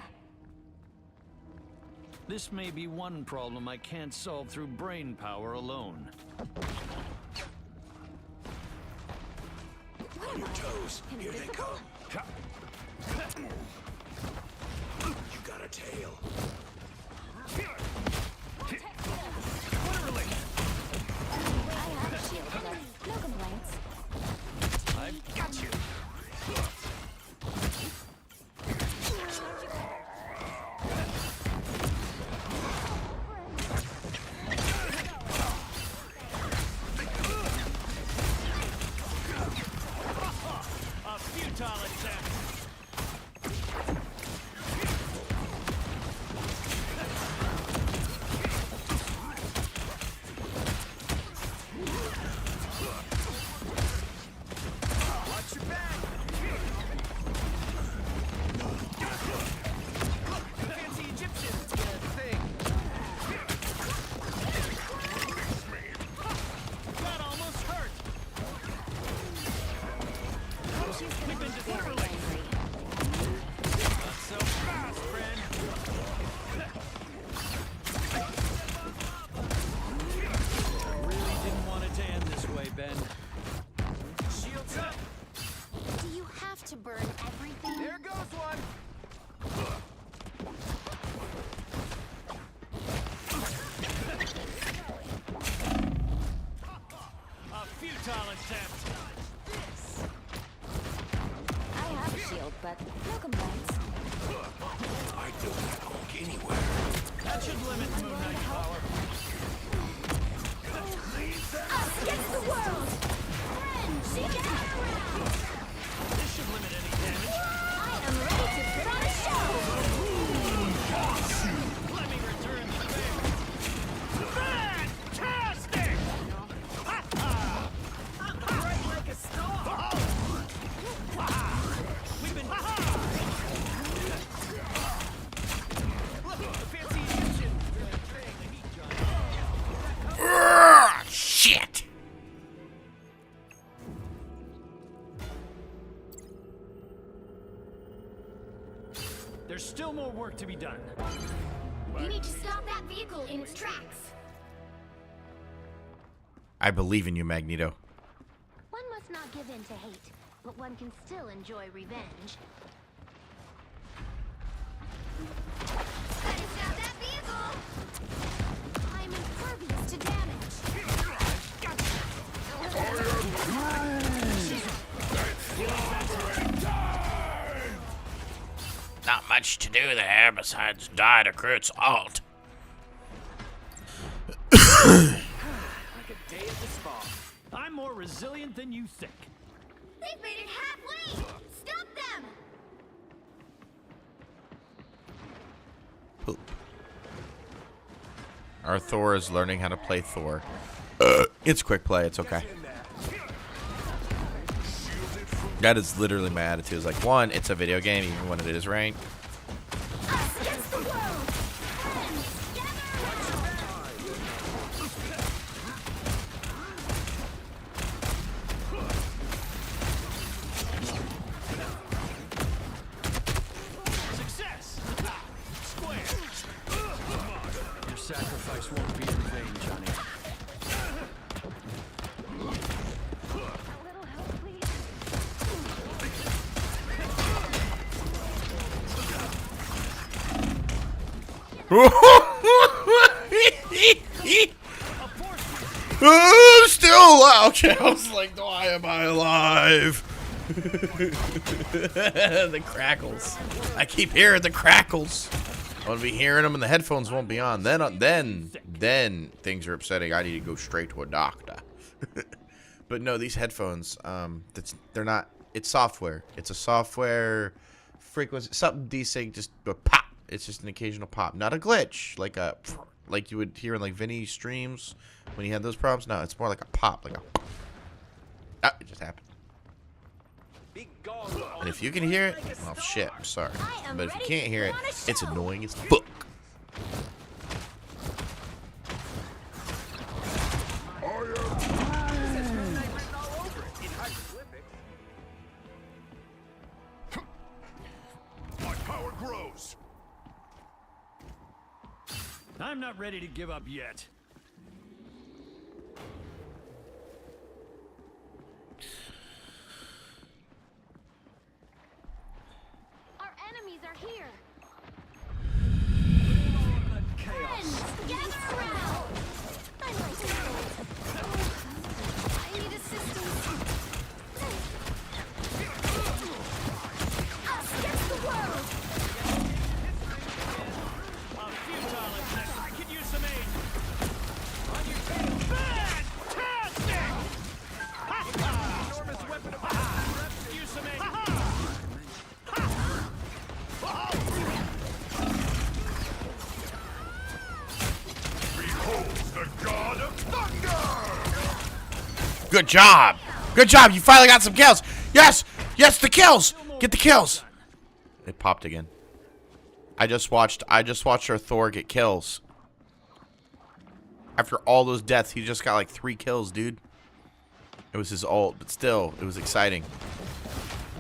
This may be one problem I can't solve through brain power alone. On your toes. Here they come. You got a tail. I have a shield, but no complaints. I've got you. A futile attempt. Watch your back. Fancy Egyptians get a thing. That almost hurt. We've been Very disturbed. angry. Not so fast, friend. Really didn't want it to end this way, Ben. Shields up. Do you have to burn everything? There goes one. A futile attempt. I have a shield, but no complaints. I'd build that hulk anywhere. That should limit Moon Knight's power. Us against the world! Friend, she can This should limit any damage. I am ready to put on a show! Let me return the favor. Fantastic! Right like a star. We've been. Look, the fancy Egyptian. Shit! There's still more work to be done. You need to stop that vehicle in its tracks. I believe in you, Magneto. One must not give in to hate, but one can still enjoy revenge. Gotta stop that vehicle! I'm impervious to damage. Not much to do there besides die to Kurt's alt. Like a day at the spa. I'm more resilient than you think. They've made it halfway! Stop them! Poop. Our Thor is learning how to play Thor. It's quick play, it's okay. In there. That is literally my attitude. It's like, one, it's a video game, even when it is ranked. Us against the world. Success! Square! Your sacrifice won't be in vain, Johnny. I'm still alive. Okay, I was like, why am I alive? The crackles. I keep hearing the crackles. I'll be hearing them and the headphones won't be on. Then things are upsetting. I need to go straight to a doctor. But no, these headphones, they're not. It's software. It's a software frequency, something desync, just a pop. It's just an occasional pop, not a glitch, like you would hear in like Vinny streams when he had those problems. No, it's more like a pop, like a. Ah, it just happened. And if you can hear it, well, shit, I'm sorry. But if you can't hear it, it's annoying as fuck. My power grows. I'm not ready to give up yet. Our enemies are here. Chaos. Gather around. I'm like I need assistance. Us against the world. A futile attack. I could use some aid. On your tail. Fantastic! Enormous weapon of Use some aid. Behold the god of thunder! Good job. Good job. You finally got some kills. Yes. Yes, the kills. Get the kills. It popped again. I just watched our Thor get kills. After all those deaths, he just got like 3 kills, dude. It was his ult, but still, it was exciting.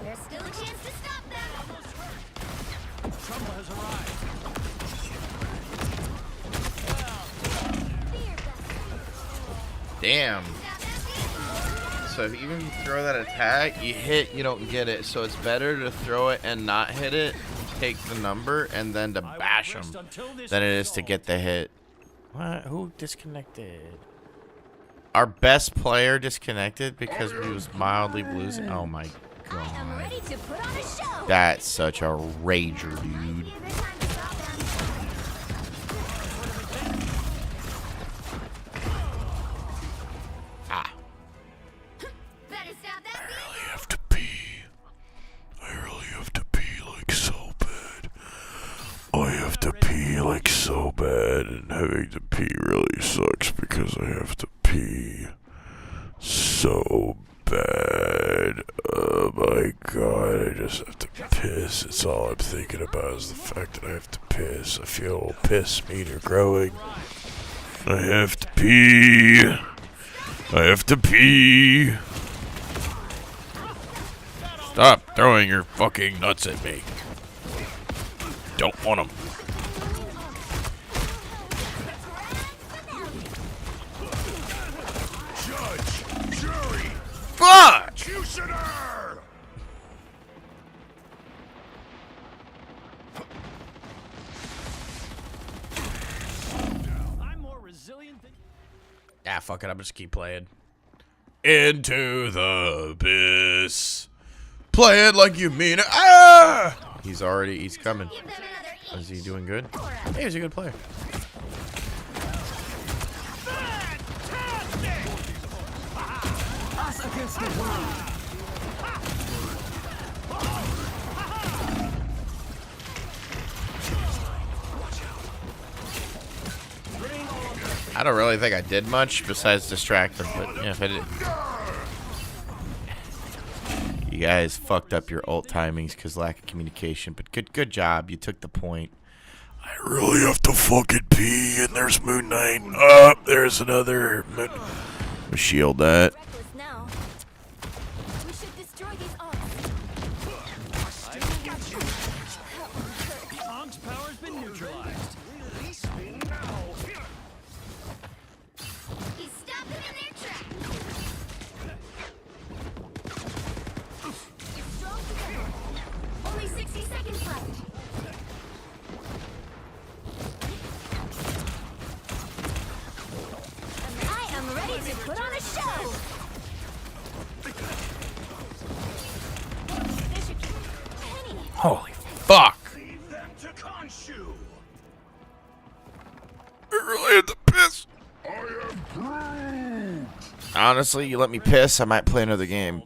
There's still a chance to stop them. Trouble has arrived. Damn. So if even if you throw that attack, you hit, you don't get it. So it's better to throw it and not hit it, take the number, and then to bash them than it is to get the hit. What? Who disconnected? Our best player disconnected because he was mildly losing. Oh my I am god. ready to put on a show. That's such a rager, dude. Give it time to stop them. Ah. Better stop that. I have to pee. I really have to pee like so bad. I have to pee like so bad, and having to pee really sucks because I have to pee so bad. Oh my god, I just have to piss. It's all I'm thinking about is the fact that I have to piss. I feel a little piss meter growing. I have to pee. I have to pee. Stop throwing your fucking nuts at me. Don't want them. Judge, jury, Fuck! executioner! I'm more resilient than. Ah, fuck it. I'm just keep playing. Into the abyss. Play it like you mean it. Ah! He's coming. Give them another Is he doing good? Hey, he's a good player. Us against the world. I don't really think I did much besides distract him, but yeah, if I did. You guys fucked up your ult timings because lack of communication, but good job. You took the point. I really have to fucking pee, and there's Moon Knight. Oh, there's another Moon. Shield that. Reckless now. We should destroy these arcs. I've got you. The Onk's power's been neutralized. Release me now. He stopped them in their tracks. Strong together. Only 60 seconds left. I am ready to put on a show. They should keep Penny. Holy fuck! Leave them to Khonshu. I really had to piss. Honestly, you let me piss, I might play another game.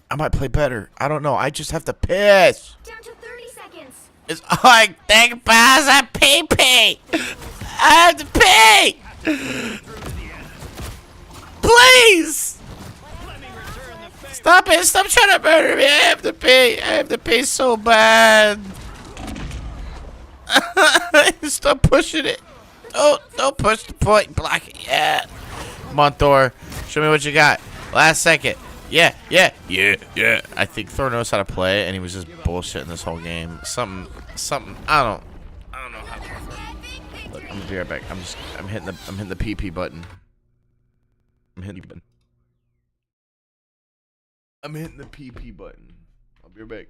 I might play better. I don't know. I just have to piss. Down to 30 seconds. It's like, think pass a pee pee. I have to pee. Please. Stop it. Stop trying to murder me. I have to pee. I have to pee so bad. Stop pushing it. Don't push the point. Block it. Yeah. Come on, Thor. Show me what you got. Last second. Yeah. I think Thor knows how to play, and he was just bullshitting this whole game. Something. I don't know how. Look, I'm gonna be right back. I'm hitting the PP button. I'm hitting the PP button. I'll be right back.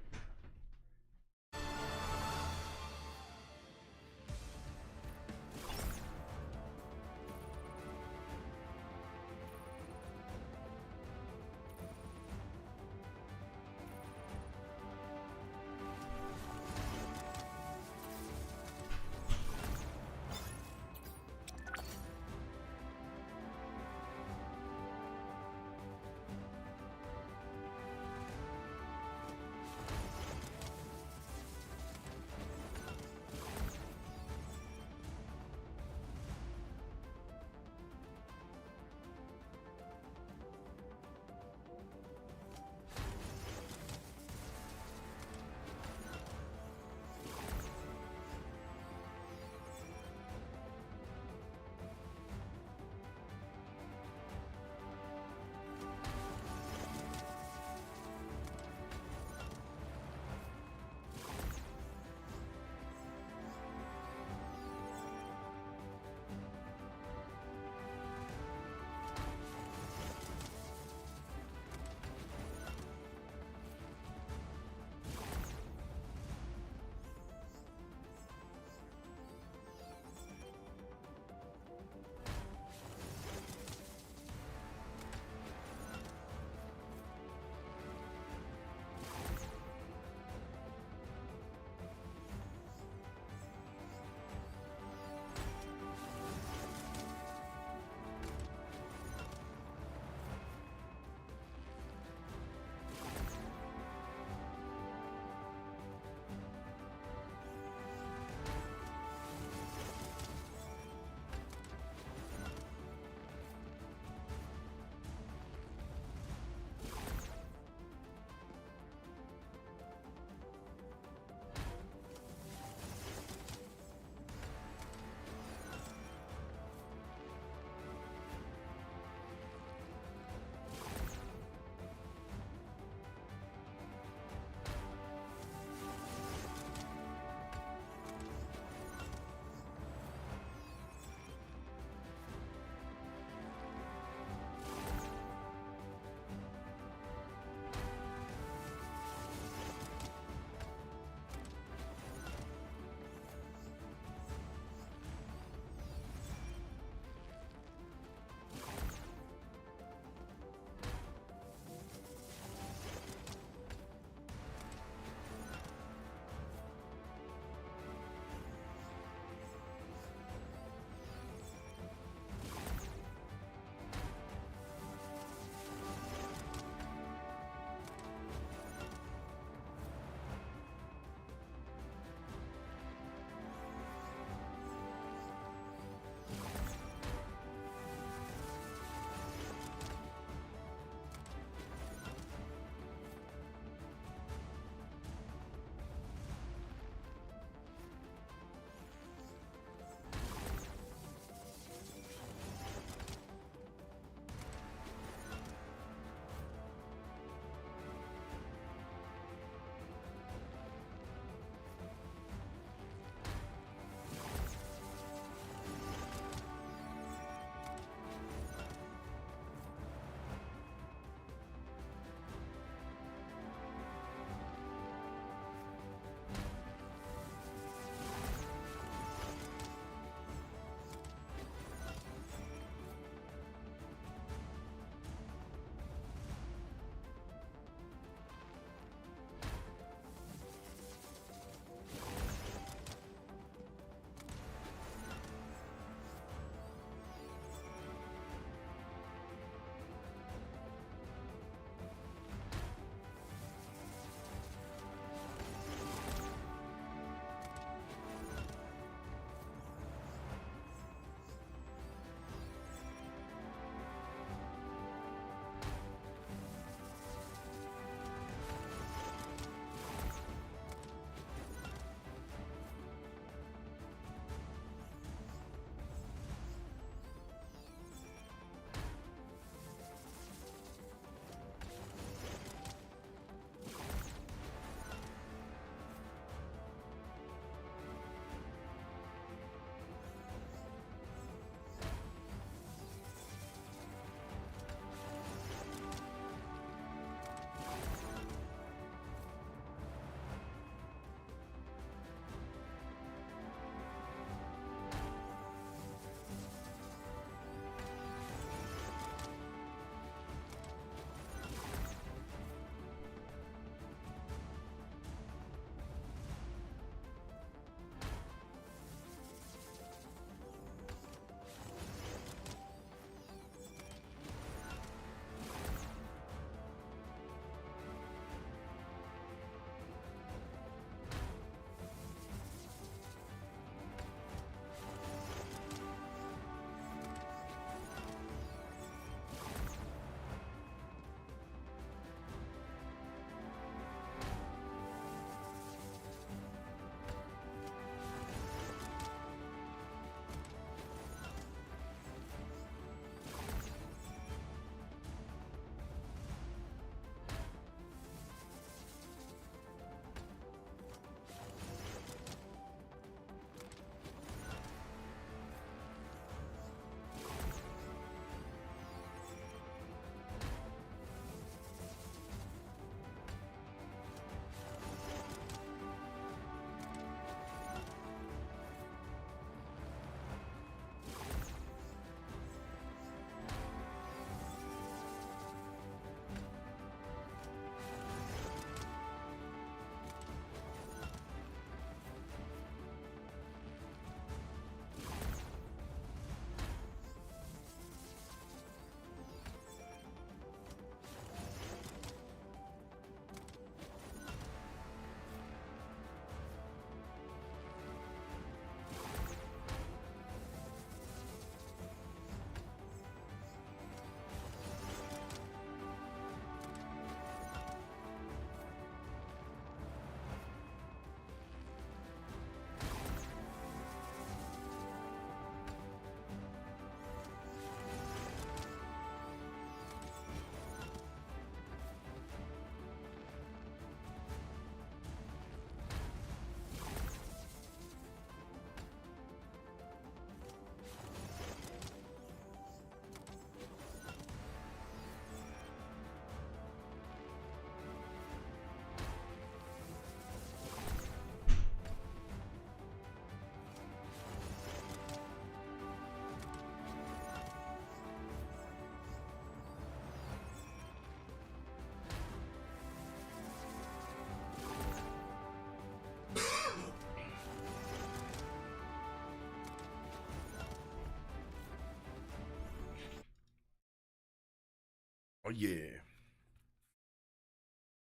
yeah.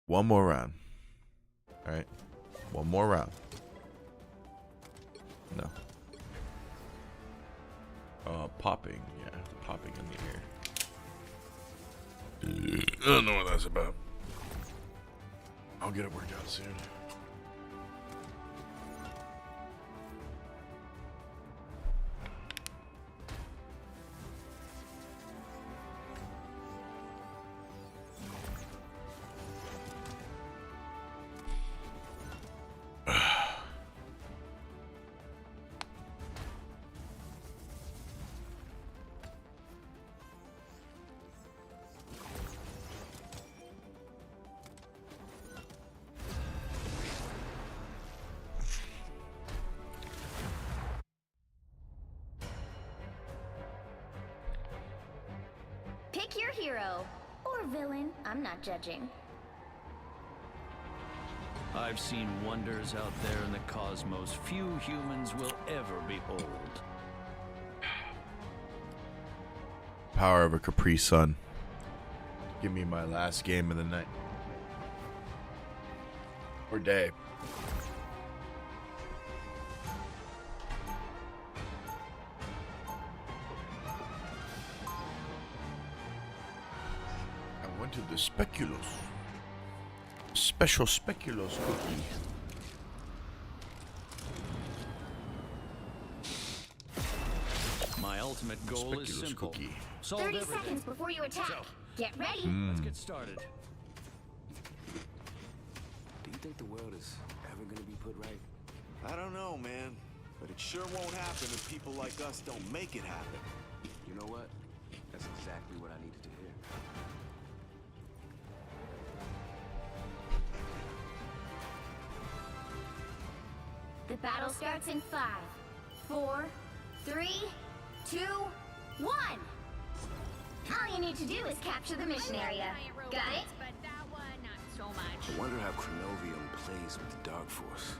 One more round. All right. One more round. No. Popping. Yeah, popping in the air. I don't know what that's about. I'll get it worked out soon. Pick your hero. Or villain. I'm not judging. I've seen wonders out there in the cosmos few humans will ever behold. Power of a Capri Sun. Give me my last game of the night. Or day. I wanted the speculoos. Special speculoos cookie. My ultimate goal is Speculoos simple. cookie. Solve 30 everything. seconds before you attack. Get ready. Let's get started. Do you think the world is ever gonna be put right? I don't know, man. But it sure won't happen if people like us don't make it happen. You know what? That's exactly what I needed to hear. The battle starts in 5, 4, 3, 2, 1. All you need to do is capture the mission area. Got it? But that one, not so much. I wonder how Chronovium plays with the Dark Force.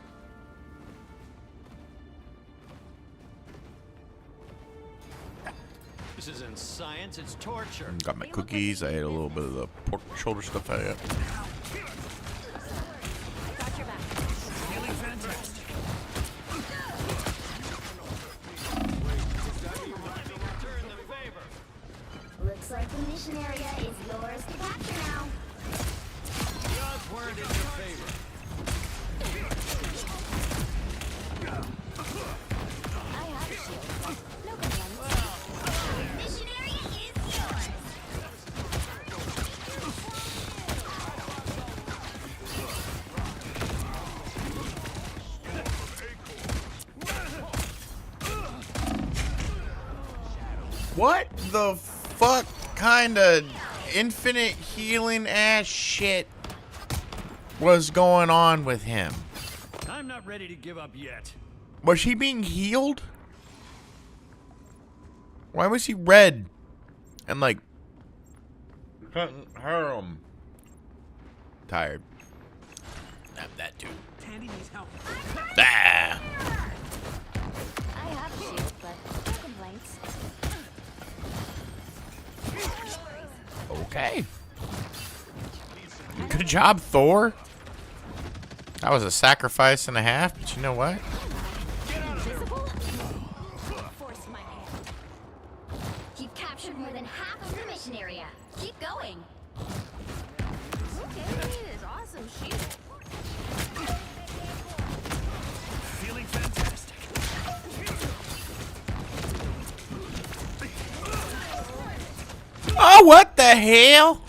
This isn't science, it's torture. Got my cookies. I ate a little bit of the pork shoulder stuff I had. Feeling fantastic. Return the favor. Looks like the mission area is yours to capture now. The odds weren't in your favor. I have a shield. No complaints. Mission area is yours. What the fuck kind of infinite healing ass shit was going on with him? I'm not ready to give up yet. Was he being healed? Why was he red? And like tired. Have that too. Tandy needs help. Ah. I have a shield, but no complaints. Okay. Good job, Thor. That was a sacrifice and a half, but you know what? Invisible? Force my hand. You've captured more than half of the mission area. Keep going. Okay, this is awesome shield. Feeling fantastic. Oh, what the hell?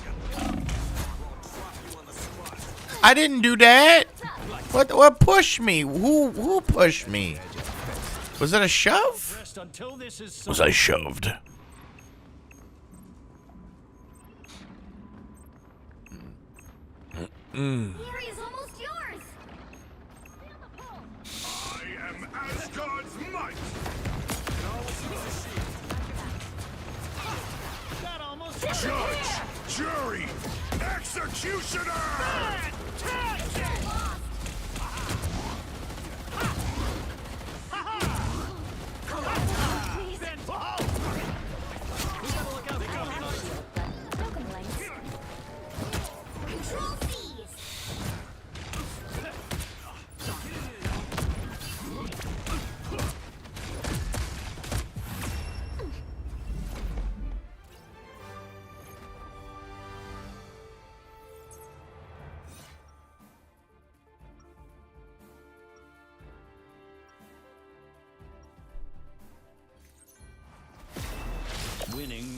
I didn't do that. What pushed me? Who pushed me? Was it a shove? Rest until this is Was I shoved? The area's almost yours. I am Asgard's might. That almost Judge, jury, executioner. No complaints.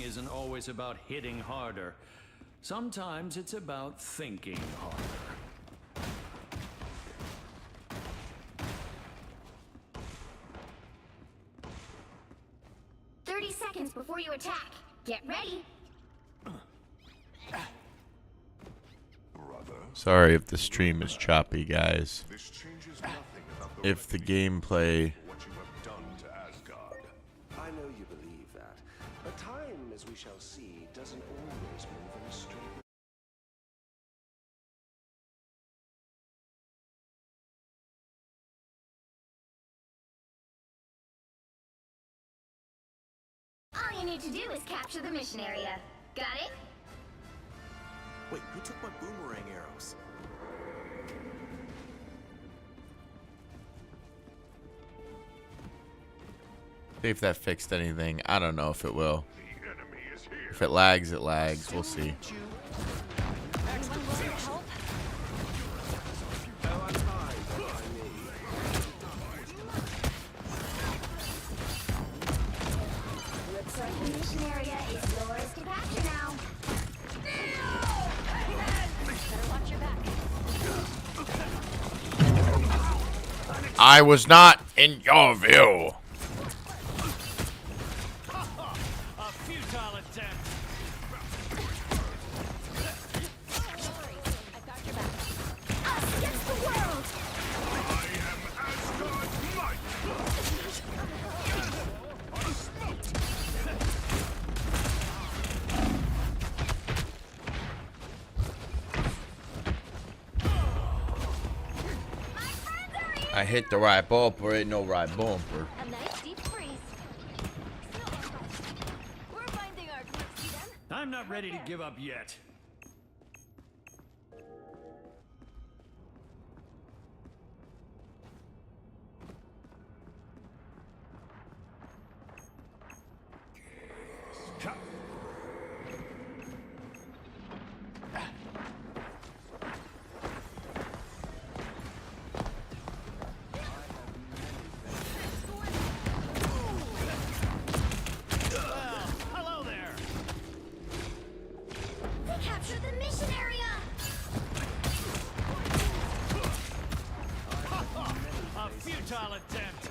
isn't always about hitting harder. Sometimes it's about thinking harder. 30 seconds before you attack. Get ready. Sorry if the stream is choppy, guys. This changes nothing about If the gameplay... what you have done to Asgard. I know you believe that, but time, as we shall see, doesn't always move in a straight line. All you need to do is capture the mission area. Got it? Wait, who took my boomerang arrows? See if that fixed anything. I don't know if it will. The enemy is here. If it lags, it lags. We'll see. Looks like the mission area is yours to capture now. Better watch your back. I was not in your view. A futile attempt. I got your back. Us against the world! I am Asgard Light. I hit the right bumper, ain't no right bumper. A nice deep freeze. We're finding our groove, then. I'm not ready to give up yet. Hello there. They captured the mission area! A futile attempt.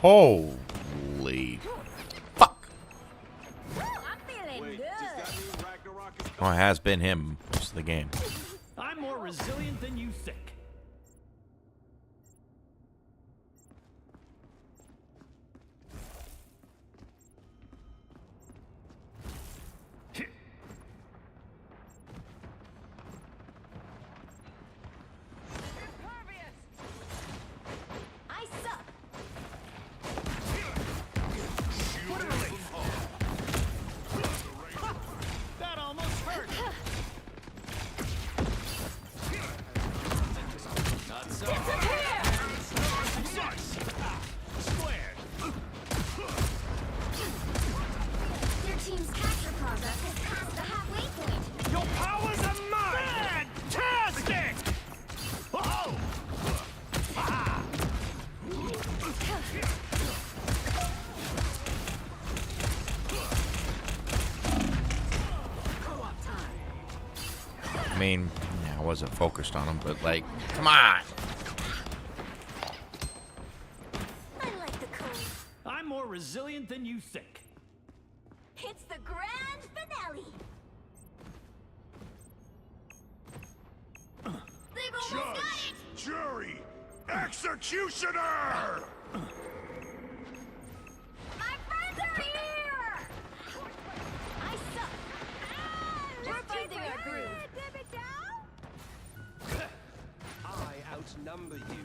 Holy fuck. I'm feeling good. Oh, it has been him most of the game. I'm more resilient than you think. I suck. That almost hurt. Not so. Success. Squared. Your team's capture progress has passed the halfway point. Your powers are mine. Fantastic. Oh. Ah. I mean, yeah, I wasn't focused on him, but like, come on. I like the code. I'm more resilient than you think. It's the grand finale. They've almost got Judge, it. jury, executioner. My friends are here. I suck. We're finding our groove. I outnumber you.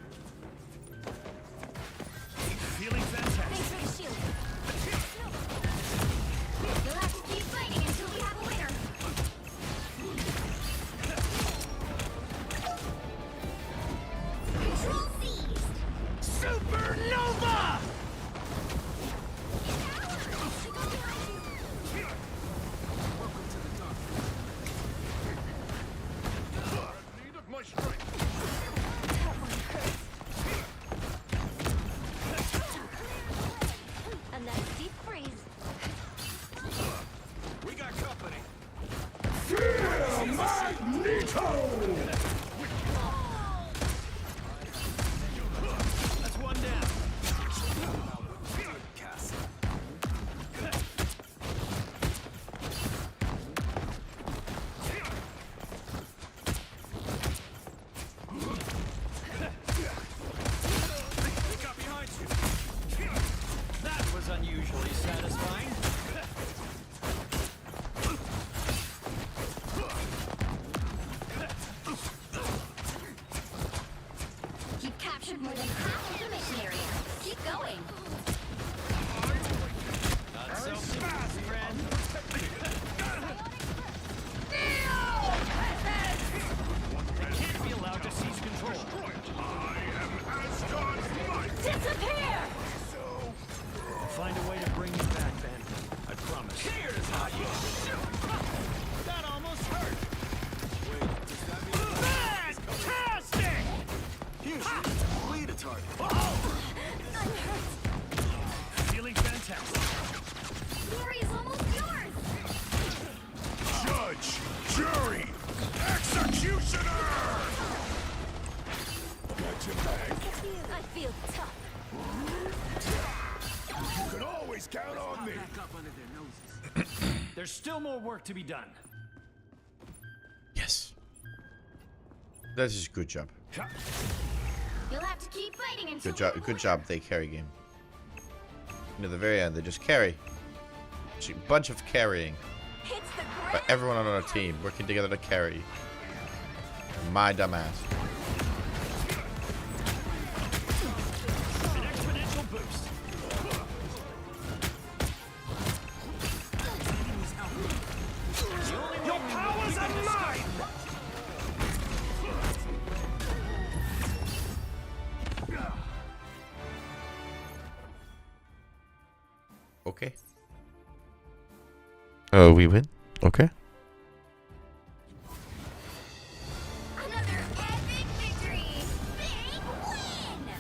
Feeling fantastic. Thanks for the shield. You'll have to keep fighting until we have a winner. Control seized. Supernova! Need of my strength. going? Not so fast, friend. I can't be allowed to seize control. Disappear! I'll find a way to bring you back, Ben. I promise. Here's how you shoot. That almost hurt. Wait, does that mean fantastic? Houston, lead a target. Feeling fantastic. Glory is almost yours! Judge, jury, executioner! Got your back. I feel tough. You can always count on me. Back up under their noses. There's still more work to be done. Yes. That is good job. You'll have to keep fighting until Good job. Good job. They carry game. You know, the very end, they just carry. It's a bunch of carrying. It's the By ground. everyone on our team working together to carry. My dumbass. An exponential boost. Your powers are mine! Okay. Oh, we win? Okay. Another epic victory! Big win!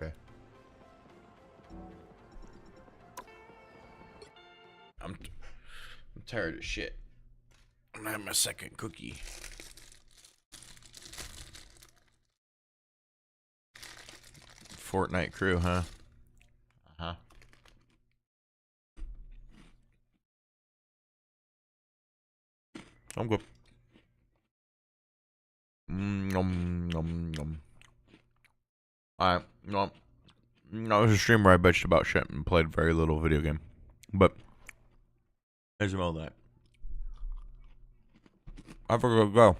Okay. I'm tired of shit. I'm gonna have my second cookie. Fortnite crew, huh? Uh-huh. I'm good. Alright, no. No, it was a stream where I bitched about shit and played very little video game. But, there's all that. I forgot to go.